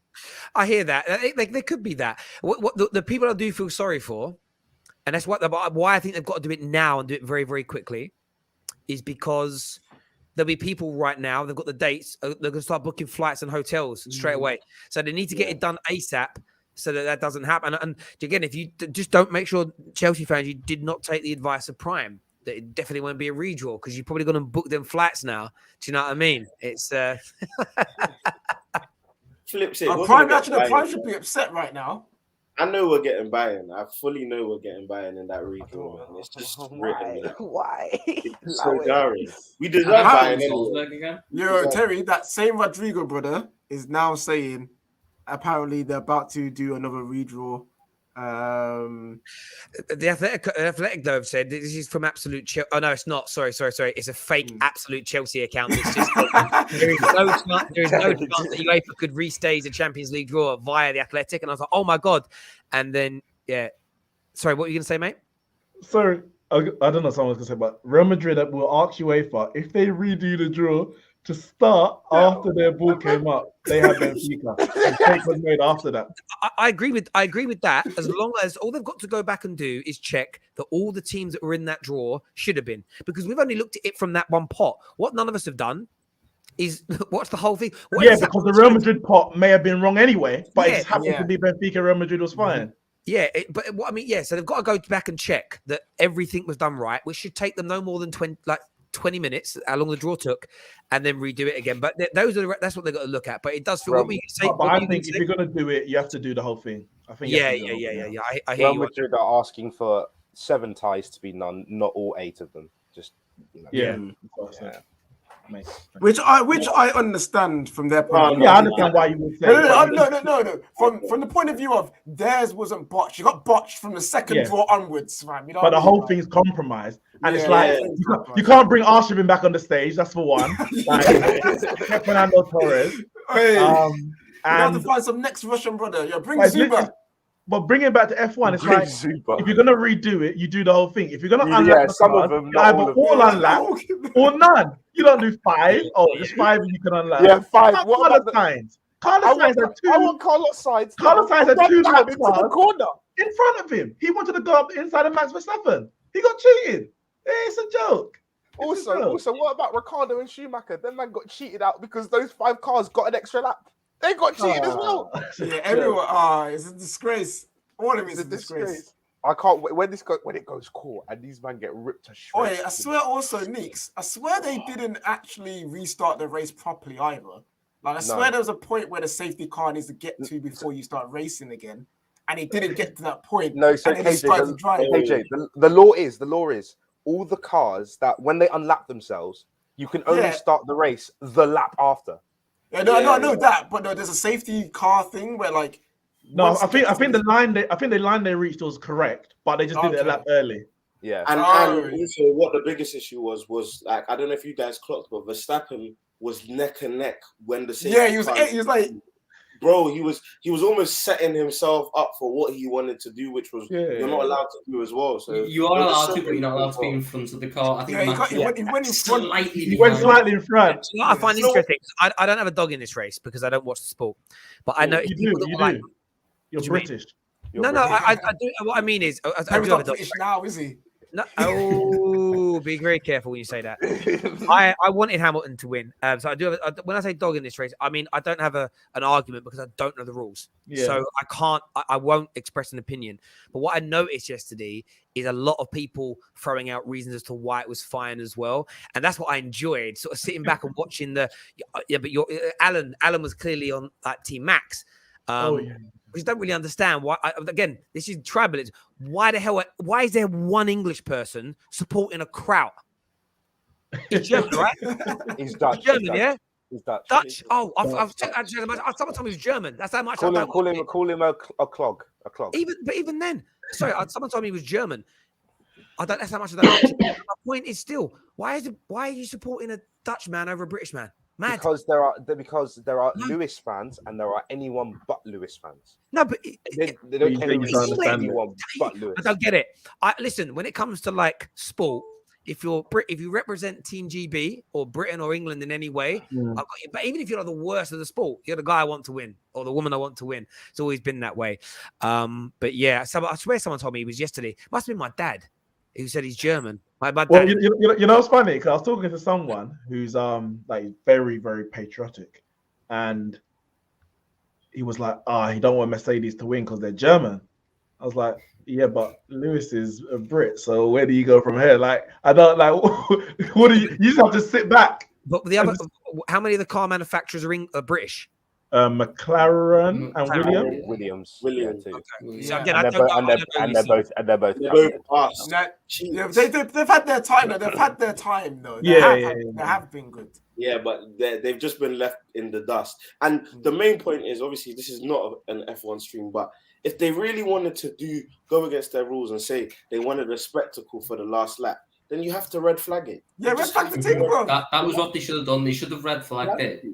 I hear that. There could be that. What the people I do feel sorry for, and that's why I think they've got to do it now and do it very, very quickly, is because there'll be people right now, they've got the dates, they're going to start booking flights and hotels straight away. So they need to get it done ASAP so that doesn't happen. And again, if you just don't make sure, Chelsea fans, you did not take the advice of Prime, that it definitely won't be a redraw because you're probably going to book them flights now. Do you know what I mean? It's... Flips it. Prime should be upset right now. I know we're getting Bayern. I fully know we're getting Bayern in that redraw, man. It's just written. Why? It's so jarring. We deserve Bayern anyway. Yo, Terry, that same Rodrigo brother is now saying apparently they're about to do another redraw. The Athletic though have said this is from Absolute Chelsea. Oh no, it's not. Sorry. It's a fake Absolute Chelsea account. It's just there is no chance that UEFA could restage the Champions League draw via the Athletic. And I was like, oh my god. And then sorry, what were you gonna say, mate? Sorry, I don't know what someone's gonna say, but Real Madrid will ask UEFA if they redo the draw to start after their ball came up. They had Benfica. The mistake was made after that. I agree with that. As long as all they've got to go back and do is check that all the teams that were in that draw should have been, because we've only looked at it from that one pot. What none of us have done is watch the whole thing. Because the Real Madrid pot may have been wrong anyway, but it just happened to be Benfica. Real Madrid was fine. Yeah, so they've got to go back and check that everything was done right, which should take them no more than 20 minutes, how long the draw took, and then redo it again. But that's what they've got to look at. But it does feel what we say. But I think if you're going to do it, you have to do the whole thing. I think. Yeah. I hear Real you. Madrid are asking for 7 ties to be none, not all 8 of them. Just Which I understand from their point. I understand why you would say. No. From the point of view of theirs wasn't botched. You got botched from the second draw onwards, man. You know but the whole thing's compromised, and it's like you can't bring Arshavin back on the stage. That's for one. Fernando Torres. Hey, and you have to find some next Russian brother. Yeah, bring Zuba. But bring it back to F1, it's like if you're gonna redo it, you do the whole thing. If you're gonna unlock the some card, of them, you either all unlock or none. You don't do 5. Oh, there's 5 you can unlock. Yeah, 5. What about Sainz? Carlos Sainz had 2. I want Carlos Sainz. Carlos Sainz had 2 laps the corner in front of him. He wanted to go up inside of Max Verstappen. He got cheated. It's a joke. Also, what about Ricardo and Schumacher? Them man got cheated out because those 5 cars got an extra lap. They got cheated as well. Yeah, everyone. It's a disgrace. All of it's a disgrace. I can't wait when it goes court and these men get ripped to shreds. I swear also, Neeks, I swear they didn't actually restart the race properly either. Like I swear there was a point where the safety car needs to get to before you start racing again. And it didn't get to that point. No, so KJ, the law is all the cars that when they unlap themselves, you can only start the race the lap after. I know that, but there's a safety car thing where like I think the line they reached was correct, but they just did it a lap early. Yeah, and also what the biggest issue was like, I don't know if you guys clocked, but Verstappen was neck and neck when the safety he was like bro, he was almost setting himself up for what he wanted to do, which was you're not allowed to do as well. So you are allowed to, but you're not allowed to be in front of the car. I think he went in front. He went slightly in front. You know what I find interesting? I don't have a dog in this race because I don't watch the sport, but I know you do. You're British. No, I do. What I mean is, I do have a dog. British now, is he? No, oh, be very careful when you say that. I wanted Hamilton to win, so I do have. When I say dog in this race, I mean I don't have an argument because I don't know the rules, so I can't. I won't express an opinion. But what I noticed yesterday is a lot of people throwing out reasons as to why it was fine as well, and that's what I enjoyed. Sort of sitting back and watching the. Yeah, but Alan was clearly on Team Max. Because don't really understand why. Again, this is tribalism. Why is there one English person supporting a crowd? He's German, right? He's Dutch. He's German, yeah. He's Dutch. Dutch. Oh, someone told me he was German. That's how much. Call him a clog. A clog. Even then, sorry, someone told me he was German. That's how much of that. My point is still, why are you supporting a Dutch man over a British man? Mad. Because there are Lewis fans and there are anyone but Lewis fans. No, but they don't care anyone but Lewis. I don't get it. Listen, when it comes to like sport, if you represent Team GB or Britain or England in any way, I've got you. But even if you're not the worst of the sport, you're the guy I want to win or the woman I want to win. It's always been that way. But yeah, I swear someone told me it was yesterday. Must have been my dad who said he's German. Well, you know, it's funny because I was talking to someone who's like very, very patriotic, and he was like, he don't want Mercedes to win because they're German. I was like, yeah, but Lewis is a Brit, so where do you go from here? Like, I don't like. What do you just have to sit back? But how many of the car manufacturers are British? McLaren and Williams. Okay. So again, they're both. They've had their time. They've had their time though. They have been good. Yeah, but they've just been left in the dust. And the main point is, obviously, this is not an F1 stream, but if they really wanted to go against their rules and say they wanted a spectacle for the last lap, then you have to red flag it. Yeah, red flag the thing, bro. That was what they should have done. They should have red flagged it,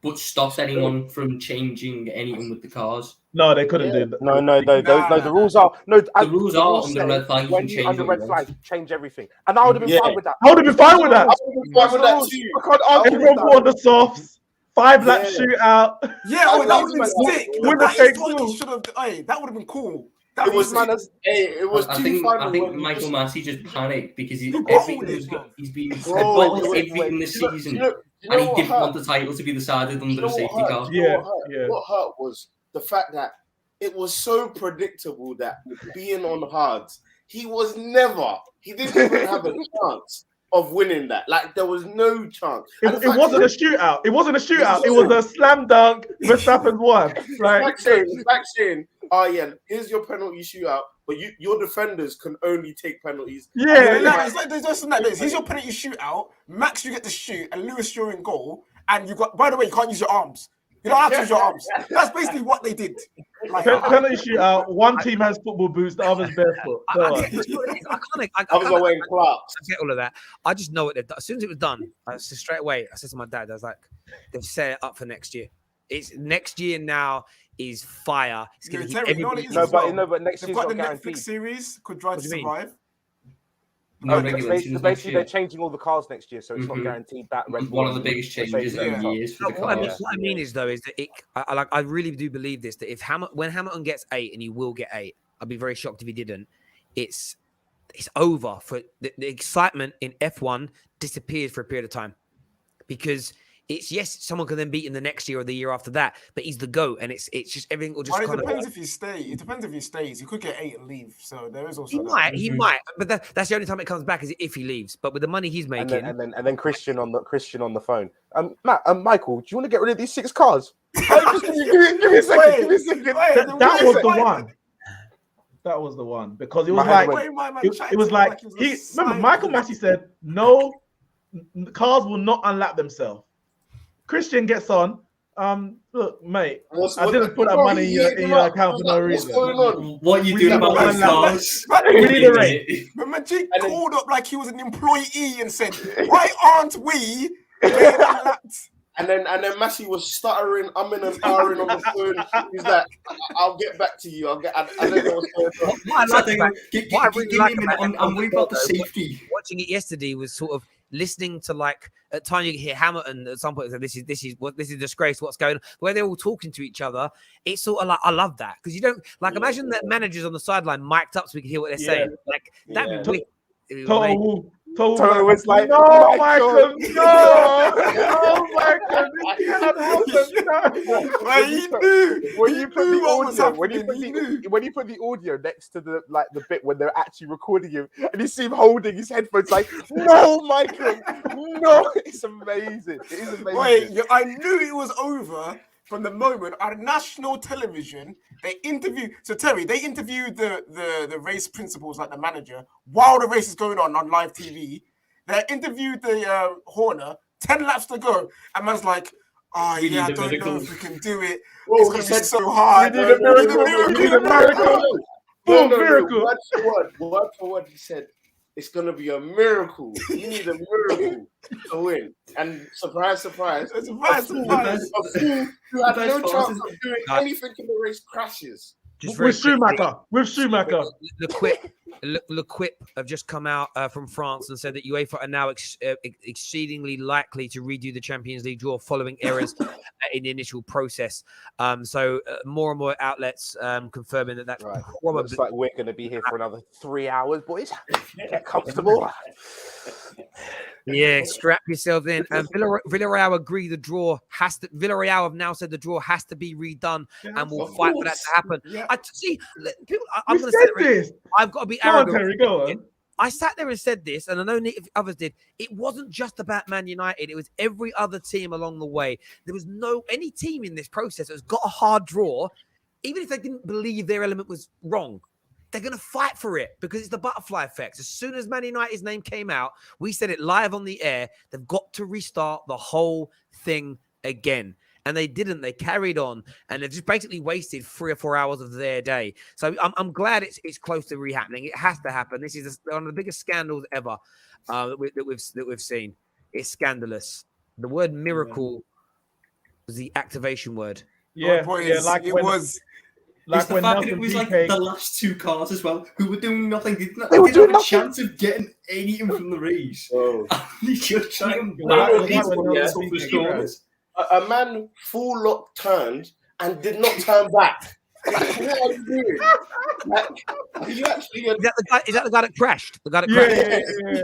but stopped anyone from changing anything with the cars. No, they couldn't do that. No. The rules are the rules are under red flag. You can change under red flag, change everything, and I would have been fine with that. I would have been fine with that. Everyone put on the softs. 5-lap shootout. Yeah, that would have been sick. That would have been cool. It was I think Michael Massey just panicked because he's been headbutted everything this season, and he didn't want the title to be decided under a safety car. What hurt was the fact that it was so predictable that being on hards, he didn't even have a chance of winning that. Like, there was no chance. It wasn't a shootout. It wasn't a shootout. It was a slam dunk. Verstappen won. Like, back saying, here's your penalty shootout, but your defenders can only take penalties. It's like there's just like this. Here's your penalty shootout. Max, you get to shoot, and Lewis, you're in goal. And you got. By the way, you can't use your arms. You don't have to use your arms. That's basically what they did. Like, penalty shootout. One team has football boots, the other's barefoot. I was wearing Clarks. I get all of that. I just know what they've done. As soon as it was done, straight away, I said to my dad, I was like, they've set it up for next year. It's next year now is fire. It's going to be but next year's got the guaranteed. Netflix series Could Drive to Survive. Basically, they're changing all the cars next year, so it's not guaranteed that. One of the biggest changes in years for the cars. What I mean is, though, is that I really do believe this, that when Hamilton gets 8, and he will get 8, I'd be very shocked if he didn't. It's over. For the excitement in F1 disappears for a period of time, because someone can then beat him the next year or the year after that, but he's the GOAT, and it's just everything will just. Well, it depends if he stays. It depends if he stays. He could get 8 and leave, so there is also. He might, but that's the only time it comes back is if he leaves. But with the money he's making, and then Christian on the phone. Michael, do you want to get rid of these 6 cars? Give me a second. That was the one. That was the one, because it was it was like remember Michael Massey said no, cars will not unlap themselves. Christian gets on. Look, mate, I didn't put that money in your account for no reason. What's going on? What are you doing about those cars? We need a rate. But Majid called up like he was an employee and said, "Why aren't we getting unlapped?" And then Messi was stuttering, umming and ahhing on the phone. He's like, "I'll get back to you. I don't know what's going on." I'm worried about the safety. Watching it yesterday was sort of listening to, like, at times you can hear Hamilton at some point say, this is disgrace, what's going on, the way they're all talking to each other. It's sort of like, I love that, because you don't, like, imagine that managers on the sideline mic'd up so we can hear what they're saying, like that. Toto was like, no, Michael, no, oh my God, when you put the audio next to the bit when they're actually recording him, and you see him holding his headphones, like, no, Michael, no, it's amazing. It is amazing. Wait, I knew it was over from the moment on national television they interviewed. So Terry, they interviewed the race principals, like the manager, while the race is going on live TV. They interviewed the Horner. 10 laps to go, and man's like, "Oh yeah, I don't know if we can do it. It's going to be so hard. We need a miracle. We need a miracle. Miracle. Word for word, he said, "It's going to be a miracle. You need a miracle to win." And surprise, surprise, a fool who had no chance of doing anything in the race crashes. With Schumacher. Le Quip have just come out from France and said that UEFA are now exceedingly likely to redo the Champions League draw following errors in the initial process. So more and more outlets confirming that's right. Probably. Looks like we're going to be here for another 3 hours, boys. Get comfortable. Yeah, strap yourself in. And Villarreal agree the draw has to. Villarreal have now said the draw has to be redone, and we'll fight for that to happen. Yeah. I'm going to say this. I've got to be arrogant. Terry, go on. I sat there and said this, and I know others did. It wasn't just about Man United; it was every other team along the way. There was any team in this process that's got a hard draw, even if they didn't believe their element was wrong. They're going to fight for it because it's the butterfly effect. As soon as Man United's name came out, we said it live on the air. They've got to restart the whole thing again. And they didn't. They carried on. And they've just basically wasted 3 or 4 hours of their day. So I'm glad it's close to re-happening. It has to happen. This is one of the biggest scandals ever that we've seen. It's scandalous. The word miracle was the activation word. Yeah, like it was. Like the fact that it was like the last 2 cars as well, who were doing nothing. They were doing have a chance of getting anything from the race. Oh. They just trying a man full lock turned and did not turn back. What are you doing? You actually, is that the guy that crashed? The guy that crashed?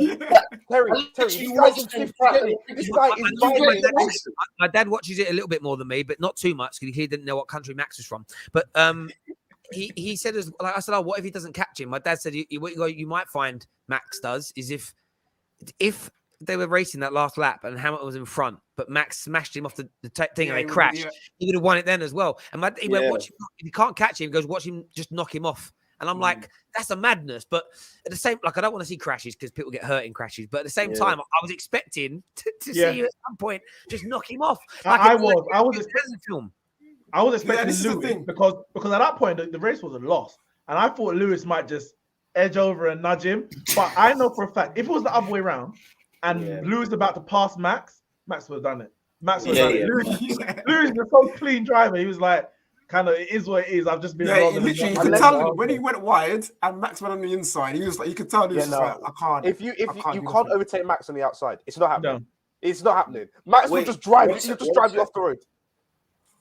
Yeah. Terry, this guy is my dad watches it a little bit more than me, but not too much because he didn't know what country Max was from. But he said, I said, "Oh, what if he doesn't catch him?" My dad said, "You might find Max does is if they were racing that last lap and Hamilton was in front, but Max smashed him off the thing and they crashed. He would have won it then as well." And he went, "Watch him. If you can't catch him, he goes, watch him just knock him off." And I'm like, that's a madness. But at the same, I don't want to see crashes because people get hurt in crashes. But at the same time, I was expecting to see you at some point just knock him off. I was expecting Lewis because at that point the race was a loss, and I thought Lewis might just edge over and nudge him. But I know for a fact if it was the other way around and Lewis about to pass Max would have done it. Max would have done it. Lewis is a so clean driver. He was like, kind of, it is what it is. I've just been literally, you could tell when he went wide and Max went on the inside. He was like, you could tell he was just like, I can't. If you can't overtake Max on the outside, it's not happening. No. It's not happening. Max will just drive. He'll just drive you off the road.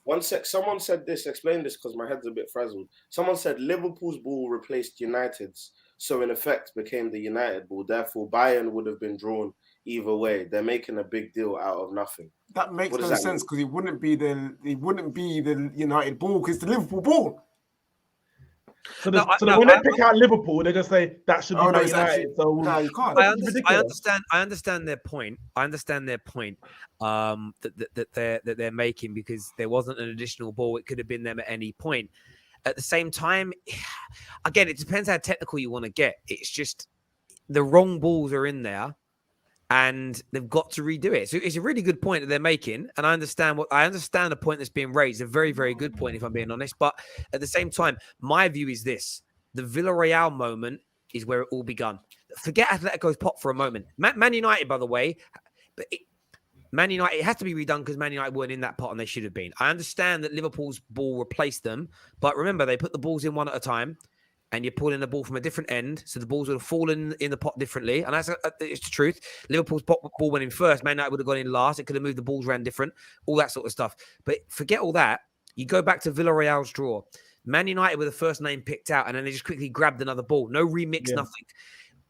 One sec. Someone said this. Explain this because my head's a bit frazzled. Someone said Liverpool's ball replaced United's, so in effect became the United ball. Therefore, Bayern would have been drawn either way. They're making a big deal out of nothing. That makes no sense because he wouldn't be the United ball because the Liverpool ball. So when they pick out Liverpool, they just say that should be United. Actually, so no, you can't. I understand their point. That they're making because there wasn't an additional ball. It could have been them at any point. At the same time, again, it depends how technical you want to get. It's just the wrong balls are in there. And they've got to redo it. So it's a really good point that they're making. And I understand the point that's being raised. A very, very good point, if I'm being honest. But at the same time, my view is this. The Villarreal moment is where it all begun. Forget Atletico's pop for a moment. Man United, by the way, Man United, it has to be redone because Man United weren't in that pot and they should have been. I understand that Liverpool's ball replaced them, but remember, they put the balls in one at a time and you're pulling the ball from a different end, so the balls would have fallen in the pot differently. And it's the truth. Liverpool's ball went in first. Man United would have gone in last. It could have moved the balls around different, all that sort of stuff. But forget all that. You go back to Villarreal's draw. Man United were the first name picked out, and then they just quickly grabbed another ball. No remix, nothing.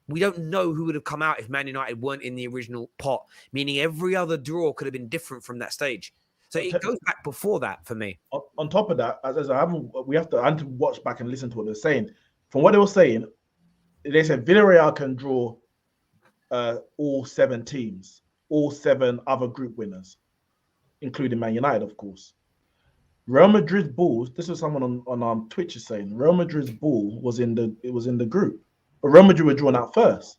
We don't know who would have come out if Man United weren't in the original pot, meaning every other draw could have been different from that stage. So it goes back before that for me. On top of that, as I haven't, I had to watch back and listen to what they're saying. From what they were saying, they said Villarreal can draw all 7 teams, all 7 other group winners, including Man United, of course. Real Madrid's balls. This was someone on Twitch is saying Real Madrid's ball was in the group, but Real Madrid were drawn out first.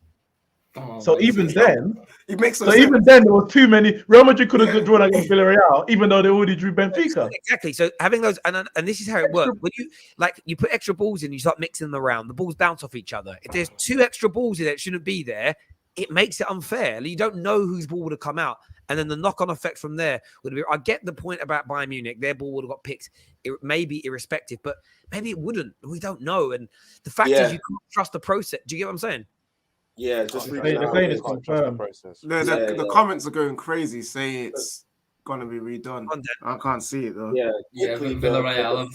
So even then, it makes even then there were too many. Real Madrid could have drawn against Villarreal, even though they already drew Benfica. Exactly. So having those, and this is how it works. When you put extra balls in, you start mixing them around. The balls bounce off each other. If there's 2 extra balls in it, shouldn't be there. It makes it unfair. You don't know whose ball would have come out, and then the knock-on effect from there would be. I get the point about Bayern Munich; their ball would have got picked. It may be irrespective, but maybe it wouldn't. We don't know. And the fact is, you can't trust the process. Do you get what I'm saying? Yeah, just they're saying it's confirmed. The comments are going crazy, saying it's gonna be redone. I can't see it though. Villarreal.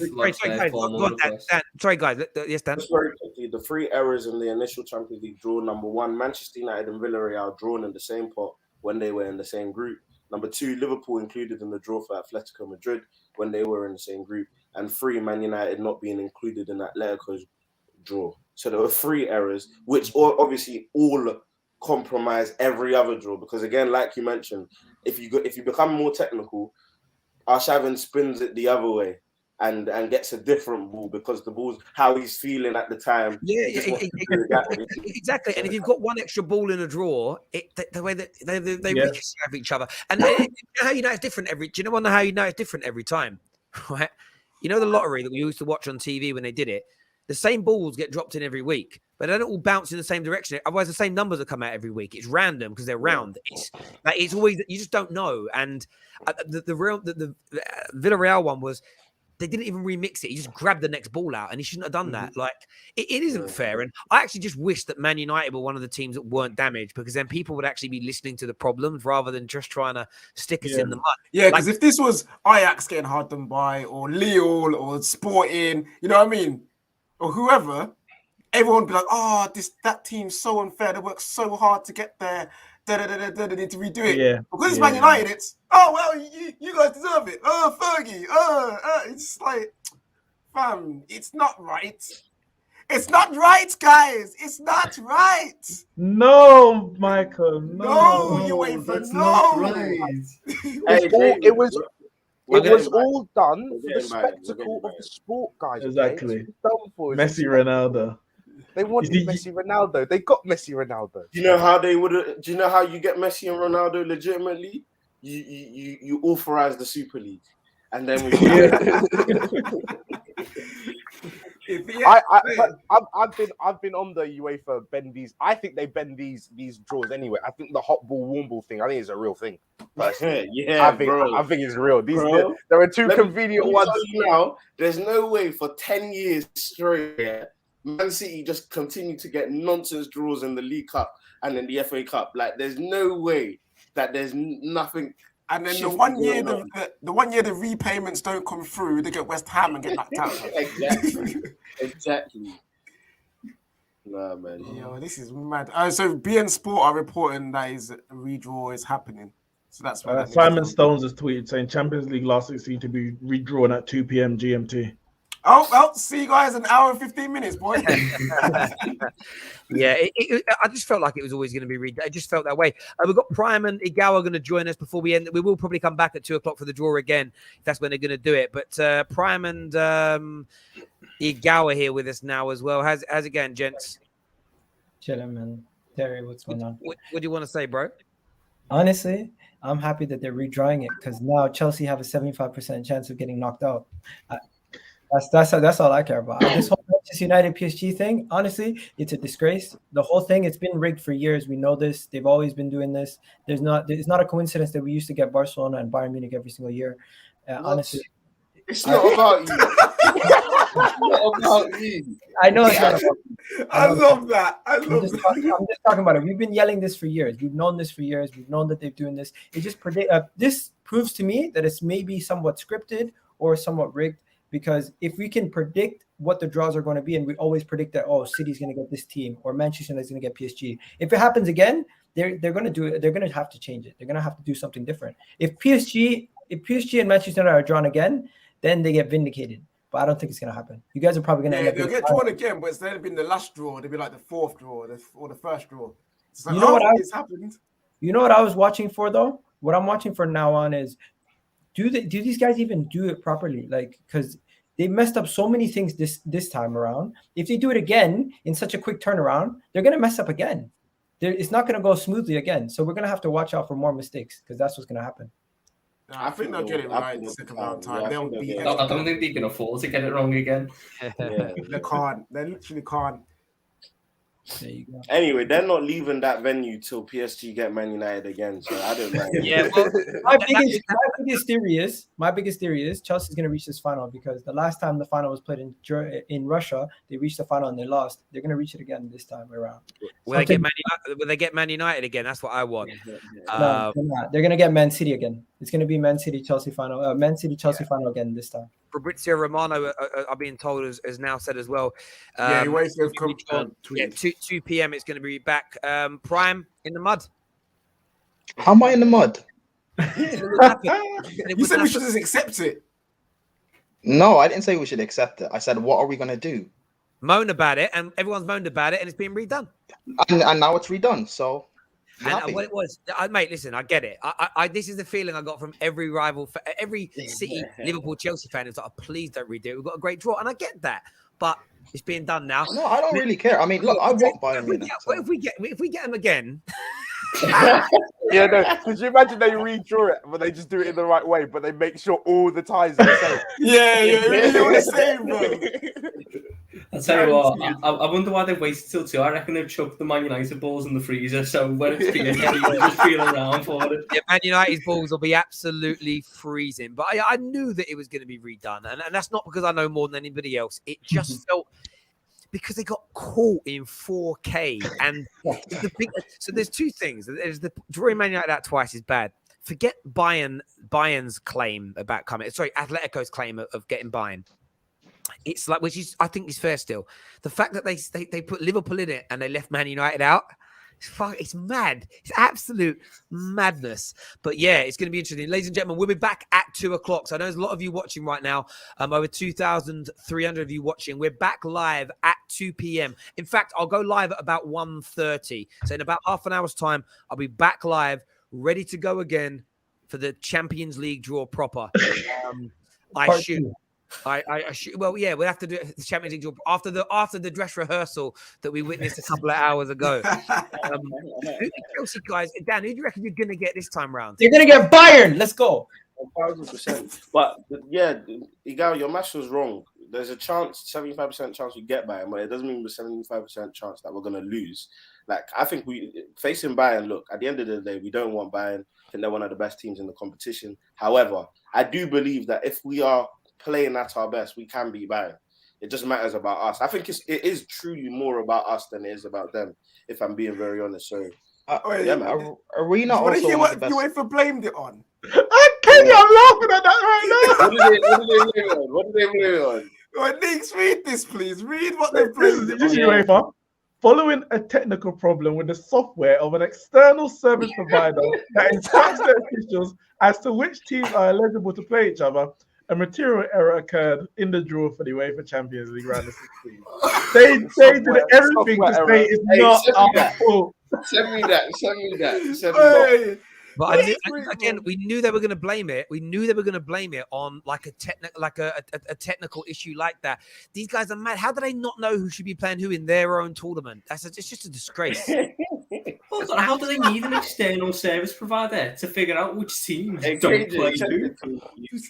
Sorry, guys. Yes, Dan. Just very quickly, the 3 errors in the initial Champions League draw. Number 1, Manchester United and Villarreal drawn in the same pot when they were in the same group. Number 2, Liverpool included in the draw for Atletico Madrid when they were in the same group. And 3, Man United not being included in Atletico's draw. So there were 3 errors, which obviously all compromise every other draw. Because again, like you mentioned, if you become more technical, Arshavin spins it the other way and gets a different ball because the ball's how he's feeling at the time. Yeah, exactly. And if you've got 1 extra ball in a draw, the way that they have each other, and how you know it's different every. Do you know how you know it's different every time? Right? You know the lottery that we used to watch on TV when they did it. The same balls get dropped in every week, but they don't all bounce in the same direction. Otherwise, the same numbers will come out every week. It's random because they're round. It's always you just don't know. And the Villarreal one was they didn't even remix it. He just grabbed the next ball out, and he shouldn't have done that. Like it isn't fair. And I actually just wish that Man United were one of the teams that weren't damaged because then people would actually be listening to the problems rather than just trying to stick us in the mud. Yeah, because if this was Ajax getting hard done by, or Lille, or Sporting, you know what I mean? Or whoever, everyone would be like, "Oh, that team's so unfair. They work so hard to get there. They need to redo it." Yeah. Because it's Man United, it's you guys deserve it. Oh, Fergie. It's like, fam, it's not right. It's not right, guys. It's not right. No, Michael. No, you wait for It was all done for the spectacle of the sport, guys. Exactly. Messi, Ronaldo. They wanted Messi, Ronaldo. They got Messi, Ronaldo. Do you know how they would? Do you know how you get Messi and Ronaldo legitimately? You authorize the Super League, and then we. I've been on the UEFA bend these. I think they bend these draws anyway. I think the hot ball, warm ball thing. I think it's a real thing. Personally. Yeah, I think it's real. There are 2 convenient ones. Now, there's no way for 10 years straight, Man City just continue to get nonsense draws in the League Cup and in the FA Cup. Like, there's no way that there's nothing. And then the one year the repayments don't come through, they get West Ham and get knocked out. Exactly. Nah, man. Yo, this is mad. So BN Sport are reporting that a redraw is happening. So that's why Simon Stones has tweeted saying Champions League last 16 to be redrawn at 2 p.m. GMT. Oh, well, see you guys in an hour and 15 minutes, boy. Yeah, I just felt like it was always going to be read. I just felt that way. We've got Prime and Igawa going to join us before we end. We will probably come back at 2:00 for the draw again, if that's when they're going to do it. But Prime and Igawa here with us now as well. How's it going, gents? Chilling, man. Terry, what's going on? What do you want to say, bro? Honestly, I'm happy that they're redrawing it because now Chelsea have a 75% chance of getting knocked out. That's all I care about. This whole Manchester United PSG thing, honestly, it's a disgrace. The whole thing, it's been rigged for years. We know this. They've always been doing this. It's not a coincidence that we used to get Barcelona and Bayern Munich every single year. Honestly, it's not about you. It's not about you. I know it's not about you. I love that. I'm just talking about it. We've been yelling this for years. We've known this for years. We've known that they're doing this. It just this proves to me that it's maybe somewhat scripted or somewhat rigged. Because if we can predict what the draws are going to be, and we always predict that, oh, City's going to get this team or Manchester United is going to get PSG. If it happens again, they're going to do it. They're going to have to change it. They're going to have to do something different. If PSG and Manchester United are drawn again, then they get vindicated. But I don't think it's going to happen. You guys are probably going to end up. They'll get drawn again, but instead of being the last draw, they'll be like the fourth draw or the first draw. It's like, you know it's happened. You know what I was watching for though? What I'm watching for now on is, do these guys even do it properly? Like, because they messed up so many things this time around. If they do it again in such a quick turnaround, they're going to mess up again. It's not going to go smoothly again. So we're going to have to watch out for more mistakes because that's what's going to happen. I think they'll get it right the second round time. I don't think they can afford to get it wrong again. They can't. They literally can't. There you go. Anyway, they're not leaving that venue till PSG get Man United again, so I don't know. Yeah, well, my biggest theory is Chelsea's going to reach this final because the last time the final was played in Russia, they reached the final and they lost. They're going to reach it again this time around. Will they get Man United again? That's what I want. No, they're not. They're going to get Man City again. It's going to be Man City Chelsea final. Man City Chelsea final again this time. Fabrizio Romano, are being told, has now said as well. He waits for 2 p.m. It's going to be back. Prime in the mud. How am I in the mud? You said we should just accept it. No, I didn't say we should accept it. I said, what are we going to do? Moan about it, and everyone's moaned about it, and it's being redone. And now it's redone. So, and what it was, mate, listen, I get it. This is the feeling I got from every rival, every City, Liverpool, Chelsea fan. It's like, oh, please don't redo it. We've got a great draw, and I get that, but it's being done now. No, I don't really care. I mean, look, I want Bayern Munich. If we get them again. Yeah, no. Could you imagine they redraw it, but they just do it in the right way, but they make sure all the ties are the same? They're all the same, bro. I'll tell you what, I wonder why they've waited till 2. I reckon they've chucked the Man United balls in the freezer, so when it's being heavy, you just feel around for it. Yeah, Man United's balls will be absolutely freezing. But I knew that it was going to be redone, and that's not because I know more than anybody else. It just felt... because they got caught in 4K. And so there's two things. There's the drawing Man United out twice is bad. Forget Bayern's claim about coming. Sorry, Atletico's claim of getting Bayern. It's like, which is, I think is fair still. The fact that they put Liverpool in it and they left Man United out, it's mad. It's absolute madness. But yeah, it's going to be interesting. Ladies and gentlemen, we'll be back at 2:00. So I know there's a lot of you watching right now. Over 2,300 of you watching. We're back live at 2 p.m. In fact, I'll go live at about 1:30. So in about half an hour's time, I'll be back live, ready to go again for the Champions League draw proper. I shoot. Well, yeah, we'll have to do it the Champions League after the dress rehearsal that we witnessed a couple of hours ago. Chelsea guys, Dan, who do you reckon you're going to get this time round? You're going to get Bayern. Let's go. 1,000%. But yeah, Igal, your math was wrong. There's a chance, 75% chance we get Bayern, but it doesn't mean with 75% chance that we're going to lose. Like, I think we facing Bayern, look, at the end of the day, we don't want Bayern. I think they're one of the best teams in the competition. However, I do believe that if we are playing at our best, we can beat Bayern. It just matters about us. I think it is truly more about us than it is about them, if I'm being very honest. So, yeah, man. Are we not also hear what UEFA blamed it on? Kenny, I'm laughing at that right now. What did they blame it on? Well, Nix, read this, please. Read what they blamed it on. UEFA, following a technical problem with the software of an external service provider that instructs the officials as to which teams are eligible to play each other, a material error occurred in the draw for the UEFA Champions League round of 16. They did everything to say it's not our fault. Send me that. But again, we knew they were going to blame it. We knew they were going to blame it on like a technical issue like that. These guys are mad. How do they not know who should be playing who in their own tournament? It's just a disgrace. How do they need an external service provider to figure out which teams don't play who?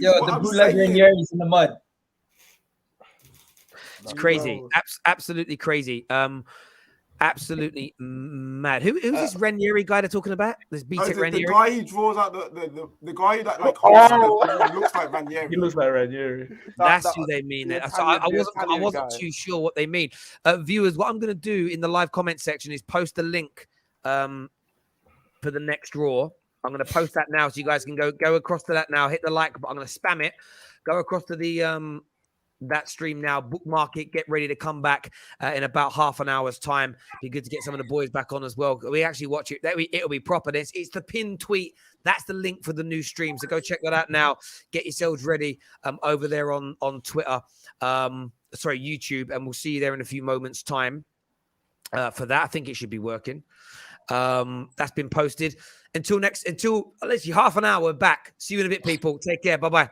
Yo, the bootlegger in here is in the mud. It's crazy. No. Absolutely crazy. Absolutely mad. Who's this Ranieri guy they're talking about? This No, BTEC the Ranieri? guy he draws out the guy that like hosts it looks like Ranieri. He looks like Ranieri. That's who they mean. the So I Italian wasn't guy. too sure what they mean. Viewers, what I'm going to do in the live comment section is post a link for the next draw. I'm going to post that now, so you guys can go across to that now. Hit the like, but I'm going to spam it. Go across to the that stream now. Bookmark it. Get ready to come back in about half an hour's time. Be good to get some of the boys back on as well. We actually watch it. It'll be proper. It's the pinned tweet. That's the link for the new stream. So go check that out now. Get yourselves ready over there on Twitter. YouTube, and we'll see you there in a few moments' time for that. I think it should be working. That's been posted. Until literally half an hour, we're back. See you in a bit, people. Take care. Bye-bye.